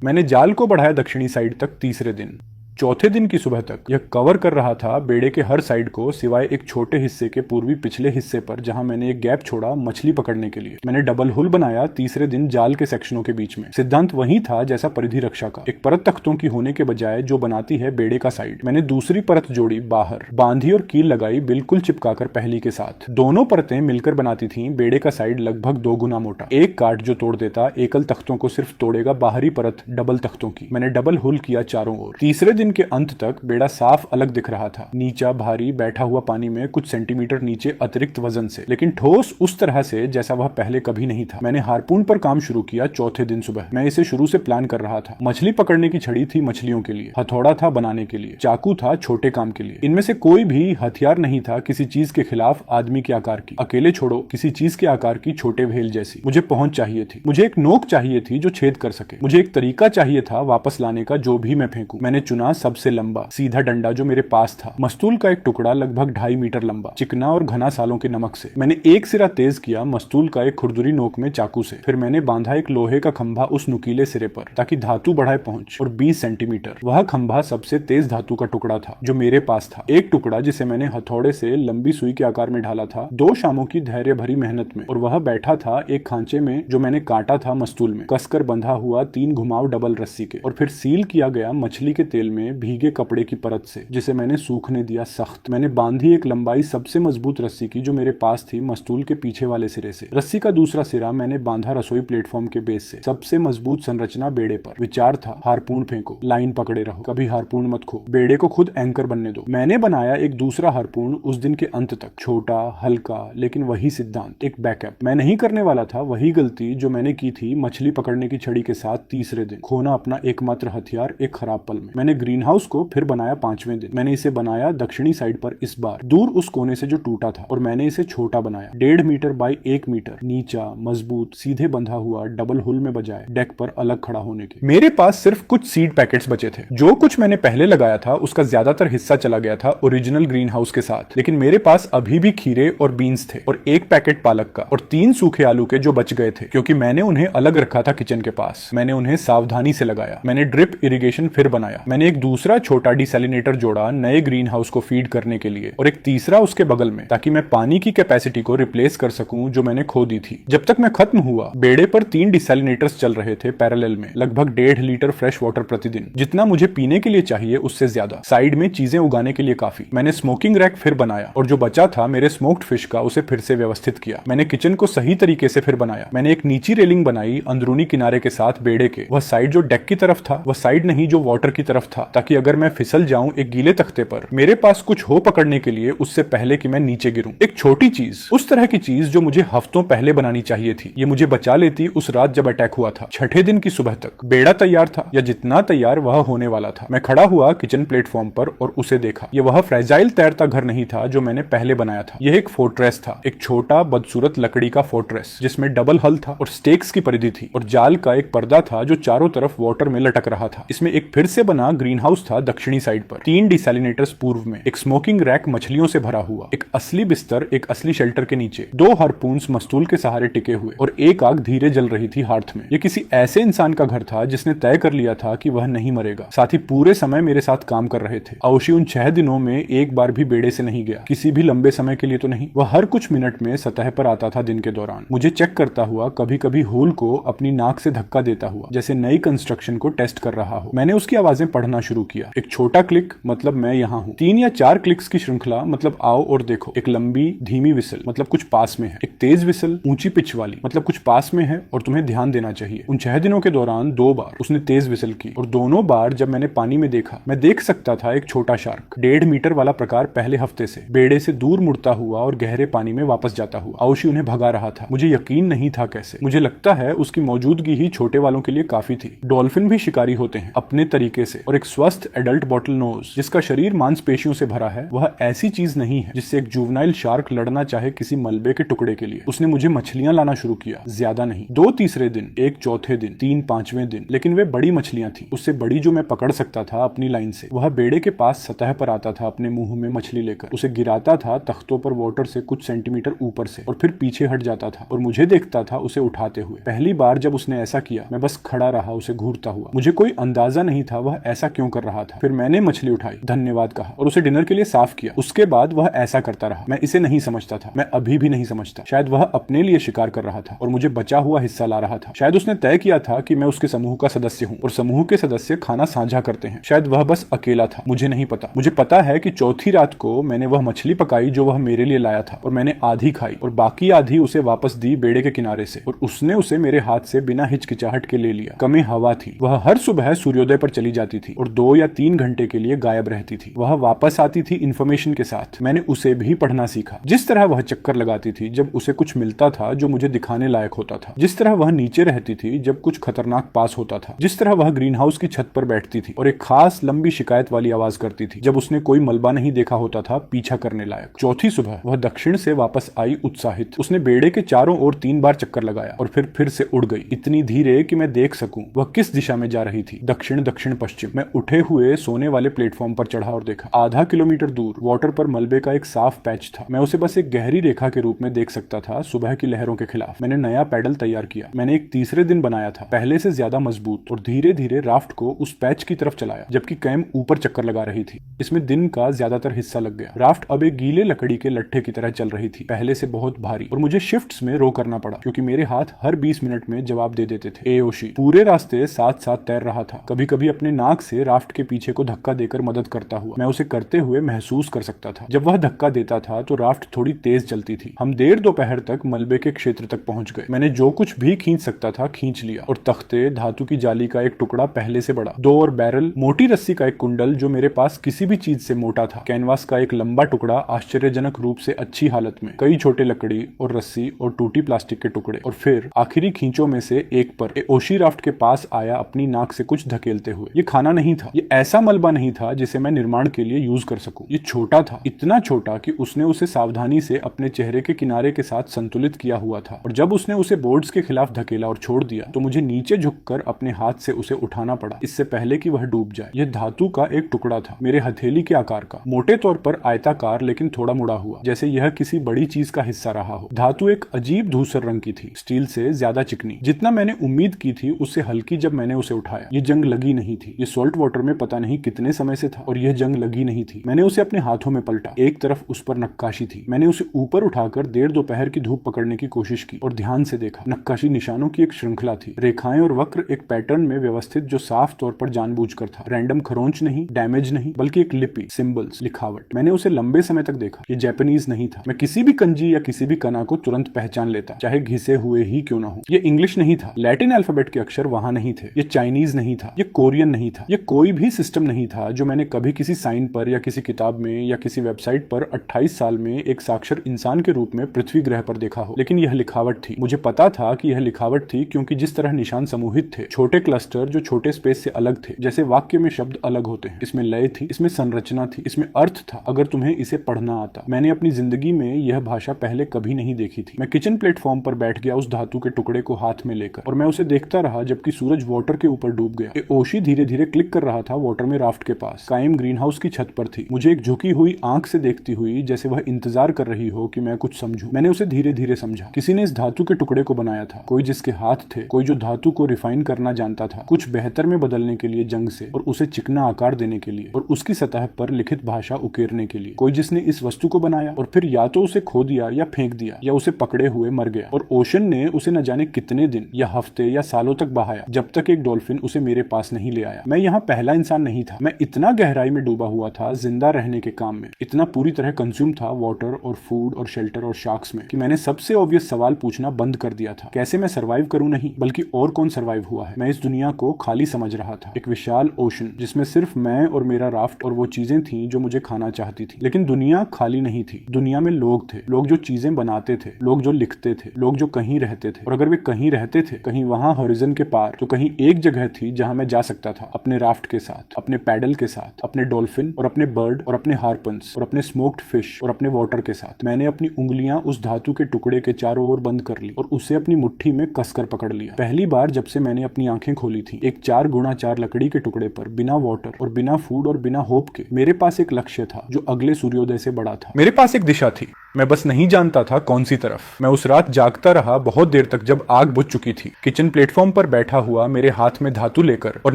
मैंने जाल को बढ़ाया दक्षिणी साइड तक तीसरे दिन। चौथे दिन की सुबह तक यह कवर कर रहा था बेड़े के हर साइड को, सिवाय एक छोटे हिस्से के पूर्वी पिछले हिस्से पर जहां मैंने एक गैप छोड़ा मछली पकड़ने के लिए। मैंने डबल हुल बनाया तीसरे दिन जाल के सेक्शनों के बीच में। सिद्धांत वही था जैसा परिधि रक्षा का, एक परत तख्तों की होने के बजाय जो बनाती है बेड़े का साइड। मैंने दूसरी परत जोड़ी बाहर, बांधी और कील लगाई बिल्कुल चिपकाकर पहली के साथ। दोनों परतें मिलकर बनाती थी बेड़े का साइड लगभग 2 गुना मोटा। एक काट जो तोड़ देता एकल तख्तों को सिर्फ तोड़ेगा बाहरी परत डबल तख्तों की। मैंने डबल हुल किया चारों ओर। तीसरे दिन के अंत तक बेड़ा साफ अलग दिख रहा था, नीचा भारी बैठा हुआ पानी में कुछ सेंटीमीटर नीचे अतिरिक्त वजन से, लेकिन ठोस उस तरह से जैसा वह पहले कभी नहीं था। मैंने हार्पून पर काम शुरू किया चौथे दिन सुबह। मैं इसे शुरू से प्लान कर रहा था। मछली पकड़ने की छड़ी थी मछलियों के लिए, हथौड़ा था बनाने के लिए, चाकू था छोटे काम के लिए। इनमें से कोई भी हथियार नहीं था किसी चीज के खिलाफ आदमी के आकार की, अकेले छोड़ो किसी चीज के आकार की छोटे व्हेल जैसी। मुझे पहुंच चाहिए थी, मुझे एक नोक चाहिए थी जो छेद कर सके, मुझे एक तरीका चाहिए था वापस लाने का जो भी मैं फेंकूं। मैंने चुना सबसे लंबा सीधा डंडा जो मेरे पास था, मस्तूल का एक टुकड़ा लगभग 2.5 मीटर लंबा, चिकना और घना सालों के नमक से। मैंने एक सिरा तेज किया मस्तूल का एक खुरदुरी नोक में चाकू से, फिर मैंने बांधा एक लोहे का खंभा उस नुकीले सिरे पर ताकि धातु बढ़ाए पहुंच, और 20 सेंटीमीटर वह खंभा सबसे तेज धातु का टुकड़ा था जो मेरे पास था। एक टुकड़ा जिसे मैंने हथौड़े से लंबी सुई के आकार में ढाला था 2 शामों की धैर्य भरी मेहनत में, और वह बैठा था एक खांचे में जो मैंने काटा था मस्तूल में, कसकर बंधा हुआ 3 घुमाव डबल रस्सी के, और फिर सील किया गया मछली के तेल में भीगे कपड़े की परत से जिसे मैंने सूखने दिया सख्त। मैंने बांधी एक लंबाई सबसे मजबूत रस्सी की जो मेरे पास थी मस्तूल के पीछे वाले सिरे से। रस्सी का दूसरा सिरा मैंने बांधा रसोई प्लेटफॉर्म के बेस से, सबसे मजबूत संरचना बेड़े पर। विचार था हार्पून फेंको, लाइन पकड़े रहो, कभी हार्पून मत खो, बेड़े को खुद एंकर बनने दो। मैंने बनाया एक दूसरा हार्पून उस दिन के अंत तक, छोटा हल्का लेकिन वही सिद्धांत, एक बैकअप। मैं नहीं करने वाला था वही गलती जो मैंने की थी मछली पकड़ने की छड़ी के साथ तीसरे दिन, खोना अपना एकमात्र हथियार एक खराब पल में। मैंने ग्रीन हाउस को फिर बनाया 5वें दिन। मैंने इसे बनाया दक्षिणी साइड पर, इस बार दूर उस कोने से जो टूटा था, और मैंने इसे छोटा बनाया 1.5 मीटर बाई 1 मीटर, नीचा मजबूत सीधे बंधा हुआ डबल हुल में बजाय डेक पर अलग खड़ा होने के। मेरे पास सिर्फ कुछ सीड पैकेट्स बचे थे। जो कुछ मैंने पहले लगाया था उसका ज्यादातर हिस्सा चला गया था ओरिजिनल ग्रीन हाउस के साथ, लेकिन मेरे पास अभी भी खीरे और बीन्स थे, और 1 पैकेट पालक का, और 3 सूखे आलू के जो बच गए थे क्योंकि मैंने उन्हें अलग रखा था किचन के पास। मैंने उन्हें सावधानी से लगाया। मैंने ड्रिप इरिगेशन फिर बनाया। मैंने एक दूसरा छोटा डिसैलिनेटर जोड़ा नए ग्रीन हाउस को फीड करने के लिए, और एक तीसरा उसके बगल में, ताकि मैं पानी की कैपेसिटी को रिप्लेस कर सकूं जो मैंने खो दी थी। जब तक मैं खत्म हुआ बेड़े पर 3 डिसैलिनेटर्स चल रहे थे पैरेलल में, लगभग 1.5 लीटर फ्रेश वाटर प्रतिदिन, जितना मुझे पीने के लिए चाहिए उससे ज्यादा, साइड में चीजें उगाने के लिए काफी। मैंने स्मोकिंग रैक फिर बनाया, और जो बचा था मेरे स्मोक्ड फिश का उसे फिर से व्यवस्थित किया। मैंने किचन को सही तरीके से फिर बनाया। मैंने एक नीची रेलिंग बनाई अंदरूनी किनारे के साथ बेड़े के, वह साइड जो डेक की तरफ था, वह साइड नहीं जो वाटर की तरफ था, ताकि अगर मैं फिसल जाऊं एक गीले तख्ते पर, मेरे पास कुछ हो पकड़ने के लिए उससे पहले कि मैं नीचे गिरूं। एक छोटी चीज, उस तरह की चीज जो मुझे हफ्तों पहले बनानी चाहिए थी, ये मुझे बचा लेती उस रात जब अटैक हुआ था। छठे दिन की सुबह तक बेड़ा तैयार था, या जितना तैयार वह होने वाला था। मैं खड़ा हुआ किचन प्लेटफॉर्म पर और उसे देखा। यह वह फ्रेजाइल तैरता घर नहीं था जो मैंने पहले बनाया था। यह एक फोर्ट्रेस था, एक छोटा बदसूरत लकड़ी का फोर्ट्रेस जिसमें डबल हल था और स्टेक्स की परिधि थी, और जाल का एक पर्दा था जो चारों तरफ वाटर में लटक रहा था। इसमें एक फिर से बना ग्रीन हाउस था दक्षिणी साइड पर, 3 डिसैलिनेटर्स पूर्व में, एक स्मोकिंग रैक मछलियों से भरा हुआ, एक असली बिस्तर एक असली शेल्टर के नीचे, 2 हार्पून्स मस्तूल के सहारे टिके हुए, और एक आग धीरे जल रही थी हार्थ में। यह किसी ऐसे इंसान का घर था जिसने तय कर लिया था कि वह नहीं मरेगा। साथ ही पूरे समय मेरे साथ काम कर रहे थे। औशी उन 6 दिनों में एक बार भी बेड़े से नहीं गया, किसी भी लंबे समय के लिए तो नहीं। वह हर कुछ मिनट में सतह पर आता था दिन के दौरान, मुझे चेक करता हुआ, कभी कभी होल को अपनी नाक से धक्का देता हुआ जैसे नई कंस्ट्रक्शन को टेस्ट कर रहा हो। मैंने उसकी आवाजें पढ़ना शुरू किया। एक छोटा क्लिक मतलब मैं यहाँ हूँ, 3 या 4 क्लिक्स की श्रृंखला मतलब आओ और देखो, एक लंबी धीमी विसल मतलब कुछ पास में है, एक तेज विसल ऊंची पिच वाली मतलब कुछ पास में है और तुम्हें ध्यान देना चाहिए। उन 6 दिनों के दौरान 2 बार उसने तेज विसल की, और दोनों बार जब मैंने पानी में देखा, मैं देख सकता था एक छोटा शार्क 1.5 मीटर वाला प्रकार पहले हफ्ते से बेड़े से दूर मुड़ता हुआ और गहरे पानी में वापस जाता हुआ। औशी उन्हें भगा रहा था। मुझे यकीन नहीं था कैसे। मुझे लगता है उसकी मौजूदगी ही छोटे वालों के लिए काफी थी। डॉल्फिन भी शिकारी होते हैं अपने तरीके से, और एक स्वस्थ एडल्ट बॉटल नोज जिसका शरीर मांसपेशियों से भरा है, वह ऐसी चीज नहीं है जिससे एक जुवेनाइल शार्क लड़ना चाहे किसी मलबे के टुकड़े के लिए। उसने मुझे मछलियां लाना शुरू किया, ज्यादा नहीं, 2 तीसरे दिन, 1 चौथे दिन, 3 पांचवें दिन, लेकिन वे बड़ी मछलियां थी, उससे बड़ी जो मैं पकड़ सकता था अपनी लाइन से। वह बेड़े के पास सतह पर आता था अपने मुंह में मछली लेकर, उसे गिराता था तख्तों पर वाटर से कुछ सेंटीमीटर ऊपर से, और फिर पीछे हट जाता था और मुझे देखता था उसे उठाते हुए। पहली बार जब उसने ऐसा किया, मैं बस खड़ा रहा उसे घूरता हुआ। मुझे कोई अंदाजा नहीं था वह ऐसा क्यों क्यों कर रहा था। फिर मैंने मछली उठाई, धन्यवाद कहा और उसे डिनर के लिए साफ किया। उसके बाद वह ऐसा करता रहा। मैं इसे नहीं समझता था, मैं अभी भी नहीं समझता। शायद वह अपने लिए शिकार कर रहा था और मुझे बचा हुआ हिस्सा ला रहा था। शायद उसने तय किया था कि मैं उसके समूह का सदस्य हूँ और समूह के सदस्य खाना साझा करते हैं। शायद वह बस अकेला था, मुझे नहीं पता। मुझे पता है कि चौथी रात को मैंने वह मछली पकाई जो वह मेरे लिए लाया था और मैंने आधी खाई और बाकी आधी उसे वापस दी बेड़े के किनारे से, और उसने उसे मेरे हाथ से बिना हिचकिचाहट के ले लिया। कमी हवा थी। वह हर सुबह सूर्योदय पर चली जाती थी और 2 या 3 घंटे के लिए गायब रहती थी। वह वापस आती थी इन्फॉर्मेशन के साथ। मैंने उसे भी पढ़ना सीखा। जिस तरह वह चक्कर लगाती थी जब उसे कुछ मिलता था जो मुझे दिखाने लायक होता था, जिस तरह वह नीचे रहती थी जब कुछ खतरनाक पास होता था, जिस तरह वह ग्रीन हाउस की छत पर बैठती थी और एक खास लंबी शिकायत वाली आवाज करती थी जब उसने कोई मलबा नहीं देखा होता था पीछा करने लायक। चौथी सुबह वह दक्षिण से वापस आई उत्साहित। उसने बेड़े के चारों ओर 3 बार चक्कर लगाया और फिर से उड़ गई, इतनी धीरे कि मैं देख सकूं वह किस दिशा में जा रही थी। दक्षिण, दक्षिण पश्चिम। मैं उठे हुए सोने वाले प्लेटफॉर्म पर चढ़ा और देखा। आधा किलोमीटर दूर वाटर पर मलबे का एक साफ पैच था। मैं उसे बस एक गहरी रेखा के रूप में देख सकता था सुबह की लहरों के खिलाफ। मैंने नया पैडल तैयार किया। मैंने एक तीसरे दिन बनाया था, पहले से ज्यादा मजबूत, और धीरे धीरे राफ्ट को उस पैच की तरफ चलाया जबकि कैम ऊपर चक्कर लगा रही थी। इसमें दिन का ज्यादातर हिस्सा लग गया। राफ्ट अब एक गीले लकड़ी के लट्ठे की तरह चल रही थी, पहले से बहुत भारी, और मुझे शिफ्ट्स में रो करना पड़ा क्योंकि मेरे हाथ हर 20 मिनट में जवाब दे देते थे। एओशी पूरे रास्ते साथ साथ तैर रहा था, कभी कभी अपने नाक से राफ्ट के पीछे को धक्का देकर मदद करता हुआ। मैं उसे करते हुए महसूस कर सकता था। जब वह धक्का देता था तो राफ्ट थोड़ी तेज चलती थी। हम देर दोपहर तक मलबे के क्षेत्र तक पहुंच गए। मैंने जो कुछ भी खींच सकता था खींच लिया, और तख्ते, धातु की जाली का एक टुकड़ा पहले से बड़ा, 2 और बैरल, मोटी रस्सी का एक कुंडल जो मेरे पास किसी भी चीज से मोटा था, कैनवास का एक लंबा टुकड़ा आश्चर्यजनक रूप से अच्छी हालत में, कई छोटे लकड़ी और रस्सी और टूटी प्लास्टिक के टुकड़े, और फिर आखिरी खींचों में से एक पर ओशी राफ्ट के पास आया अपनी नाक से कुछ धकेलते हुए। ये खाना नहीं था, ये ऐसा मलबा नहीं था जिसे मैं निर्माण के लिए यूज कर सकूं। ये छोटा था, इतना छोटा कि उसने उसे सावधानी से अपने चेहरे के किनारे के साथ संतुलित किया हुआ था, और जब उसने उसे बोर्ड्स के खिलाफ धकेला और छोड़ दिया तो मुझे नीचे झुककर अपने हाथ से उसे उठाना पड़ा इससे पहले कि वह डूब जाए। यह धातु का एक टुकड़ा था, मेरे हथेली के आकार का, मोटे तौर पर आयताकार लेकिन थोड़ा मुड़ा हुआ, जैसे यह किसी बड़ी चीज का हिस्सा रहा हो। धातु एक अजीब धूसर रंग की थी, स्टील से ज्यादा चिकनी, जितना मैंने उम्मीद की थी उससे हल्की। जब मैंने उसे उठाया, ये जंग लगी नहीं थी। ये सॉल्ट वाटर में पता नहीं कितने समय से था और यह जंग लगी नहीं थी। मैंने उसे अपने हाथों में पलटा। एक तरफ उस पर नक्काशी थी। मैंने उसे ऊपर उठाकर देर दोपहर की धूप पकड़ने की कोशिश की और ध्यान से देखा। नक्काशी निशानों की एक श्रृंखला थी, रेखाएं और वक्र एक पैटर्न में व्यवस्थित जो साफ तौर पर जानबूझकर था। रैंडम खरोंच नहीं, डैमेज नहीं, बल्कि एक लिपि, सिंबल्स, लिखावट। मैंने उसे लंबे समय तक देखा। ये जापानीज नहीं था। मैं किसी भी कंजी या किसी भी कना को तुरंत पहचान लेता, चाहे घिसे हुए ही क्यों ना हो। ये इंग्लिश नहीं था, लैटिन अल्फाबेट के अक्षर वहां नहीं थे। ये चाइनीज नहीं था, ये कोरियन नहीं था, ये कोई भी सिस्टम नहीं था जो मैंने कभी किसी साइन पर या किसी किताब में या किसी वेबसाइट पर 28 साल में एक साक्षर इंसान के रूप में पृथ्वी ग्रह पर देखा हो। लेकिन यह लिखावट थी। मुझे पता था कि यह लिखावट थी क्योंकि जिस तरह निशान समूहित थे, छोटे क्लस्टर जो छोटे स्पेस से अलग थे, जैसे वाक्य में शब्द अलग होते हैं। इसमें लय थी, इसमें संरचना थी, इसमें अर्थ था, अगर तुम्हें इसे पढ़ना आता। मैंने अपनी जिंदगी में यह भाषा पहले कभी नहीं देखी थी। मैं किचन प्लेटफॉर्म पर बैठ गया उस धातु के टुकड़े को हाथ में लेकर, और मैं उसे देखता रहा जबकि सूरज वाटर के ऊपर डूब गया। ओशी धीरे धीरे क्लिक कर रहा था वाटर में राफ्ट के पास। कायम ग्रीन हाउस की छत पर थी, मुझे एक झुकी हुई आंख से देखती हुई, जैसे वह इंतजार कर रही हो कि मैं कुछ समझूं। मैंने उसे धीरे धीरे समझा। किसी ने इस धातु के टुकड़े को बनाया था, कोई जिसके हाथ थे, कोई जो धातु को रिफाइन करना जानता था, कुछ बेहतर में बदलने के लिए जंग से, और उसे चिकना आकार देने के लिए, और उसकी सतह पर लिखित भाषा उकेरने के लिए। कोई जिसने इस वस्तु को बनाया और फिर या तो उसे खो दिया या फेंक दिया, या उसे पकड़े हुए मर गया, और ओशन ने उसे न जाने कितने दिन या हफ्ते या सालों तक बहाया जब तक एक डॉल्फिन उसे मेरे पास नहीं ले आया। मैं यहाँ पहला इंसान नहीं था। मैं इतना गहराई में डूबा हुआ था जिंदा रहने के काम में, इतना पूरी तरह कंज्यूम था वाटर और फूड और शेल्टर और शार्क्स में, कि मैंने सबसे ऑब्वियस सवाल पूछना बंद कर दिया था। कैसे मैं सरवाइव करूं नहीं, बल्कि और कौन सरवाइव हुआ है। मैं इस दुनिया को खाली समझ रहा था, एक विशाल ओशन जिसमें सिर्फ मैं और मेरा राफ्ट और वो चीजें थी जो मुझे खाना चाहती थी। लेकिन दुनिया खाली नहीं थी। दुनिया में लोग थे, लोग जो चीजें बनाते थे, लोग जो लिखते थे, लोग जो कहीं रहते थे, और अगर वे कहीं रहते थे, कहीं वहां हॉरिजन के पार, तो कहीं एक जगह थी जहां मैं जा सकता था, अपने राफ्ट के साथ, अपने पैडल के साथ, अपने डॉल्फिन और अपने बर्ड और अपने हार्पन्स और अपने स्मोक्ड फिश और अपने वाटर के साथ। मैंने अपनी उंगलियां उस धातु के टुकड़े के चारों ओर बंद कर ली और उसे अपनी मुट्ठी में कसकर पकड़ लिया। पहली बार जब से मैंने अपनी आंखें खोली थी, एक 4x4 लकड़ी के टुकड़े पर, बिना वाटर और बिना फूड और बिना होप के, मेरे पास एक लक्ष्य था जो अगले सूर्योदय से बड़ा था। मेरे पास एक दिशा थी, मैं बस नहीं जानता था कौन सी तरफ। मैं उस रात जागता रहा बहुत देर तक, जब आग बुझ चुकी थी। किचन प्लेटफॉर्म पर बैठा हुआ, मेरे हाथ में धातु लेकर और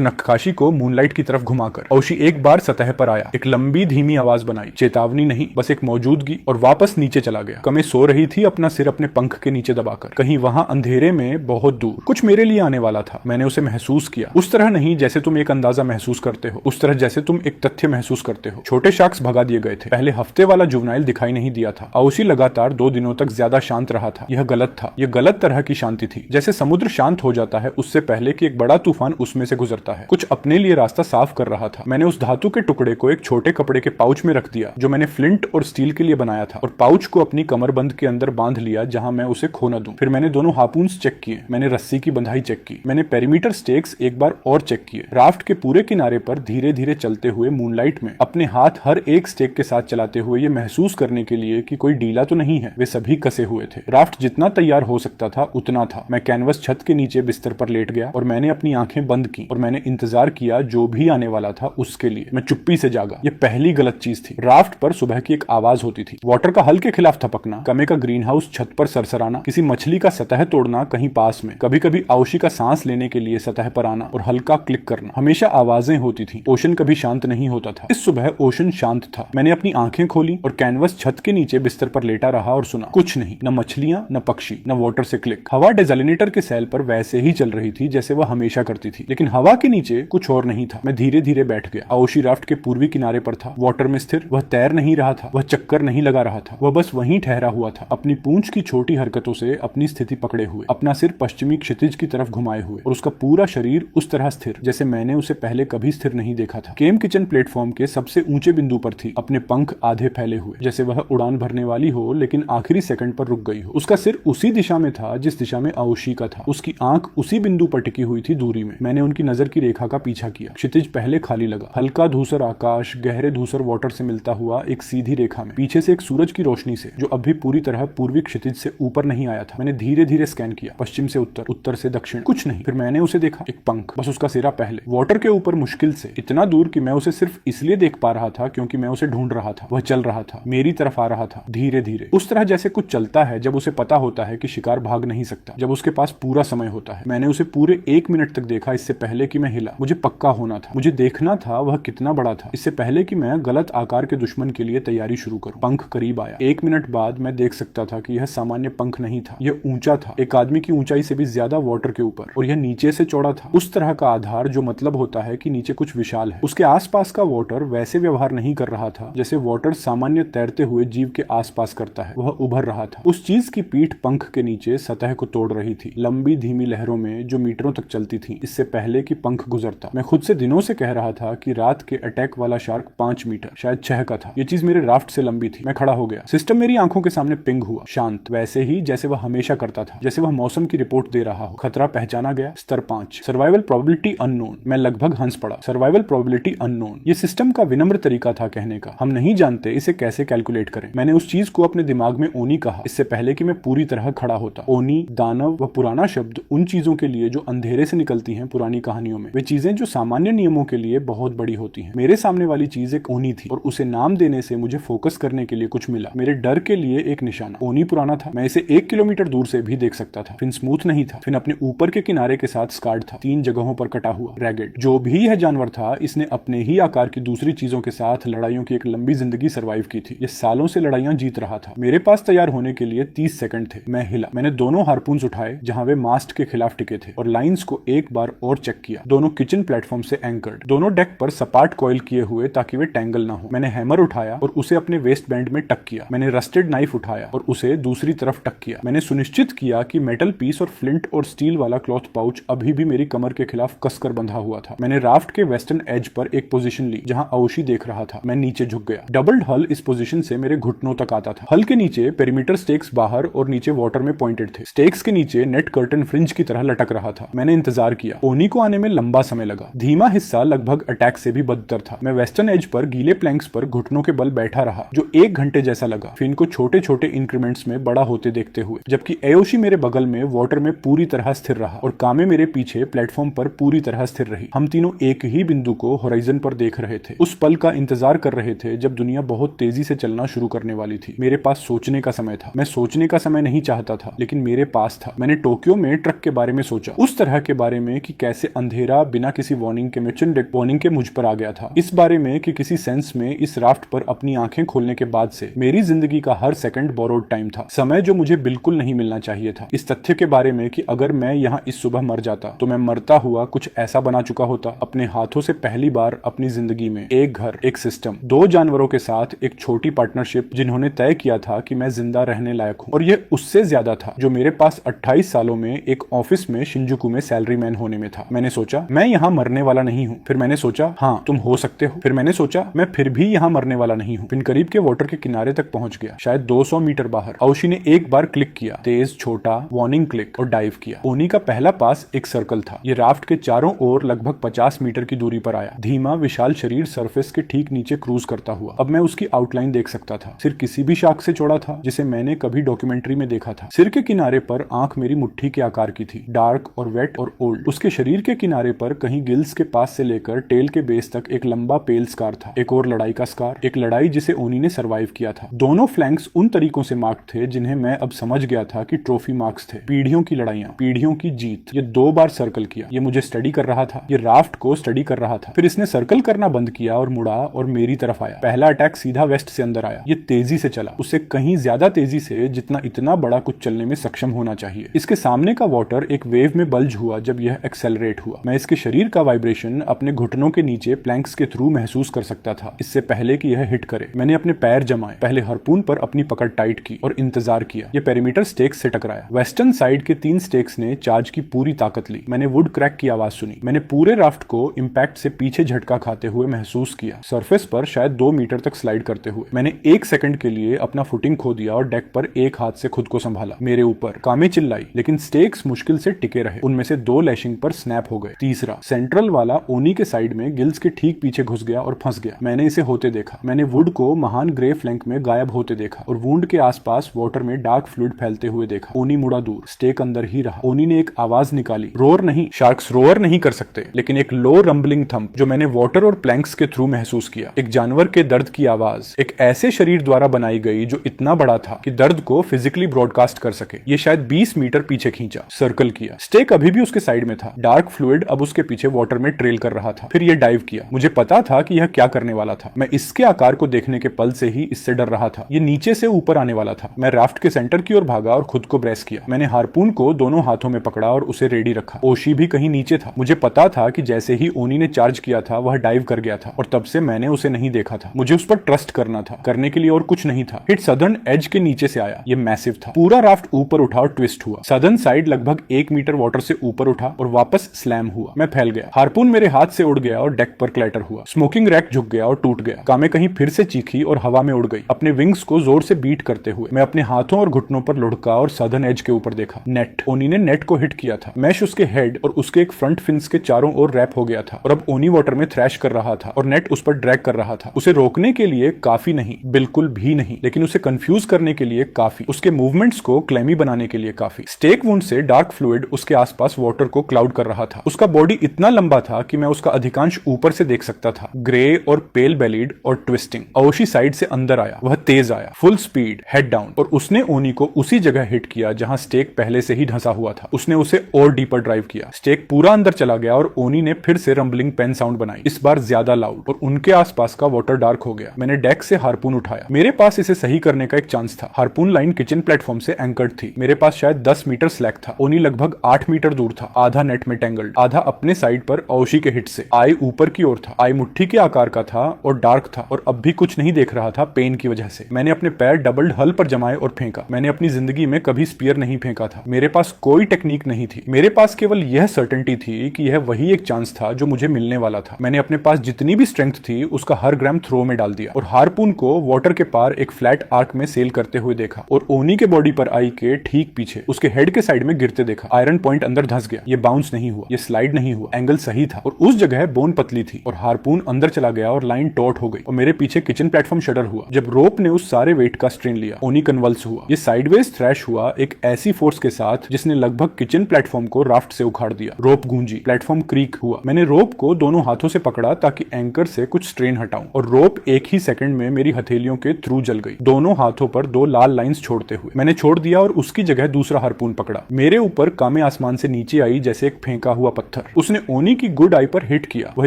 नक्काशी को मूनलाइट मूनलाइट की तरफ घुमाकर। ओशी एक बार सतह पर आया, एक लंबी धीमी आवाज बनाई, चेतावनी नहीं, बस एक मौजूदगी, और वापस नीचे चला गया। कमे सो रही थी, अपना सिर अपने पंख के नीचे दबाकर। कहीं वहां अंधेरे में बहुत दूर कुछ मेरे लिए आने वाला था। मैंने उसे महसूस किया, उस तरह नहीं जैसे तुम एक अंदाजा महसूस करते हो, उस तरह जैसे तुम एक तथ्य महसूस करते हो। छोटे शार्क्स भगा दिए गए थे। पहले हफ्ते वाला जुवनाइल दिखाई नहीं दिया था। ओशी लगातार 2 दिनों तक ज्यादा शांत रहा था। यह गलत था, यह गलत तरह की शांति थी। जैसे समुद्र शांत हो जाता है उससे पहले कि एक बड़ा तूफान उसमें से गुजरता है। कुछ अपने लिए रास्ता साफ कर रहा था। मैंने उस धातु के टुकड़े को एक छोटे कपड़े के पाउच में रख दिया जो मैंने फ्लिंट और स्टील के लिए बनाया था, और पाउच को अपनी कमरबंद के अंदर बांध लिया जहां मैं उसे खो न दूं। फिर मैंने दोनों हार्पून्स चेक किए, मैंने रस्सी की बंधाई चेक की, मैंने पेरीमीटर स्टेक्स एक बार और चेक किए। राफ्ट के पूरे किनारे पर धीरे धीरे चलते हुए मूनलाइट में अपने हाथ हर एक स्टेक के साथ चलाते हुए ये महसूस करने के लिए कि कोई ढीला तो नहीं है, वे सभी कसे हुए थे। राफ्ट जितना तैयार हो सकता था उतना था। मैं कैनवस छत के नीचे बिस्तर पर लेट गया और मैंने अपनी आंखें बंद की और मैंने इंतजार किया जो भी आने वाला था उसके लिए। मैं चुप्पी से जागा। ये पहली गलत चीज थी। राफ्ट पर सुबह की एक आवाज होती थी, वाटर का हल के खिलाफ थपकना, कमे का ग्रीन हाउस छत पर सरसराना, किसी मछली का सतह तोड़ना कहीं पास में, कभी कभी ओशी का सांस लेने के लिए सतह पर आना और हल्का क्लिक करना। हमेशा आवाजें होती थी। ओशन कभी शांत नहीं होता था। इस सुबह ओशन शांत था। मैंने अपनी आंखें खोली और कैनवस छत के नीचे बिस्तर पर लेटा रहा और सुना। कुछ नहीं, न मछलियां, न पक्षी, न वाटर से क्लिक। हवा डेजलिनेटर के सेल पर वैसे ही चल रही थी जैसे वह हमेशा करती थी, लेकिन हवा के नीचे कुछ और नहीं था। मैं धीरे धीरे बैठ गया। ओशी राफ्ट के पूर्वी किनारे पर था, वाटर में स्थिर। वह तैर नहीं रहा था, वह चक्कर नहीं लगा रहा था, वह बस वहीं ठहरा हुआ था, अपनी पूंछ की छोटी हरकतों से अपनी स्थिति पकड़े हुए, अपना सिर पश्चिमी क्षितिज की तरफ घुमाए हुए, और उसका पूरा शरीर उस तरह स्थिर जैसे मैंने उसे पहले कभी स्थिर नहीं देखा था। केम किचन प्लेटफॉर्म के सबसे ऊंचे बिंदु पर थी, अपने पंख आधे फैले हुए, जैसे वह उड़ान भरने वाली हो लेकिन आखिरी सेकंड पर रुक गई हो। उसका सिर उसी दिशा में था जिस दिशा में ओशी का था। उसकी आंख उसी बिंदु पर टिकी हुई थी दूरी में। मैंने उनकी नजर की रेखा का पीछा किया। क्षितिज पहले खाली लगा। हल्का धूसर आकाश गहरे धूसर वाटर से मिलता हुआ एक सीधी रेखा में, पीछे से एक सूरज की रोशनी से जो अभी पूरी तरह पूर्वी क्षितिज से ऊपर नहीं आया था। मैंने धीरे धीरे स्कैन किया, पश्चिम से उत्तर, उत्तर से दक्षिण, कुछ नहीं। फिर मैंने उसे देखा, एक पंख, बस उसका सिरा पहले, वाटर के ऊपर मुश्किल से, इतना दूर कि मैं उसे सिर्फ इसलिए देख पा रहा था क्योंकि मैं उसे ढूंढ रहा था। वह चल रहा था, मेरी तरफ आ रहा था, धीरे धीरे, उस तरह जैसे कुछ चलता है जब उसे पता होता है कि शिकार भाग नहीं सकता, जब उसके पास पूरा समय होता है। मैंने उसे पूरे 1 मिनट तक देखा इससे पहले कि मैं हिला। मुझे पक्का होना था, मुझे देखना था वह कितना बड़ा था, इससे पहले कि मैं गलत आकार के दुश्मन के लिए तैयारी शुरू करूं। पंख करीब आया। 1 मिनट बाद मैं देख सकता था कि यह सामान्य पंख नहीं था, यह ऊंचा था, एक आदमी की ऊंचाई से भी ज्यादा वाटर के ऊपर, और यह नीचे से चौड़ा था, उस तरह का आधार जो मतलब होता है कि नीचे कुछ विशाल है। उसके आसपास का वाटर वैसे व्यवहार नहीं कर रहा था जैसे वाटर सामान्य तैरते हुए जीव के आसपास करता है। वह उभर रहा था। उस चीज की पीठ पंख के नीचे सतह को तोड़ रही थी, लंबी धीमी लहरों में जो मीटरों तक चलती थी इससे पहले कि पंख गुजरता। मैं खुद से दिनों से कह रहा था कि रात के अटैक वाला शार्क 5 मीटर, शायद 6 का था। यह चीज मेरे राफ्ट से लंबी थी। मैं खड़ा हो गया। सिस्टम मेरी आंखों के सामने पिंग हुआ, शांत, वैसे ही जैसे वह हमेशा करता था, जैसे वह मौसम की रिपोर्ट दे रहा हो। खतरा पहचाना गया, स्तर 5, सर्वाइवल प्रोबेबिलिटी अननोन। मैं लगभग हंस पड़ा। सर्वाइवल प्रोबेबिलिटी अननोन, ये सिस्टम का विनम्र तरीका था कहने का। हम नहीं जानते इसे कैसे कैलकुलेट करें। मैंने उस चीज को अपने दिमाग में ओनी कहा इससे पहले कि मैं पूरी तरह खड़ा होता। ओनी, दानव, वह पुराना शब्द उन चीजों के लिए जो अंधेरे से निकलती हैं पुरानी कहानियों में, वे चीजें जो सामान्य नियमों के लिए बहुत बड़ी होती हैं। मेरे सामने वाली चीज एक ओनी थी और उसे नाम देने से मुझे फोकस करने के लिए कुछ मिला। मेरे डर के लिए एक निशाना। ओनी पुराना था, मैं इसे 1 किलोमीटर दूर से भी देख सकता था। फिन स्मूथ नहीं था, फिन अपने ऊपर के किनारे के साथ स्कार्ड था, 3 जगहों पर कटा हुआ, रैगेड। जो भी यह जानवर था इसने अपने ही आकार की दूसरी चीजों के साथ लड़ाइयों की एक लंबी जिंदगी सर्वाइव की थी। ये सालों से लड़ाइयां जीत रहा था। मेरे पास तैयार होने के लिए 30 सेकंड थे। मैं हिला। मैंने दोनों हार्पून्स उठाए जहां वे मास्ट के खिलाफ टिके थे और लाइंस को एक बार और चेक किया। दोनों किचन प्लेटफॉर्म से एंकर्ड, दोनों डेक पर सपाट कॉइल किए हुए ताकि वे टैंगल ना हो। मैंने हैमर उठाया और उसे अपने वेस्ट बैंड में टक किया। मैंने रस्टेड नाइफ उठाया और उसे दूसरी तरफ टक किया। मैंने सुनिश्चित किया कि मेटल पीस और फ्लिंट और स्टील वाला क्लॉथ पाउच अभी भी मेरी कमर के खिलाफ कसकर बंधा हुआ था। मैंने राफ्ट के वेस्टर्न एज पर एक पोजीशन ली जहां ओशी देख रहा था। मैं नीचे झुक गया। डबल्ड हल इस पोजीशन से मेरे घुटनों तक आता था। हल के नीचे पेरीमीटर स्टेक्स बाहर और नीचे वाटर में पॉइंटेड थे। स्टेक्स के नीचे नेट कर्टन फ्रिंज की तरह लटक रहा था। मैंने इंतजार किया। ओनी को आने में लंबा समय लगा। धीमा हिस्सा लगभग अटैक से भी बदतर था। मैं वेस्टर्न एज पर गीले प्लैंक्स पर घुटनों के बल बैठा रहा जो 1 घंटे जैसा लगा, फिर इनको छोटे छोटे इंक्रीमेंट्स में बड़ा होते देखते हुए, जबकि एयोशी मेरे बगल में वाटर में पूरी तरह स्थिर रहा और कामे मेरे पीछे प्लेटफॉर्म पर पूरी तरह स्थिर रही। हम तीनों एक ही बिंदु को होराइजन पर देख रहे थे, उस पल का इंतजार कर रहे थे जब दुनिया बहुत तेजी से चलना शुरू करने वाली थी। मेरे पास सोचने का समय था। मैं सोचने का समय नहीं चाहता था, लेकिन मेरे पास था। मैंने टोक्यो में ट्रक के बारे में सोचा, उस तरह के बारे में कि कैसे अंधेरा बिना किसी वार्निंग लाइन के मिशन डेक वॉर्निंग के मुझ पर आ गया था, इस बारे में कि किसी सेंस में इस राफ्ट पर अपनी आंखें खोलने के बाद से मेरी जिंदगी का हर सेकंड बोरोड टाइम था, समय जो मुझे बिल्कुल नहीं मिलना चाहिए था। इस तथ्य के बारे में कि अगर मैं यहाँ इस सुबह मर जाता तो मैं मरता हुआ कुछ ऐसा बना चुका होता, अपने हाथों से पहली बार अपनी जिंदगी में एक घर, एक सिस्टम, दो जानवरों के साथ एक छोटी पार्टनरशिप जिन्होंने तय किया था कि मैं जिंदा रहने लायक हूँ, और ये उससे ज्यादा था जो मेरे पास 28 सालों में एक ऑफिस में शिंजुकू में सैलरीमैन होने में था। मैंने सोचा मैं यहाँ मरने वाला नहीं हूँ, फिर मैंने सोचा हाँ तुम हो सकते हो, फिर मैंने सोचा मैं फिर भी यहाँ मरने वाला नहीं हूँ। फिर करीब के वाटर के किनारे तक पहुंच गया, शायद 200 मीटर बाहर। औशी ने एक बार क्लिक किया, तेज छोटा वार्निंग क्लिक, और डाइव किया। ओनी का पहला पास एक सर्कल था। ये राफ्ट के चारों ओर लगभग 50 मीटर की दूरी पर आया, धीमा विशाल शरीर सरफेस के ठीक नीचे क्रूज करता हुआ। अब मैं उसकी आउटलाइन देख सकता था। सिर किसी भी शाख से चौड़ा था जिसे मैंने कभी डॉक्यूमेंट्री में देखा था। सिर के किनारे पर आंख मेरी मुट्ठी के आकार की थी, डार्क और वेट और ओल्ड। उसके शरीर के किनारे पर कहीं गिल्स के पास से लेकर टेल के बेस तक एक लंबा पेल स्कार था, एक और लड़ाई का स्कार, एक लड़ाई जिसे ओनी ने सरवाइव किया था। दोनों फ्लैंक्स उन तरीकों से मार्क थे जिन्हें मैं अब समझ गया था कि ट्रॉफी मार्क्स थे। पीढ़ियों की लड़ाइयां, पीढ़ियों की जीत। ये 2 बार सर्कल किया। ये मुझे स्टडी कर रहा था, ये राफ्ट को स्टडी कर रहा था। फिर इसने सर्कल करना बंद किया और मुड़ा और मेरी तरफ आया। पहला अटैक सीधा वेस्ट से अंदर आया। ये तेजी से चला, उससे कहीं ज्यादा तेजी से जितना इतना बड़ा कुछ चलने में सक्षम होना चाहिए। इसके सामने का वाटर एक वेव में बल्ज हुआ जब यह एक्सेलरेट हुआ। मैं इसके शरीर का वाइब्रेशन अपने घुटनों के नीचे प्लैंक्स के थ्रू महसूस कर सकता था, इससे पहले कि यह हिट करे। मैंने अपने पैर जमाए, पहले हार्पून पर अपनी पकड़ टाइट की और इंतजार किया। यह पेरीमीटर स्टेक्स से टकराया। वेस्टर्न साइड के 3 स्टेक्स ने चार्ज की पूरी ताकत ली। मैंने वुड क्रैक की आवाज सुनी। मैंने पूरे राफ्ट को इंपैक्ट से पीछे झटका खाते हुए महसूस किया, सरफेस पर शायद 2 मीटर तक स्लाइड करते हुए। मैंने 1 सेकंड के लिए अपना फुटिंग खो दिया और डेक पर एक हाथ से खुद को संभाला। मेरे ऊपर कामे चिल्लाई, लेकिन स्टेक्स मुश्किल से टिके रहे। उनमें से 2 लैशिंग पर स्नैप हो गए। तीसरा सेंट्रल वाला ओनी के साइड में गिल्स के ठीक पीछे घुस गया और फंस गया। मैंने इसे होते देखा। मैंने वुड को महान ग्रे फ्लैंक में गायब होते देखा और वुंड के आसपास वाटर में डार्क फ्लूइड फैलते हुए देखा। ओनी मुड़ा दूर, स्टेक अंदर ही रहा। ओनी ने एक आवाज निकाली, रोर नहीं, शार्क्स रोअर नहीं कर सकते, लेकिन एक लो रंबलिंग थंप जो मैंने वाटर और प्लैंक्स के थ्रू महसूस किया। एक जानवर के दर्द की आवाज, एक ऐसे शरीर द्वारा बनाई गई जो इतना बड़ा था कि दर्द को फिजिकली ब्रॉडकास्ट कर सके। ये शायद 20 मीटर पीछे खींचा, सर्कल किया। स्टेक अभी भी उसके साइड में था। डार्क फ्लूइड अब उसके पीछे वाटर में ट्रेल कर रहा था। फिर यह डाइव किया। मुझे पता था कि यह क्या करने वाला था। मैं इसके आकार को देखने के पल से ही इससे डर रहा था। ये नीचे से ऊपर आने वाला था। मैं राफ्ट के सेंटर की ओर भागा और खुद को ब्रेस किया। मैंने हार्पून को दोनों हाथों में पकड़ा और उसे रेडी रखा। ओशी भी कहीं नीचे था। मुझे पता था कि जैसे ही ओनी ने चार्ज किया था वह डाइव कर गया था और तब से मैंने उसे नहीं देखा था। मुझे उस पर ट्रस्ट करना था, करने के लिए और कुछ नहीं था। हिट सदर्न एज के नीचे से आया। ये मैसिव था। पूरा राफ्ट ऊपर उठा और ट्विस्ट हुआ। सदर्न साइड लगभग 1 मीटर वाटर से ऊपर उठा और वापस स्लैम हुआ। मैं फैल गया। हार्पून मेरे हाथ से उड़ गया और डेक पर क्लैटर हुआ। स्मोकिंग रैक झुक गया और टूट गया। कामे कहीं फिर से चीखी और हवा में उड़ गई, अपने विंग्स को जोर से बीट करते हुए। मैं अपने हाथों और घुटनों पर लुढ़का और सदर्न एज के ऊपर देखा। नेट। ओनी ने नेट को हिट किया था। मैश उसके हेड और उसके एक फ्रंट फिन्स के चारों ओर रैप हो गया था और अब ओनी वाटर में थ्रैश कर रहा था और नेट उस पर ड्रैग कर रहा था। उसे रोकने के लिए काफी नहीं, बिल्कुल भी नहीं, लेकिन उसे कंफ्यूज करने के लिए काफी, उसके मूवमेंट्स को क्लेमी बनाने के लिए काफी। स्टेक वुंड से डार्क फ्लूइड उसके आसपास वाटर को क्लाउड कर रहा था। उसका बॉडी इतना लंबा था कि मैं उसका अधिकांश ऊपर से देख सकता था, ग्रे और पेल बेलीड और ट्विस्टिंग। ओशी साइड से अंदर आया। वह तेज आया, फुल स्पीड, हेड डाउन, और उसने ओनी को उसी जगह हिट किया जहां स्टेक पहले से ही धंसा हुआ था। उसने उसे और डीपर ड्राइव किया। स्टेक पूरा अंदर चला गया और ओनी ने फिर से रंबलिंग पेन साउंड बनाई, इस बार ज्यादा लाउड, और उनके आसपास का वाटर डार्क हो गया। मैंने डेक से हार्पून उठाया। मेरे पास इसे सही करने का एक चांस था। हार्पून लाइन किचन प्लेटफॉर्म से एंकर्ड थी। मेरे पास शायद 10 मीटर स्लैक था। ओनी लगभग 8 मीटर दूर था, आधा नेट में टेंगल्ड, आधा अपने साइड पर औशी के हिट से। आई ऊपर की ओर था। आई मुट्ठी के आकार का था और डार्क था और अब भी कुछ नहीं देख रहा था पेन की वजह से। मैंने अपने पैर डबल्ड हल पर जमाए और फेंका। मैंने अपनी जिंदगी में कभी स्पीयर नहीं फेंका था। मेरे पास कोई टेक्निक नहीं थी। मेरे पास केवल यह सर्टेनिटी थी कि यह वही एक चांस था जो मुझे मिलने वाला था। मैंने अपने पास जितनी भी स्ट्रेंथ थी उसका हर ग्राम थ्रो में डाल दिया और हार्पून को वाटर के पार एक फ्लैट आर्क में सेल करते हुए देखा और ओनी के बॉडी पर आई के ठीक पीछे उसके हेड के साइड में गिरते देखा। आयरन पॉइंट अंदर धंस गया। ये बाउंस नहीं हुआ, ये स्लाइड नहीं हुआ, एंगल सही था और उस जगह बोन पतली थी और हार्पून अंदर चला गया और लाइन टॉट हो गई और मेरे पीछे किचन प्लेटफॉर्म शटर हुआ। जब रोप ने उस सारे वेट का स्ट्रेन लिया, ओनी कन्वल्स हुआ। ये साइडवेज थ्रैश हुआ एक ऐसी फोर्स के साथ जिसने लगभग किचन प्लेटफॉर्म को राफ्ट से उखाड़ दिया। रोप गूंजी, प्लेटफॉर्म क्रीक हुआ। मैंने रोप को दोनों हाथों से पकड़ा ताकि एंकर से कुछ स्ट्रेन हटाऊं और रोप एक ही सेकंड में मेरी हथेलियों के थ्रू जल गई, दोनों हाथों पर 2 लाल लाइंस छोड़ते हुए। मैंने छोड़ दिया और उसकी जगह दूसरा हार्पून पकड़ा। मेरे ऊपर कामे आसमान से नीचे आई जैसे एक फेंका हुआ पत्थर। उसने ओनी की गुड आई पर हिट किया। वह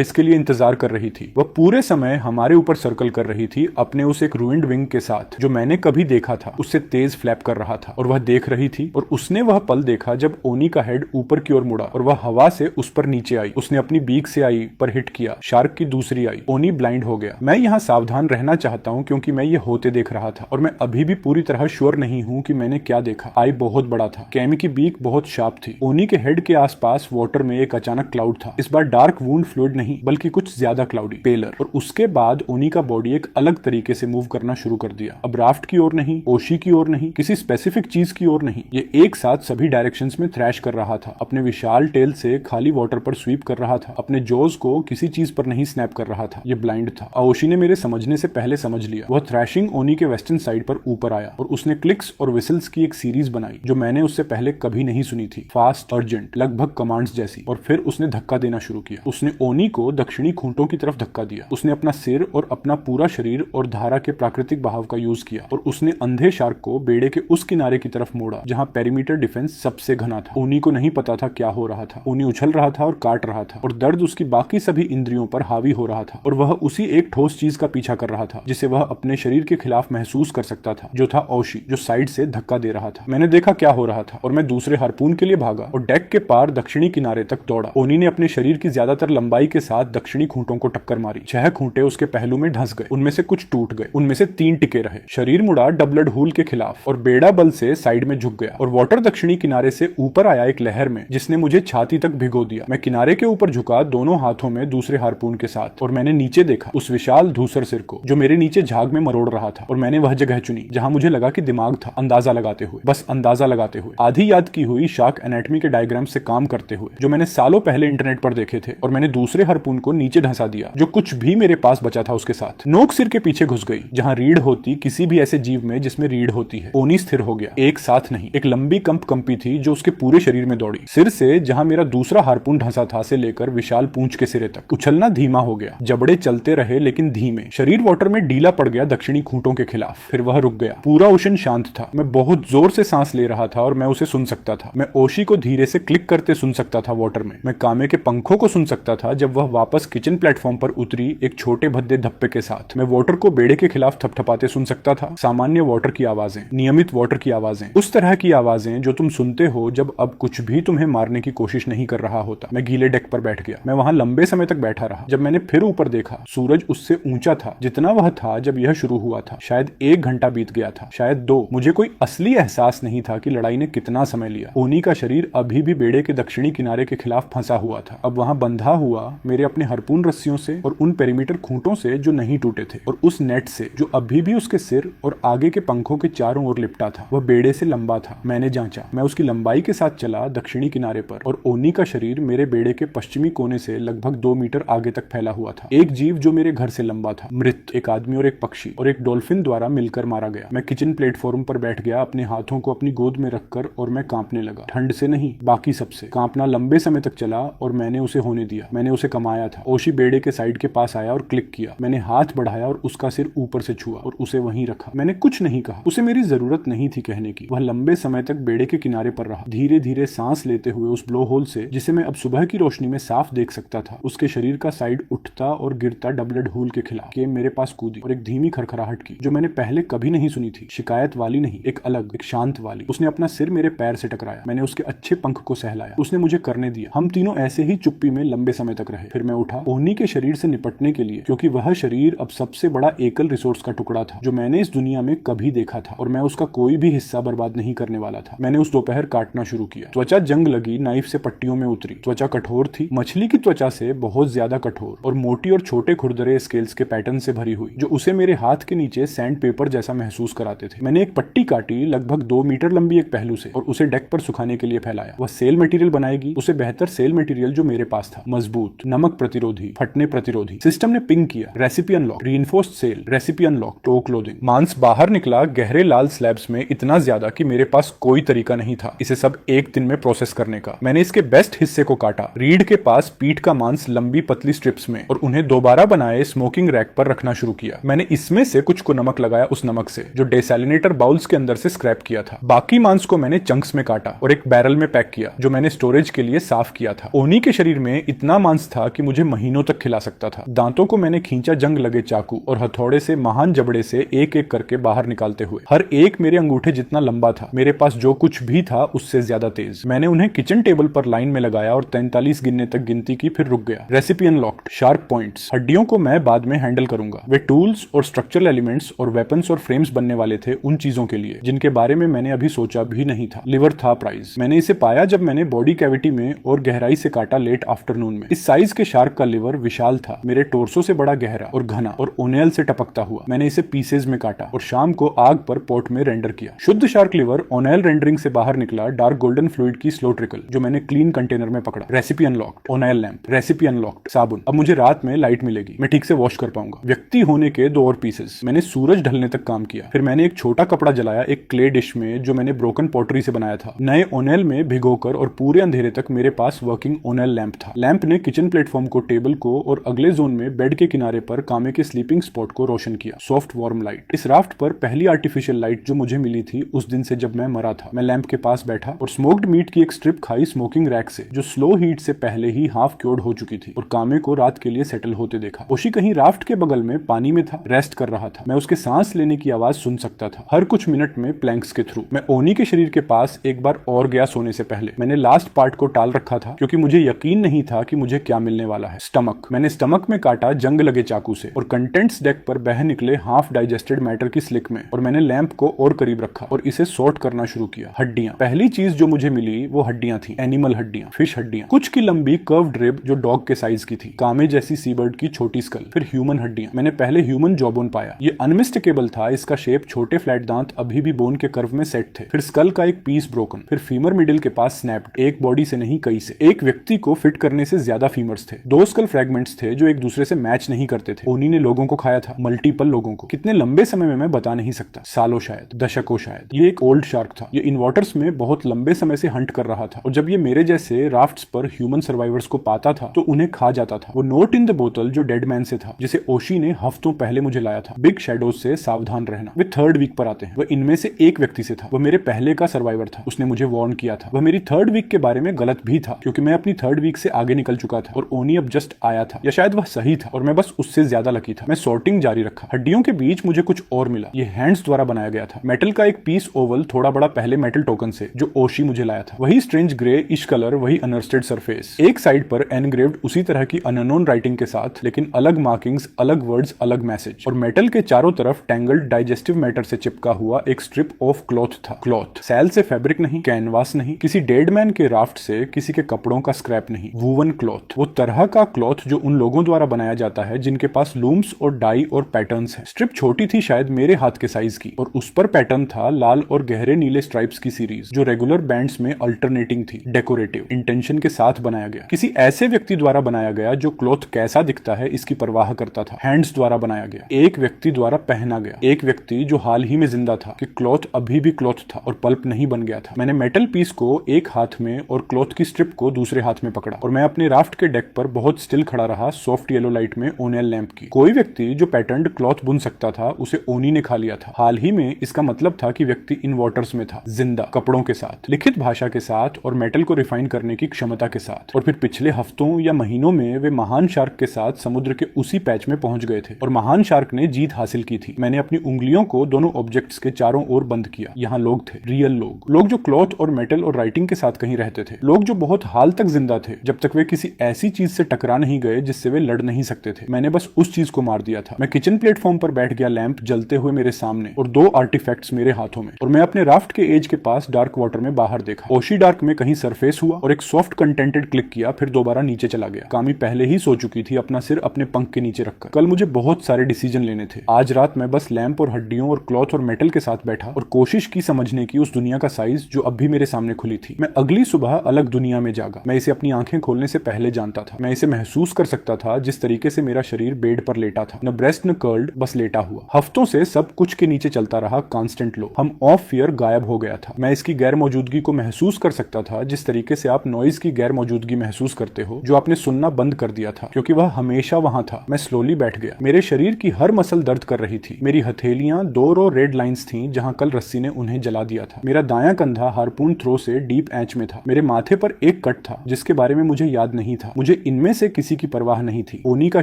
इसके लिए इंतजार कर रही थी। वह पूरे समय हमारे ऊपर सर्कल कर रही थी, अपने उस एक रूइंड विंग के साथ जो मैंने कभी देखा था उससे तेज फ्लैप कर रहा था। और वह देख रही थी और उसने वह पल देखा जब ओनी का हेड ऊपर की ओर मुड़ा और वह हवा से उस पर नीचे आई। उसने अपनी बीक से आई पर हिट किया, शार्क की दूसरी आई। ओनी ब्लाइंड हो गया। मैं यहाँ सावधान रहना चाहता हूँ क्योंकि मैं ये होते देख रहा था और मैं अभी भी पूरी तरह श्योर नहीं हूँ कि मैंने क्या देखा। आई बहुत बड़ा था, कैमी की बीक बहुत शार्प थी। ओनी के हेड के आसपास वाटर में एक अचानक क्लाउड था। इस बार डार्क वुंड फ्लूइड नहीं बल्कि कुछ ज्यादा क्लाउडी, पेलर। और उसके बाद ओनी का बॉडी एक अलग तरीके से मूव करना शुरू कर दिया। अब राफ्ट की ओर नहीं, ओशी की ओर नहीं, किसी स्पेसिफिक चीज की ओर नहीं, ये एक साथ सभी डायरेक्शंस में थ्रैश कर रहा था। अपने विशाल टेल से खाली वाटर पर स्वीप कर रहा था। अपने जोज को किसी चीज पर नहीं स्नैप कर रहा था। ये ब्लाइंड था। ओशी ने मेरे समझने से पहले समझ लिया। वह थ्रैशिंग ओनी के वेस्टर्न साइड पर ऊपर आया और उसने क्लिक्स और विसल्स की एक सीरीज बनाई जो मैंने उससे पहले कभी नहीं सुनी थी। फास्ट, अर्जेंट, लगभग कमांड्स जैसी। और फिर उसने धक्का देना शुरू किया। उसने ओनी को दक्षिणी खूंटों की तरफ धक्का दिया। उसने अपना सिर और अपना पूरा शरीर और धारा के प्राकृतिक बहाव का यूज किया और उसने अंधे शार्क को बेड़े के उस किनारे की तरफ मोड़ा जहां पेरीमीटर डिफेंस सबसे घना था। ओनी को नहीं पता था क्या हो रहा था। ओनी उछल रहा था और काट रहा था और दर्द उसकी बाकी सभी इंद्रियों पर हावी हो रहा था और वह उसी एक ठोस चीज का पीछा कर रहा था जिसे वह अपने शरीर के खिलाफ महसूस कर सकता था, जो था ओशी, जो साइड से धक्का दे रहा था। मैंने देखा क्या हो रहा था और मैं दूसरे हार्पून के लिए भागा और डेक के पार दक्षिणी किनारे तक दौड़ा। ओनी ने अपने शरीर की ज्यादातर लंबाई के साथ दक्षिणी खूंटों को टक्कर मारी। 6 खूंटे उसके पहलू में धंस गए। उनमें से कुछ टूट गए, उनमें से 3 टिके रहे। शरीर मुड़ा डबलड हुल के खिलाफ और बेड़ा बल से साइड में झुक गया और वाटर दक्षिणी किनारे से ऊपर आया एक लहर में जिसने मुझे छाती तक भिगो दिया। मैं किनारे के ऊपर झुका, दोनों हाथों में दूसरे हार्पून के साथ, और मैंने नीचे देखा उस विशाल धूसर सिर को जो मेरे नीचे झाग में मरोड़ रहा था। और मैंने वह जगह चुनी जहां मुझे लगा कि दिमाग था। अंदाजा लगाते हुए, बस अंदाजा लगाते हुए, आधी याद की हुई शार्क एनाटॉमी के डायग्राम से काम करते हुए जो मैंने सालों पहले इंटरनेट पर देखे थे। और मैंने दूसरे हार्पून को नीचे धंसा दिया जो कुछ भी मेरे पास बचा था उसके साथ। नोक सिर के पीछे घुस गई जहां रीढ़ होती किसी भी ऐसे जीव में जिसमें रीढ़ होती है। ओनी स्थिर हो गया, एक साथ नहीं। एक लंबी कंप कंपी थी जो उसके पूरे शरीर में दौड़ी। सिर से जहां मेरा दूसरा हार्पून ढंसा था से लेकर विशाल पूंछ के सिरे तक। उछलना धीमा हो गया, जबड़े चलते रहे लेकिन धीमे। शरीर वाटर में डीला पड़ गया दक्षिणी खूंटों के खिलाफ। फिर वह रुक गया। पूरा ओशन शांत था। मैं बहुत जोर से सांस ले रहा था और मैं उसे सुन सकता था। मैं ओशी को धीरे से क्लिक करते सुन सकता था वाटर में। मैं कामे के पंखों को सुन सकता था जब वह वापस किचन प्लेटफॉर्म पर उतरी एक छोटे भद्दे धप्पे के साथ। मैं वाटर को बेड़े के खिलाफ थपथपाते सुन सकता था। सामान्य वाटर की आवाजें, नियमित वाटर की आवाजें, उस तरह की आवाजें जो तुम सुनते हो जब अब कुछ भी तुम्हें मारने की कोशिश नहीं कर रहा होता। मैं गीले डेक पर बैठ गया। मैं वहां लंबे समय तक बैठा रहा। जब मैंने फिर ऊपर देखा, सूरज उससे ऊंचा था जितना वह था जब यह शुरू हुआ था। शायद 1 घंटा बीत गया था, शायद 2। मुझे कोई असली एहसास नहीं था कि लड़ाई ने कितना समय लिया। ओनी का शरीर अभी भी बेड़े के दक्षिणी किनारे के खिलाफ फंसा हुआ था, अब वहां बंधा हुआ मेरे अपने हार्पून रस्सियों से और उन पेरीमीटर खूंटों से जो नहीं टूटे थे, और उस नेट से जो अभी भी उसके सिर और आगे के पंखों के चारों ओर लिपटा था। वह बेड़े से लंबा था। मैंने जांचा। मैं उसकी लंबाई के साथ चला दक्षिणी किनारे पर, और ओनी का शरीर मेरे बेड़े के पश्चिमी कोने से लगभग 2 मीटर आगे तक फैला हुआ था। एक जीव जो मेरे घर से लंबा था, मृत, एक आदमी और एक पक्षी और एक डॉल्फिन द्वारा मिलकर मारा गया। मैं किचन प्लेटफॉर्म पर बैठ गया, अपने हाथों को अपनी गोद में रखकर, और मैं कांपने लगा। ठंड से नहीं, बाकी सबसे। कांपना लंबे समय तक चला और मैंने उसे होने दिया। मैंने उसे कमाया था। ओशी बेड़े के साइड के पास आया और क्लिक किया। मैंने हाथ बढ़ाया और उसका सिर ऊपर से छुआ और उसे वहीं रखा। मैंने कुछ नहीं कहा। उसे मेरी जरूरत नहीं थी कहने की। वह लंबे समय तक बेड़े के किनारे पर रहा, धीरे धीरे सांस लेते हुए उस ब्लो होल से, जिसे मैं अब सुबह की रोशनी में साफ देख सकता था। उसके शरीर का साइड उठता और गिरता डबलड होल के खिलाफ। केम मेरे पास कूदी और एक धीमी खरखराहट की जो मैंने पहले कभी नहीं सुनी थी। शिकायत वाली नहीं, एक अलग, एक शांत वाली। उसने अपना सिर मेरे पैर से टकराया। मैंने उसके अच्छे पंख को सहलाया। उसने मुझे करने दिया। हम तीनों ऐसे ही चुप्पी में लंबे समय तक रहे। फिर मैं उठा, ओनी के शरीर से निपटने के लिए, क्योंकि वह शरीर अब सबसे बड़ा एकल रिसोर्स का टुकड़ा था जो मैंने इस दुनिया में कभी देखा था, और मैं उसका कोई भी हिस्सा बर्बाद नहीं करने वाला था। मैंने उस दोपहर काटना शुरू किया। त्वचा जंग लगी नाइफ से पट्टियों में उतरी। त्वचा कठोर थी, मछली की त्वचा से बहुत ज्यादा कठोर, और मोटी और छोटे खुरदरे स्केल्स के पैटर्न से भरी हुई जो उसे मेरे हाथ के नीचे सैंड पेपर जैसा महसूस कराते थे। मैंने एक पट्टी काटी लगभग 2 मीटर लंबी एक पहलू से, और उसे डेक पर सुखाने के लिए फैलाया। वह सेल मटेरियल बनाएगी, उसे बेहतर सेल मटेरियल जो मेरे पास था, मजबूत, नमक प्रतिरोधी, फटने प्रतिरोधी। सिस्टम ने पिंग किया, recipe unlock, reinforced sail, recipe unlock, tow clothing. मांस बाहर निकला गहरे लाल स्लैब्स में, इतना ज्यादा कि मेरे पास कोई तरीका नहीं था इसे सब एक दिन में प्रोसेस करने का। मैंने इसके बेस्ट हिस्से को काटा, रीढ़ के पास पीठ का मांस लंबी पतली स्ट्रिप्स में, और उन्हें दोबारा बनाए स्मोकिंग रैक पर रखना शुरू किया। मैंने इसमें से कुछ को नमक लगाया, उस नमक से जो डेसैलिनेटर बाउल्स के अंदर से स्क्रैप किया था। बाकी मांस को मैंने चंक्स में काटा और एक बैरल में पैक किया जो मैंने स्टोरेज के लिए साफ किया था। ओनी के शरीर शरीर में इतना मांस था कि मुझे महीनों तक खिला सकता था। दांतों को मैंने खींचा जंग लगे चाकू और हथौड़े से महान जबड़े से एक एक करके बाहर निकालते हुए। हर एक मेरे अंगूठे जितना लंबा था। मेरे पास जो कुछ भी था उससे ज्यादा तेज। मैंने उन्हें किचन टेबल पर लाइन में लगाया और 43 गिनने तक गिनती की, फिर रुक गया। Recipe unlocked, sharp points. हड्डियों को मैं बाद में हैंडल करूंगा। वे टूल्स और स्ट्रक्चरल एलिमेंट्स और वेपन्स और फ्रेम्स बनने वाले थे उन चीजों के लिए जिनके बारे में मैंने अभी सोचा भी नहीं था। लिवर था प्राइज। मैंने इसे पाया जब मैंने बॉडी कैविटी में और गहराई से काटा लेट आफ्टरनून में। इस साइज के शार्क का लिवर विशाल था, मेरे टोर्सो से बड़ा गहरा और घना और ओनेल से टपकता हुआ। मैंने इसे पीसेज में काटा और शाम को आग पर पोट में रेंडर किया। शुद्ध शार्क लिवर ओनेल रेंडरिंग से बाहर निकला डार्क गोल्डन फ्लूइड की स्लो ट्रिकल जो मैंने क्लीन कंटेनर में पकड़ा। Recipe unlocked, O'Neill lamp. Recipe unlocked, साबुन। अब मुझे रात में लाइट मिलेगी, मैं ठीक से वॉश कर पाऊंगा। व्यक्ति होने के 2 और पीसेस। मैंने सूरज ढलने तक काम किया। फिर मैंने एक छोटा कपड़ा जलाया एक क्ले डिश में जो मैंने ब्रोकन पॉटरी से बनाया था। नए ओनेल में भिगोकर और पूरे अंधेरे तक मेरे पास वर्किंग ओनेल लैंप था। लैंप ने किचन प्लेटफॉर्म को, टेबल को और अगले जोन में बेड के किनारे पर कामे के स्लीपिंग स्पॉट को रोशन किया। Soft warm light. इस राफ्ट पर पहली आर्टिफिशियल लाइट जो मुझे मिली थी उस दिन से जब मैं मरा था। मैं लैंप के पास बैठा और स्मोक्ड मीट की एक स्ट्रिप खाई स्मोकिंग रैक से जो स्लो हीट से पहले ही हाफ क्योर्ड हो चुकी थी, और कामे को रात के लिए सेटल होते देखा। ओशी कहीं राफ्ट के बगल में पानी में था, रेस्ट कर रहा था। मैं उसके सांस लेने की आवाज सुन सकता था हर कुछ मिनट में प्लैंक्स के थ्रू। मैं ओनी के शरीर के पास एक बार और गया सोने से पहले। मैंने लास्ट पार्ट को टाल रखा था क्योंकि मुझे यकीन नहीं था कि मुझे क्या मिलने वाला है। स्टमक। मैंने स्टमक में काटा जंग लगे चाकू से और कंटेंट्स डेक पर बह निकले हाफ डाइजेस्टेड मैटर की स्लिक में, और मैंने लैंप को और करीब रखा और इसे सॉर्ट करना शुरू किया। हड्डियां। पहली चीज जो मुझे मिली वो हड्डियां थी। एनिमल हड्डियां, फिश हड्डियां, कुछ की लंबी कर्व्ड रिब जो डॉग के साइज की थी, कामे जैसी सीबर्ड की छोटी स्कल, फिर ह्यूमन हड्डियां। मैंने पहले ह्यूमन जॉबोन पाया। ये अनमिस्टेकेबल था। इसका शेप, छोटे फ्लैट दांत अभी भी बोन के कर्व में सेट थे। फिर स्कल का एक पीस ब्रोकन, फिर फीमर मिडिल के पास स्नैप्ड, एक बॉडी से नहीं कई से। एक व्यक्ति को फिट करने से ज्यादा फीमर्स थे। 2 स्कल फ्रेगमेंट्स थे जो एक दूसरे से मैच नहीं करते थे। ओनी ने लोगों को खाया था, मल्टीपल लोगों को। कितने लंबे समय में मैं बता नहीं सकता, सालों शायद, दशकों शायद। ये एक ओल्ड शार्क था। ये इन वाटर्स में बहुत लंबे समय से हंट कर रहा था, और जब ये मेरे जैसे राफ्ट्स पर ह्यूमन सर्वाइवर्स को पाता था तो उन्हें खा जाता था। वो नोट इन द बोतल जो डेड मैन से था, जिसे ओशी ने हफ्तों पहले मुझे लाया था, बिग शैडोज से सावधान रहना। वे 3rd वीक पर आते हैं। वह इनमें से एक व्यक्ति से था। वह मेरे पहले का सर्वाइवर था। उसने मुझे वार्न किया था। वह मेरी 3rd वीक के बारे में गलत भी था क्योंकि मैं अपनी 3rd वीक से आगे निकल चुका था और ओनी अब जस्ट आया था, या शायद वह सही था और मैं बस उससे ज्यादा लकी था। मैं सॉर्टिंग जारी रखा। हड्डियों के बीच मुझे कुछ और मिला। ये हैंड्स द्वारा बनाया गया था। मेटल का एक पीस ओवल, थोड़ा बड़ा पहले मेटल टोकन से जो ओशी मुझे लाया था। वही स्ट्रेंज ग्रे इश कलर, वही अनरस्टेड सरफेस। एक साइड पर एनग्रेव्ड उसी तरह की अननोन राइटिंग के साथ, लेकिन अलग मार्किंग्स, अलग वर्ड्स, अलग मैसेज। और मेटल के चारों तरफ टैंगल्ड डाइजेस्टिव मैटर से चिपका हुआ एक स्ट्रिप ऑफ क्लॉथ था। क्लॉथ, सैल से फैब्रिक नहीं, कैनवास नहीं, किसी डेड मैन के राफ्ट से किसी के कपड़ों का स्क्रैप नहीं। वूवन क्लॉथ, वो तरह का क्लॉथ जो उन लोगों द्वारा बनाया जाता है जिनके पास लूम्स और डाई और पैटर्न्स हैं। स्ट्रिप छोटी थी, शायद मेरे हाथ के साइज की, और उस पर पैटर्न था लाल और गहरे नीले स्ट्राइप्स की सीरीज जो रेगुलर बैंड्स में अल्टरनेटिंग थी। डेकोरेटिव इंटेंशन के साथ बनाया गया, किसी ऐसे व्यक्ति द्वारा बनाया गया जो क्लॉथ कैसा दिखता है इसकी परवाह करता था। हैंड्स द्वारा बनाया गया, एक व्यक्ति द्वारा पहना गया, एक व्यक्ति जो हाल ही में जिंदा था कि क्लॉथ अभी भी क्लॉथ था और पल्प नहीं बन गया था। मैंने मेटल पीस को एक हाथ में और क्लॉथ की स्ट्रिप को दूसरे हाथ में पकड़ा और मैं अपने राफ्ट के डेक पर बहुत स्टिल खड़ा रहा, सॉफ्ट येलो लाइट में ओनेल लैंप की। कोई व्यक्ति जो पैटर्न्ड क्लॉथ बुन सकता था उसे ओनी ने खा लिया था। हाल ही में इसका मतलब था कि व्यक्ति इन वाटर्स में था, जिंदा, कपड़ों के साथ, लिखित भाषा के साथ और मेटल को रिफाइन करने की क्षमता के साथ। और फिर पिछले हफ्तों या महीनों में वे महान शार्क के साथ समुद्र के उसी पैच में पहुंच गए थे और महान शार्क ने जीत हासिल की थी। मैंने अपनी उंगलियों को दोनों ऑब्जेक्ट्स के चारों ओर बंद किया। यहाँ लोग थे, रियल लोग, लोग जो क्लॉथ और मेटल और राइटिंग के साथ कहीं रहते थे, लोग जो बहुत हाल तक जिंदा थे जब तक वे किसी ऐसी चीज से टकरा नहीं गए जिससे वे लड़ नहीं सकते थे। मैंने बस उस चीज को मार दिया था। मैं किचन प्लेटफॉर्म पर बैठ गया, लैंप जलते हुए मेरे सामने और 2 आर्टिफैक्ट्स मेरे हाथों में, और मैं अपने राफ्ट के एज के पास डार्क वाटर में बाहर देखा। ओशी डार्क में कहीं सरफेस हुआ और एक सॉफ्ट कंटेंटेड क्लिक किया, फिर दोबारा नीचे चला गया। कामी पहले ही सो चुकी थी, अपना सिर अपने पंख के नीचे रखकर। कल मुझे बहुत सारे डिसीजन लेने थे। आज रात मैं बस लैंप और हड्डियों और क्लॉथ और मेटल के साथ बैठा और कोशिश की समझने की उस दुनिया का साइज जो अब भी मेरे सामने खुली थी। मैं अगली सुबह अलग दुनिया में जागा। मैं इसे अपनी आंखें खोलने से पहले जानता था। मैं इसे महसूस कर सकता था जिस तरीके से मेरा शरीर बेड पर लेटा था, न ब्रेस्ट न कर्ल्ड, बस लेटा हुआ। हफ्तों से सब कुछ के नीचे चलता रहा कांस्टेंट लो। हम ऑफ फियर गायब हो गया था। मैं इसकी गैर मौजूदगी को महसूस कर सकता था जिस तरीके से आप नॉइज की गैर मौजूदगी महसूस करते हो जो आपने सुनना बंद कर दिया था क्योंकि वह हमेशा वहां था। मैं स्लोली बैठ गया। मेरे शरीर की हर मसल दर्द कर रही थी। मेरी हथेलियां 2 रो रेड लाइंस थीं जहां कल रस्सी ने उन्हें जला दिया था। मेरा दायां कंधा हार्पून थ्रो से डीप एंच में था। मेरे माथे पर एक कट था जिसके बारे में मुझे याद नहीं था। मुझे इनमें से किसी की परवाह नहीं थी। ओनी का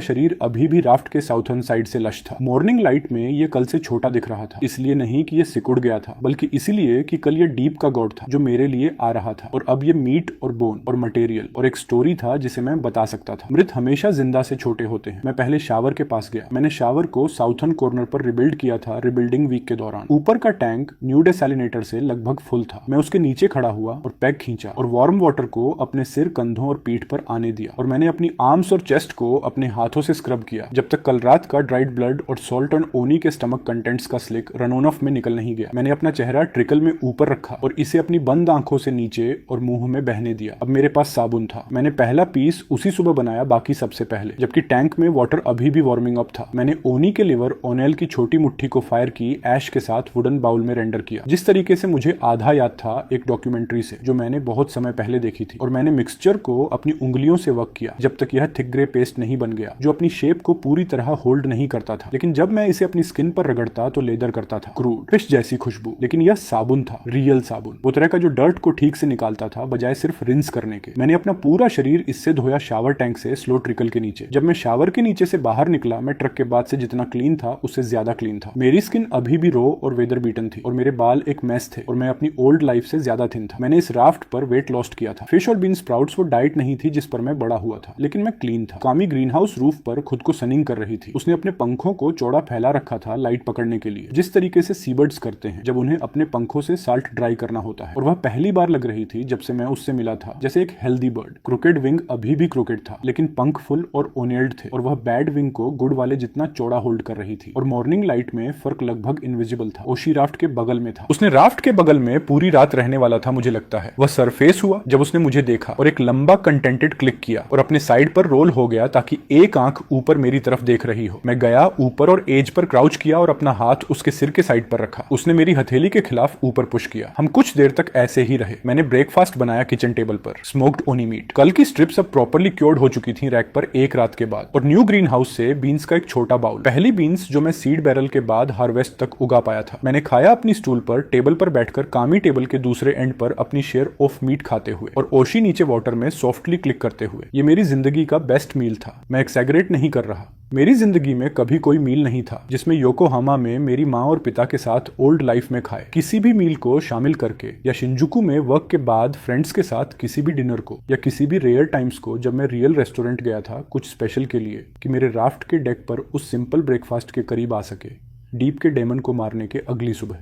शरीर अभी भी राफ्ट के साउथर्न साइड से लश था। मॉर्निंग लाइट में ये कल से छोटा दिख रहा था, इसलिए नहीं कि ये सिकुड़ गया था, बल्कि इसलिए कि कल ये डीप का गॉड था जो मेरे लिए आ रहा था, और अब ये मीट और बोन और मटेरियल और एक स्टोरी था जिसे मैं बता सकता था। मृत हमेशा जिंदा से छोटे होते हैं। मैं पहले शावर के पास गया। मैंने शावर को साउथर्न कॉर्नर पर रिबिल्ड किया था रिबिल्डिंग वीक के दौरान। ऊपर का टैंक न्यू डेसैलिनेटर से लगभग फुल था। मैं उसके नीचे खड़ा हुआ और पैक खींचा और वार्म वाटर को अपने सिर, कंधों और पीठ पर आने दिया, और मैंने अपनी आर्म्स और चेस्ट को अपने हाथों से स्क्रब किया जब तक कल रात का ड्राइड ब्लड और सॉल्ट एंड ओनी के स्टमक कंटेंट्स का स्लिक रन ऑन ऑफ में निकल नहीं गया। मैंने अपना चेहरा ट्रिकल में ऊपर रखा और इसे अपनी बंद आंखों से नीचे और मुंह में बहने दिया। अब मेरे पास साबुन था। मैंने पहला पीस उसी सुबह बनाया, बाकी सबसे पहले, जबकि टैंक में वाटर अभी भी वार्मिंग अप था। मैंने ओनी के लिवर ओनेल की छोटी मुट्ठी को फायर की ऐश के साथ वुडन बाउल में रेंडर किया, जिस तरीके से मुझे आधा याद था एक डॉक्यूमेंट्री से जो मैंने बहुत समय पहले देखी थी। और मैंने मिक्सचर को अपनी उंगलियों से वर्क किया जब तक यह थिक ग्रे पेस्ट नहीं बन गया जो अपनी शेप को पूरी तरह होल्ड नहीं करता था, लेकिन जब मैं इसे अपनी स्किन पर रगड़ता तो लेदर करता था। क्रूड फिश जैसी खुशबू, लेकिन यह साबुन था, रियल साबुन, वो तरह का जो डर्ट को ठीक से निकालता था बजाय सिर्फ रिंस करने के। मैंने अपना पूरा शरीर इससे धोया शावर टैंक से स्लो ट्रिकल के नीचे। जब मैं शावर के नीचे से बाहर निकला, मैं ट्रक के बाद से जितना क्लीन था उससे ज्यादा क्लीन था। मेरी स्किन अभी भी रो और वेदर बीटन थी और मेरे बाल एक मैस थे और मैं अपनी ओल्ड लाइफ से ज्यादा थिन था। मैंने इस राफ्ट पर वेट लॉस्ट किया था। फिश और बीन स्प्राउट्स वो डाइट नहीं थी जिस पर मैं बड़ा हुआ था, लेकिन मैं क्लीन था। कामी ग्रीन हाउस रूफ पर खुद को सनिंग कर रही थी। उसने अपने पंखों को चौड़ा फैला रखा था लाइट पकड़ने के लिए, जिस तरीके से सीबर्ड्स करते हैं जब उन्हें अपने पंखों से साल्ट ड्राई करना होता है। और वह पहली बार लग रही थी जब से मैं उससे मिला था जैसे एक हेल्दी बर्ड। क्रोकेड विंग अभी भी क्रोकेड था, लेकिन पंख फुल और ओनेल्ड थे, और वह बैड विंग को गुड वाले जितना चौड़ा होल्ड कर रही थी। और मॉर्निंग लाइट में फर्क लगभग इनविजिबल था। ओशी राफ्ट के बगल में था। उसने राफ्ट के बगल में पूरी रात रहने वाला था, मुझे लगता है। वह सरफेस हुआ जब उसने मुझे देखा और एक लंबा कंटेंटेड क्लिक किया और अपने साइड पर रोल हो गया ताकि एक आंख ऊपर मेरी तरफ देख रही हो। मैं गया ऊपर और एज पर क्राउच किया और अपना हाथ उसके सिर के साइड पर रखा। उसने मेरी हथेली के खिलाफ ऊपर पुश किया। हम कुछ देर तक ऐसे ही रहे। मैंने ब्रेकफास्ट बनाया किचन टेबल पर, स्मोक्ड ओनी मीट। कल की स्ट्रिप्स अब प्रॉपर्ली क्योर्ड हो चुकी थी रैक पर एक रात के बाद, और न्यू ग्रीन हाउस से बीन्स का एक छोटा बाउल, पहली बीन्स जो मैं सीड बैरल के बाद हार्वेस्ट तक उगा पाया था। मैंने खाया अपनी स्टूल पर, टेबल पर बैठकर, कामी टेबल के दूसरे एंड पर अपनी शेयर ऑफ मीट खाते हुए, और ओशी नीचे वाटर में सॉफ्टली क्लिक करते हुए। ये मेरी जिंदगी का बेस्ट मील था। मैं एक्सैगरेट नहीं कर रहा। मेरी जिंदगी में कभी कोई मील नहीं था जिसमें योकोहामा में मेरी माँ और पिता के साथ ओल्ड लाइफ में खाए। किसी भी मील को शामिल करके, या शिंजुकू में वर्क के बाद फ्रेंड्स के साथ किसी भी डिनर को, या किसी भी रेयर टाइम्स को जब मैं रियल रेस्टोरेंट गया था कुछ स्पेशल के लिए कि मेरे राफ्ट के डेक पर उस सिंपल ब्रेकफास्ट के करीब आ सके, डीप के डेमन को मारने के अगली सुबह।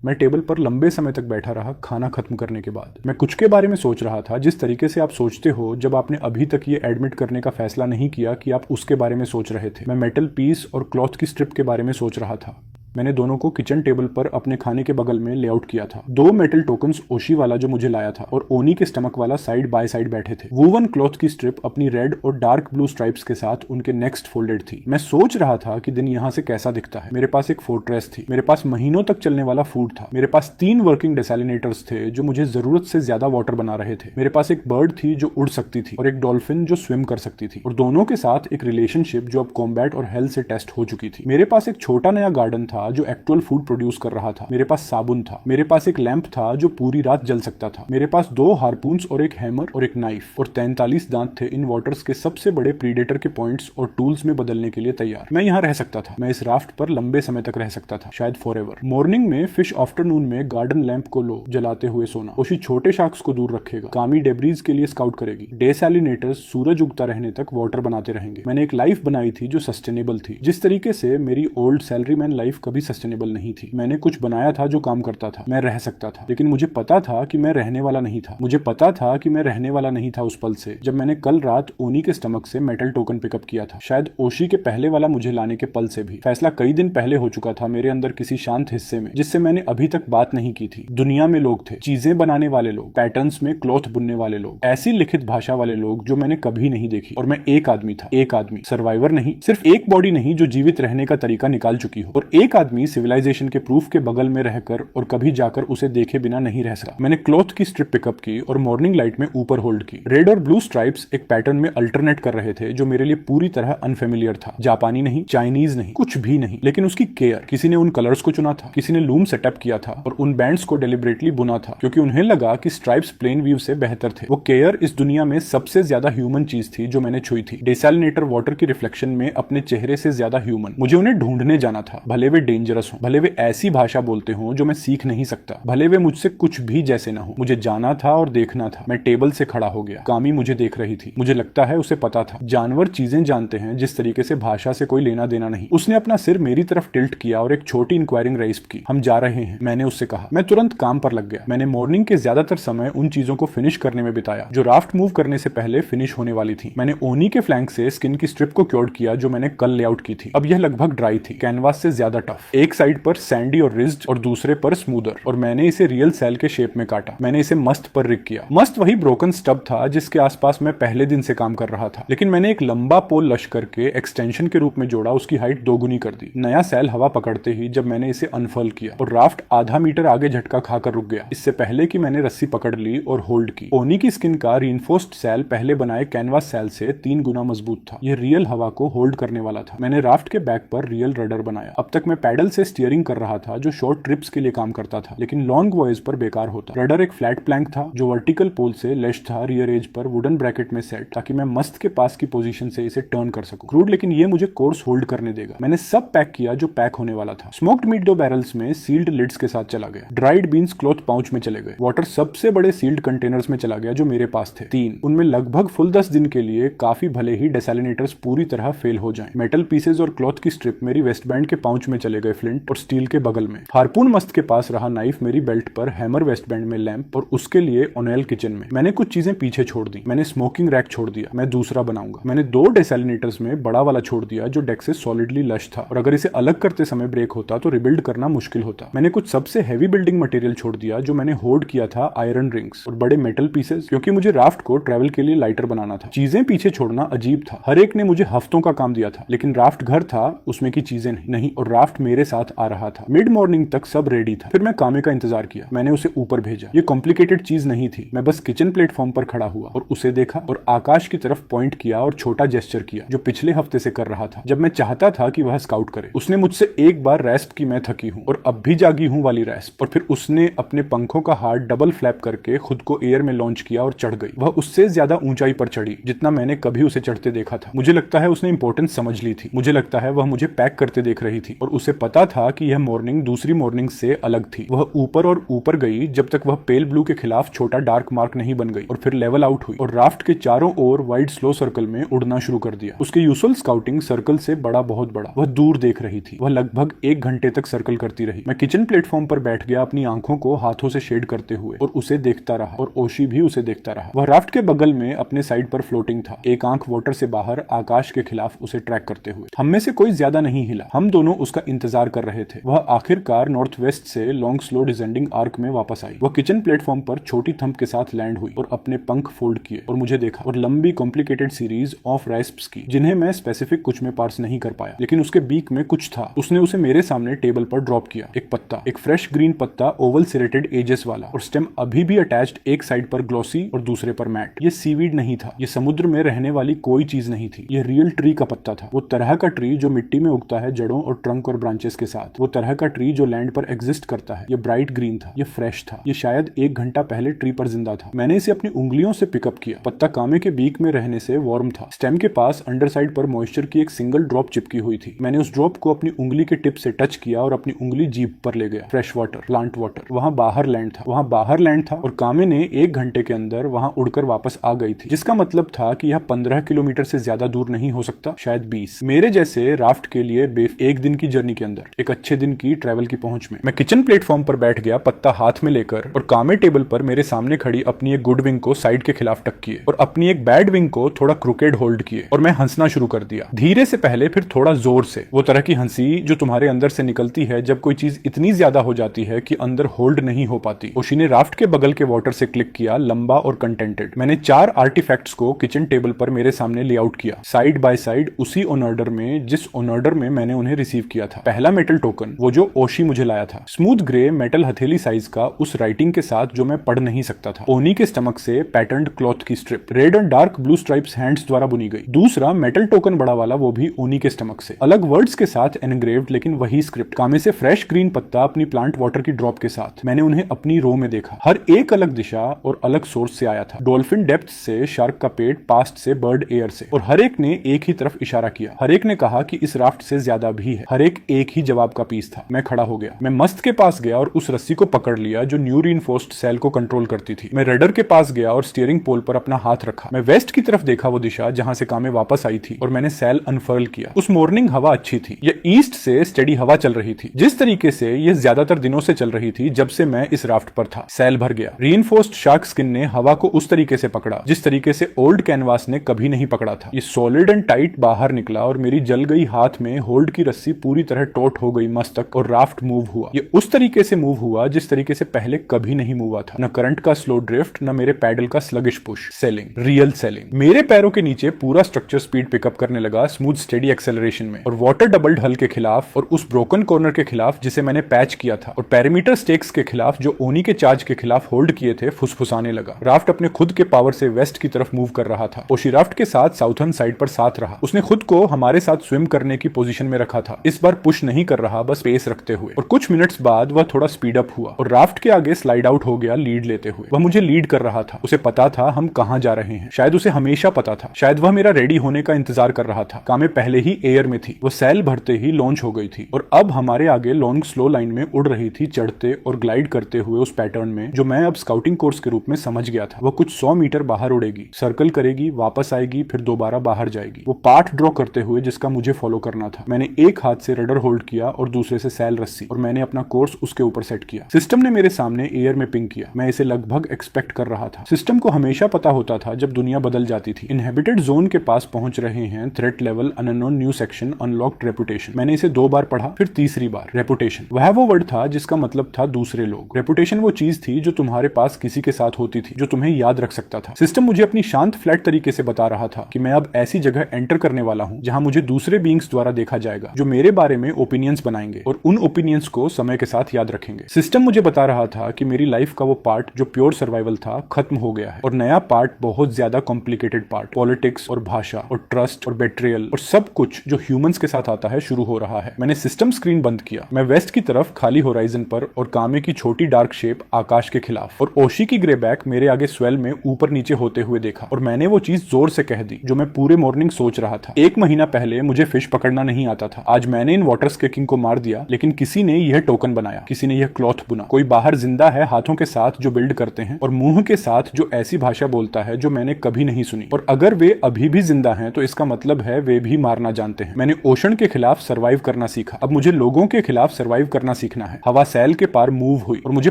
मैं टेबल पर लंबे समय तक बैठा रहा खाना खत्म करने के बाद। मैं कुछ के बारे में सोच रहा था जिस तरीके से आप सोचते हो जब आपने अभी तक ये एडमिट करने का फैसला नहीं किया कि आप उसके बारे में सोच रहे थे। मैं मेटल पीस और क्लॉथ की स्ट्रिप के बारे में सोच रहा था। मैंने दोनों को किचन टेबल पर अपने खाने के बगल में लेआउट किया था। 2 मेटल टोकन्स ओशी वाला जो मुझे लाया था और ओनी के स्टमक वाला साइड बाय साइड बैठे थे। वूवन क्लॉथ की स्ट्रिप अपनी रेड और डार्क ब्लू स्ट्राइप्स के साथ उनके नेक्स्ट फोल्डेड थी। मैं सोच रहा था कि दिन यहाँ से कैसा दिखता है। मेरे पास एक फोर्ट्रेस थी। मेरे पास महीनों तक चलने वाला फूड था। मेरे पास 3 वर्किंग डेसैलिनेटर्स थे जो मुझे जरूरत से ज्यादा वाटर बना रहे थे। मेरे पास एक बर्ड थी जो उड़ सकती थी और एक डॉल्फिन जो स्विम कर सकती थी, और दोनों के साथ एक रिलेशनशिप जो अब कॉम्बैट और हेल्थ से टेस्ट हो चुकी थी। मेरे पास एक छोटा नया गार्डन था जो एक्चुअल फूड प्रोड्यूस कर रहा था। मेरे पास साबुन था। मेरे पास एक लैंप था जो पूरी रात जल सकता था। मेरे पास 2 हार्पून्स और एक हैमर और एक नाइफ, और 43 दांत थे इन वाटर्स के सबसे बड़े प्रीडेटर के पॉइंट्स और टूल्स में बदलने के लिए तैयार। मैं यहाँ रह सकता था। मैं इस राफ्ट पर लंबे समय तक रह सकता था, शायद फॉरएवर। मॉर्निंग में फिश, आफ्टरनून में गार्डन लैंप को लो जलाते हुए सोना। ओशी छोटे शार्क्स को दूर रखेगा। कामी डेब्रीज के लिए स्काउट करेगी। डेसैलिनेटर्स सूरज उगता रहने तक वाटर बनाते रहेंगे। मैंने एक लाइफ बनाई थी जो सस्टेनेबल थी, जिस तरीके से मेरी ओल्ड सैलरीमैन लाइफ कभी सस्टेनेबल नहीं थी। मैंने कुछ बनाया था जो काम करता था। मैं रह सकता था, लेकिन मुझे पता था कि मैं रहने वाला नहीं था। मुझे पता था कि मैं रहने वाला नहीं था उस पल से जब मैंने कल रात ओनी के स्टमक से मेटल टोकन पिकअप किया था। शायद ओशी के पहले वाला मुझे लाने के पल से भी। फैसला कई दिन पहले हो चुका था मेरे अंदर किसी शांत हिस्से में जिससे मैंने अभी तक बात नहीं की थी। दुनिया में लोग थे, चीजें बनाने वाले लोग, पैटर्न्स में क्लॉथ बुनने वाले लोग, ऐसी लिखित भाषा वाले लोग जो मैंने कभी नहीं देखी। और मैं एक आदमी था। एक आदमी, सर्वाइवर नहीं, सिर्फ एक बॉडी नहीं जो जीवित रहने का तरीका निकाल चुकी हो, और एक आदमी सिविलाइजेशन के प्रूफ के बगल में रहकर और कभी जाकर उसे देखे बिना नहीं रह सका। मैंने क्लॉथ की स्ट्रिप पिकअप की और मॉर्निंग लाइट में ऊपर होल्ड की। रेड और ब्लू स्ट्राइप्स एक पैटर्न में अल्टरनेट कर रहे थे जो मेरे लिए पूरी तरह अनफेमिलियर था। जापानी नहीं, चाइनीज नहीं, कुछ भी नहीं, लेकिन उसकी केयर। किसी ने उन कलर्स को चुना था, किसी ने लूम सेटअप किया था और उन बैंड्स को डेलिबरेटली बुना था क्योंकि उन्हें लगा कि स्ट्राइप्स प्लेन व्यू से बेहतर थे। वो केयर इस दुनिया में सबसे ज्यादा ह्यूमन चीज थी जो मैंने छुई थी। डेसैलिनेटर वाटर की रिफ्लेक्शन में अपने चेहरे से ज्यादा ह्यूमन। मुझे उन्हें ढूंढने जाना था, भले वे डेंजरस हो, भले वे ऐसी भाषा बोलते हो जो मैं सीख नहीं सकता, भले वे मुझसे कुछ भी जैसे ना हो। मुझे जाना था और देखना था। मैं टेबल से खड़ा हो गया। कामी मुझे देख रही थी। मुझे लगता है उसे पता था। जानवर चीजें जानते हैं जिस तरीके से भाषा से कोई लेना देना नहीं। उसने अपना सिर मेरी तरफ टिल्ट किया और एक छोटी इंक्वायरिंग रेस्प की। हम जा रहे हैं, मैंने उससे कहा। मैं तुरंत काम पर लग गया। मैंने मॉर्निंग के ज्यादातर समय उन चीजों को फिनिश करने में बिताया जो राफ्ट मूव करने से पहले फिनिश होने वाली थी। मैंने ओनी के फ्लैंक से स्किन की स्ट्रिप को क्योर्ड किया जो मैंने कल लेआउट की थी। अब यह लगभग ड्राई थी, कैनवास से ज्यादा टफ। एक साइड पर सैंडी और रिज्ड और दूसरे पर स्मूदर, और मैंने इसे रियल सेल के शेप में काटा। मैंने इसे मस्त पर रिग किया। मस्त वही ब्रोकन स्टब था जिसके आसपास मैं पहले दिन से काम कर रहा था, लेकिन मैंने एक लंबा पोल लश करके एक्सटेंशन के रूप में जोड़ा। उसकी हाइट दोगुनी कर दी। नया सेल हवा पकड़ते ही जब मैंने इसे अनफर्ल किया और राफ्ट आधा मीटर आगे झटका खाकर रुक गया, इससे पहले कि मैंने रस्सी पकड़ ली और होल्ड की। ओनी की स्किन का रीइंफोर्स्ड सेल पहले बनाए कैनवास सेल से 3 गुना मजबूत था। यह रियल हवा को होल्ड करने वाला था। मैंने राफ्ट के बैक पर रियल रडर बनाया। अब तक मैं पैडल से स्टीयरिंग कर रहा था जो शॉर्ट ट्रिप्स के लिए काम करता था, लेकिन लॉन्ग वॉयज पर बेकार होता। रडर एक फ्लैट प्लैंक था जो वर्टिकल पोल से लेश था, रियर एज पर वुडन ब्रैकेट में सेट, ताकि मैं मस्त के पास की पोजीशन से इसे टर्न कर सकूं। क्रूड, लेकिन ये मुझे कोर्स होल्ड करने देगा। मैंने सब पैक किया जो पैक होने वाला था। स्मोक्ड मीट 2 बैरल्स में सील्ड लिड्स के साथ चला गया। ड्राइड बीन्स क्लॉथ पाउच में चले गए। वाटर सबसे बड़े सील्ड कंटेनर्स में चला गया जो मेरे पास थे, 3। उनमें लगभग फुल 10 दिन के लिए काफी, भले ही डेसैलिनेटर्स पूरी तरह फेल हो जाएं। मेटल पीसेज और क्लॉथ की स्ट्रिप मेरी वेस्ट बैंड के पाउच में चले गए, फ्लिंट और स्टील के बगल में। हार्पून मस्त के पास रहा। नाइफ मेरी बेल्ट पर, हैमर वेस्ट बैंड में, लैंप और उसके लिए ओनेल किचन में। मैंने कुछ चीजें पीछे छोड़ दी। मैंने स्मोकिंग रैक छोड़ दिया, मैं दूसरा बनाऊंगा। मैंने 2 डेसैलिनेटर्स में बड़ा वाला छोड़ दिया जो डेक से सॉलिडली लश था, और अगर इसे अलग करते समय ब्रेक होता तो रिबिल्ड करना मुश्किल होता। मैंने कुछ सबसे हैवी बिल्डिंग मटेरियल छोड़ दिया जो मैंने होर्ड किया था, आयरन रिंग्स और बड़े मेटल पीसेस, क्योंकि मुझे राफ्ट को ट्रैवल के लिए लाइटर बनाना था। चीजें पीछे छोड़ना अजीब था। हर एक ने मुझे हफ्तों का काम दिया था, लेकिन राफ्ट घर था, उसमें की चीजें नहीं, और राफ्ट मेरे साथ आ रहा था। मिड मॉर्निंग तक सब रेडी था। फिर मैं कामे का इंतजार किया। मैंने उसे ऊपर भेजा। ये कॉम्प्लिकेटेड चीज नहीं थी। मैं बस किचन प्लेटफॉर्म पर खड़ा हुआ और उसे देखा और आकाश की तरफ पॉइंट किया और छोटा जेस्चर किया जो पिछले हफ्ते से कर रहा था, जब मैं चाहता था कि वह स्काउट करे। उसने मुझसे एक बार रेस्प की, मैं थकी हूं और अब भी जागी हूं वाली रेस्प, और फिर उसने अपने पंखों का हाथ डबल फ्लैप करके खुद को एयर में लॉन्च किया और चढ़ गई। वह उससे ज्यादा ऊंचाई पर चढ़ी जितना मैंने कभी उसे चढ़ते देखा था। मुझे लगता है उसने इंपॉर्टेंस समझ ली थी। मुझे लगता है वह मुझे पैक करते देख रही थी और उसे पता था कि यह मॉर्निंग दूसरी मॉर्निंग से अलग थी। वह ऊपर और ऊपर गई जब तक वह पेल ब्लू के खिलाफ छोटा डार्क मार्क नहीं बन गई, और फिर लेवल आउट हुई और राफ्ट के चारों ओर वाइड स्लो सर्कल में उड़ना शुरू कर दिया। उसके यूजुअल स्काउटिंग सर्कल से बड़ा, बहुत बड़ा। वह दूर देख रही थी। वह लगभग 1 घंटे तक सर्कल करती रही। मैं किचन प्लेटफॉर्म पर बैठ गया, अपनी आंखों को हाथों से शेड करते हुए, और उसे देखता रहा, और ओशी भी उसे देखता रहा। वह राफ्ट के बगल में अपने साइड पर फ्लोटिंग था, एक आंख वाटर से बाहर, आकाश के खिलाफ उसे ट्रैक करते हुए। हम में से कोई ज्यादा नहीं हिला। हम दोनों उसका इंतजार कर रहे थे। वह आखिरकार नॉर्थ वेस्ट से लॉन्ग स्लो डिसेंडिंग आर्क में वापस आई। वह किचन प्लेटफॉर्म पर छोटी थंप के साथ लैंड हुई और अपने पंख फोल्ड किए और मुझे देखा, और लंबी कॉम्प्लिकेटेड सीरीज ऑफ रेस्प्स की जिन्हें मैं स्पेसिफिक कुछ में पार्स नहीं कर पाया, लेकिन उसके बीक में कुछ था। उसने उसे मेरे सामने टेबल पर ड्रॉप किया। एक पत्ता, एक फ्रेश ग्रीन पत्ता, ओवल सिरेटेड एजेस वाला, और स्टेम अभी भी अटैच्ड, एक साइड पर ग्लॉसी और दूसरे पर मैट। ये सीवीड नहीं था। ये समुद्र में रहने वाली कोई चीज नहीं थी। ये रियल ट्री का पत्ता था। वो तरह का ट्री जो मिट्टी में उगता है, जड़ों और ट्रंक और ब्रांचेस के साथ। वो तरह का ट्री जो लैंड पर एग्जिस्ट करता है। ये ब्राइट ग्रीन था। ये फ्रेश था। ये शायद 1 घंटा पहले ट्री पर जिंदा था। मैंने इसे अपनी उंगलियों से पिकअप किया। पत्ता कामे के बीक में रहने से वार्म था। स्टेम के पास अंडर साइड पर मॉइस्चर की एक सिंगल ड्रॉप चिपकी हुई थी। मैंने उस ड्रॉप को अपनी उंगली के टिप से टच किया और अपनी उंगली जीभ पर ले गया। Fresh water, plant water. वहां बाहर लैंड था। वहां बाहर लैंड था, और कामे ने 1 घंटे के अंदर वहां उड़कर वापस आ गई थी, जिसका मतलब था कि यह 15 किलोमीटर से ज्यादा दूर नहीं हो सकता, शायद 20। मेरे जैसे राफ्ट के लिए 1 दिन की जर्नी के अंदर, एक अच्छे दिन की ट्रैवल की पहुंच में। मैं किचन प्लेटफॉर्म पर बैठ गया, पत्ता हाथ में लेकर, और कामे टेबल पर मेरे सामने खड़ी अपनी एक गुड विंग को साइड के खिलाफ टक किए और अपनी एक बैड विंग को थोड़ा क्रुकेड होल्ड किए, और मैं हंसना शुरू कर दिया। धीरे से पहले, फिर थोड़ा जोर से। वो तरह की हंसी जो तुम्हारे अंदर से निकलती है जब कोई चीज इतनी ज्यादा हो जाती है कि अंदर होल्ड नहीं हो पाती। ओशी ने राफ्ट के बगल के वाटर से क्लिक किया, लंबा और कंटेंटेड। मैंने 4 आर्टिफैक्ट्स को किचन टेबल पर मेरे सामने लेआउट किया, साइड बाय साइड, उसी ऑर्डर में जिस ऑर्डर में मैंने उन्हें रिसीव किया था। पहला मेटल टोकन वो जो ओशी मुझे लाया था, स्मूथ ग्रे मेटल हथेली साइज का, उस राइटिंग के साथ जो मैं पढ़ नहीं सकता था। ओनी के स्टमक से पैटर्न्ड क्लॉथ की strip, red and dark blue stripes hands द्वारा बुनी गई। दूसरा मेटल टोकन बड़ा वाला, वो भी ओनी के स्टमक से, अलग वर्ड्स के साथ एनग्रेव्ड लेकिन वही स्क्रिप्ट। कामे से फ्रेश ग्रीन पत्ता अपनी प्लांट वाटर की ड्रॉप के साथ। मैंने उन्हें अपनी रो में देखा, हर एक अलग दिशा और अलग सोर्स से आया था। डॉल्फिन डेप्थ से, शार्क का पेट, पास्ट से, बर्ड एयर से, और हर एक ने एक ही तरफ इशारा किया। हर एक ने कहा कि इस राफ्ट से ज्यादा भी है। हर एक ही जवाब का पीस था। मैं खड़ा हो गया। मैं मस्त के पास गया और उस रस्सी को पकड़ लिया जो न्यू रीइंफोर्स्ड सेल को कंट्रोल करती थी। मैं रडर के पास गया और स्टीयरिंग पोल पर अपना हाथ रखा। मैं वेस्ट की तरफ देखा, वो दिशा जहां से कामे वापस आई थी, और मैंने सेल अनफर्ल किया। उस मॉर्निंग हवा अच्छी थी। यह ईस्ट से स्टेडी हवा चल रही थी, जिस तरीके से यह ज्यादातर दिनों से चल रही थी जब से मैं इस राफ्ट पर था। सेल भर गया। रीइंफोर्स्ड शार्क स्किन ने हवा को उस तरीके से पकड़ा जिस तरीके से ओल्ड कैनवास ने कभी नहीं पकड़ा था। ये सॉलिड एंड टाइट बाहर निकला और मेरी जल गई हाथ में होल्ड की रस्सी पूरी तरह टोट हो गई मस्तक, और राफ्ट मूव हुआ। ये उस तरीके से मूव हुआ जिस तरीके से पहले कभी नहीं मूव हुआ था। न करंट का स्लो ड्रिफ्ट, न मेरे पैडल का sluggish push. Selling, real selling. मेरे पैरों के नीचे पूरा स्ट्रक्चर स्पीड पिकअप करने लगा, स्मूथ स्टेडी एक्सेलरेशन में, और वाटर डबल्ड हल के खिलाफ और उस ब्रोकन कॉर्नर के खिलाफ जिसे मैंने पैच किया था, और पैरामीटर स्टेक्स के खिलाफ जो ओनी के चार्ज के खिलाफ होल्ड किए थे, फुसफुसाने लगा। राफ्ट अपने खुद के पावर से वेस्ट की तरफ मूव कर रहा था। ओशी राफ्ट के साथ साउथर्न साइड पर साथ रहा। उसने खुद को हमारे साथ स्विम करने की पोजीशन में रखा था। इस बार पुश नहीं कर रहा, बस पेस रखते हुए, और कुछ मिनट्स बाद वह थोड़ा स्पीड अप हुआ और राफ्ट के आगे स्लाइड आउट हो गया लीड लेते हुए। वह मुझे लीड कर रहा था। उसे पता था हम कहां जा रहे हैं। शायद उसे हमेशा पता था। शायद वह मेरा रेडी होने का इंतजार कर रहा था। कामे पहले ही एयर में थी। वो सेल भरते ही लॉन्च हो गई थी, और अब हमारे आगे लॉन्ग स्लो लाइन में उड़ रही थी, चढ़ते और ग्लाइड करते हुए उस पैटर्न में जो मैं अब स्काउटिंग कोर्स के रूप में समझ गया था। वो कुछ 100 मीटर बाहर उड़ेगी, सर्कल करेगी, वापस आएगी, फिर दोबारा बाहर जाएगी। वो पाथ ड्रॉ करते हुए जिसका मुझे फॉलो करना था। मैंने एक हाथ से रडर होल्ड किया और दूसरे से सेल रस्सी, और मैंने अपना कोर्स उसके ऊपर सेट किया। सिस्टम ने मेरे सामने एयर में पिंग किया। मैं इसे लगभग एक्सपेक्ट कर रहा था। सिस्टम को हमेशा पता होता था जब दुनिया बदल जाती थी। इनहेबिटेड जोन के पास पहुंच रहे हैं, threat level unknown new section unlocked reputation. मैंने इसे 2 बार पढ़ा, फिर तीसरी बार। रेपुटेशन वह वो वर्ड था जिसका मतलब था दूसरे लोग। रेपुटेशन वो चीज थी जो तुम्हारे पास किसी के साथ होती थी, जो तुम्हें याद रख सकता था। सिस्टम मुझे अपनी शांत फ्लैट तरीके से बता रहा था कि मैं अब ऐसी जगह एंटर करने वाला हूं जहां मुझे दूसरे बीइंग्स द्वारा देखा जाएगा, जो मेरे बारे में ओपिनियंस बनाएंगे और उन ओपिनियंस को समय के साथ याद रखेंगे। सिस्टम मुझे बता रहा था कि मेरी लाइफ का वो पार्ट जो प्योर सर्वाइवल था, खत्म हो गया है, और नया पार्ट, बहुत ज्यादा कॉम्प्लिकेटेड पार्ट, पॉलिटिक्स और भाषा और ट्रस्ट और बेट्रियल और सब कुछ जो ह्यूमंस के साथ आता है, शुरू हो रहा है। मैंने सिस्टम स्क्रीन बंद किया। मैं वेस्ट की तरफ खाली होराइजन पर, और कामे की छोटी डार्क शेप आकाश के खिलाफ, और ओशी की ग्रे बैक मेरे आगे स्वेल में ऊपर नीचे होते हुए देखा। और मैंने वो चीज जोर से कह दी जो मैं पूरे मॉर्निंग सोच रहा था। 1 महीना पहले मुझे फिश पकड़ना नहीं आता था। आज मैंने इन वाटर स्केकिंग को मार दिया, लेकिन किसी ने यह टोकन बनाया, किसी ने यह क्लॉथ बुना। कोई बाहर जिंदा है हाथों के साथ जो बिल्ड करते हैं, और मुंह के साथ जो ऐसी भाषा बोलता है जो मैंने कभी नहीं सुनी। और अगर वे अभी भी जिंदा हैं तो इसका मतलब है वे भी मारना जानते हैं। मैंने ओशन के खिलाफ सर्वाइव करना सीखा। अब मुझे लोगों के खिलाफ सर्वाइव करना सीखना है। हवा सेल के पार मूव हुई, और मुझे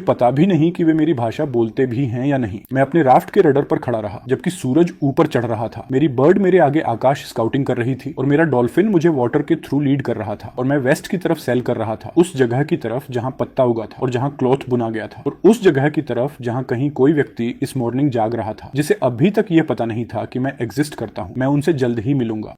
पता भी नहीं कि वे मेरी भाषा बोलते भी हैं या नहीं। मैं अपने राफ्ट के रडर पर खड़ा रहा जबकि सूरज ऊपर चढ़ रहा था। मेरी बर्ड मेरे आगे आकाश स्काउटिंग कर रही थी, और मेरा डॉल्फिन मुझे वाटर के थ्रू लीड कर रहा था। और मैं वेस्ट की तरफ सेल कर रहा था, उस जगह की तरफ जहां पत्ता उगा था और जहां क्लॉथ बुना गया था, और उस जगह की तरफ जहां कहीं कोई व्यक्ति इस मॉर्निंग जाग रहा था, जिसे अभी तक यह पता नहीं था कि मैं एग्जिस्ट करता हूं। मैं उनसे जल्द ही मिलूंगा।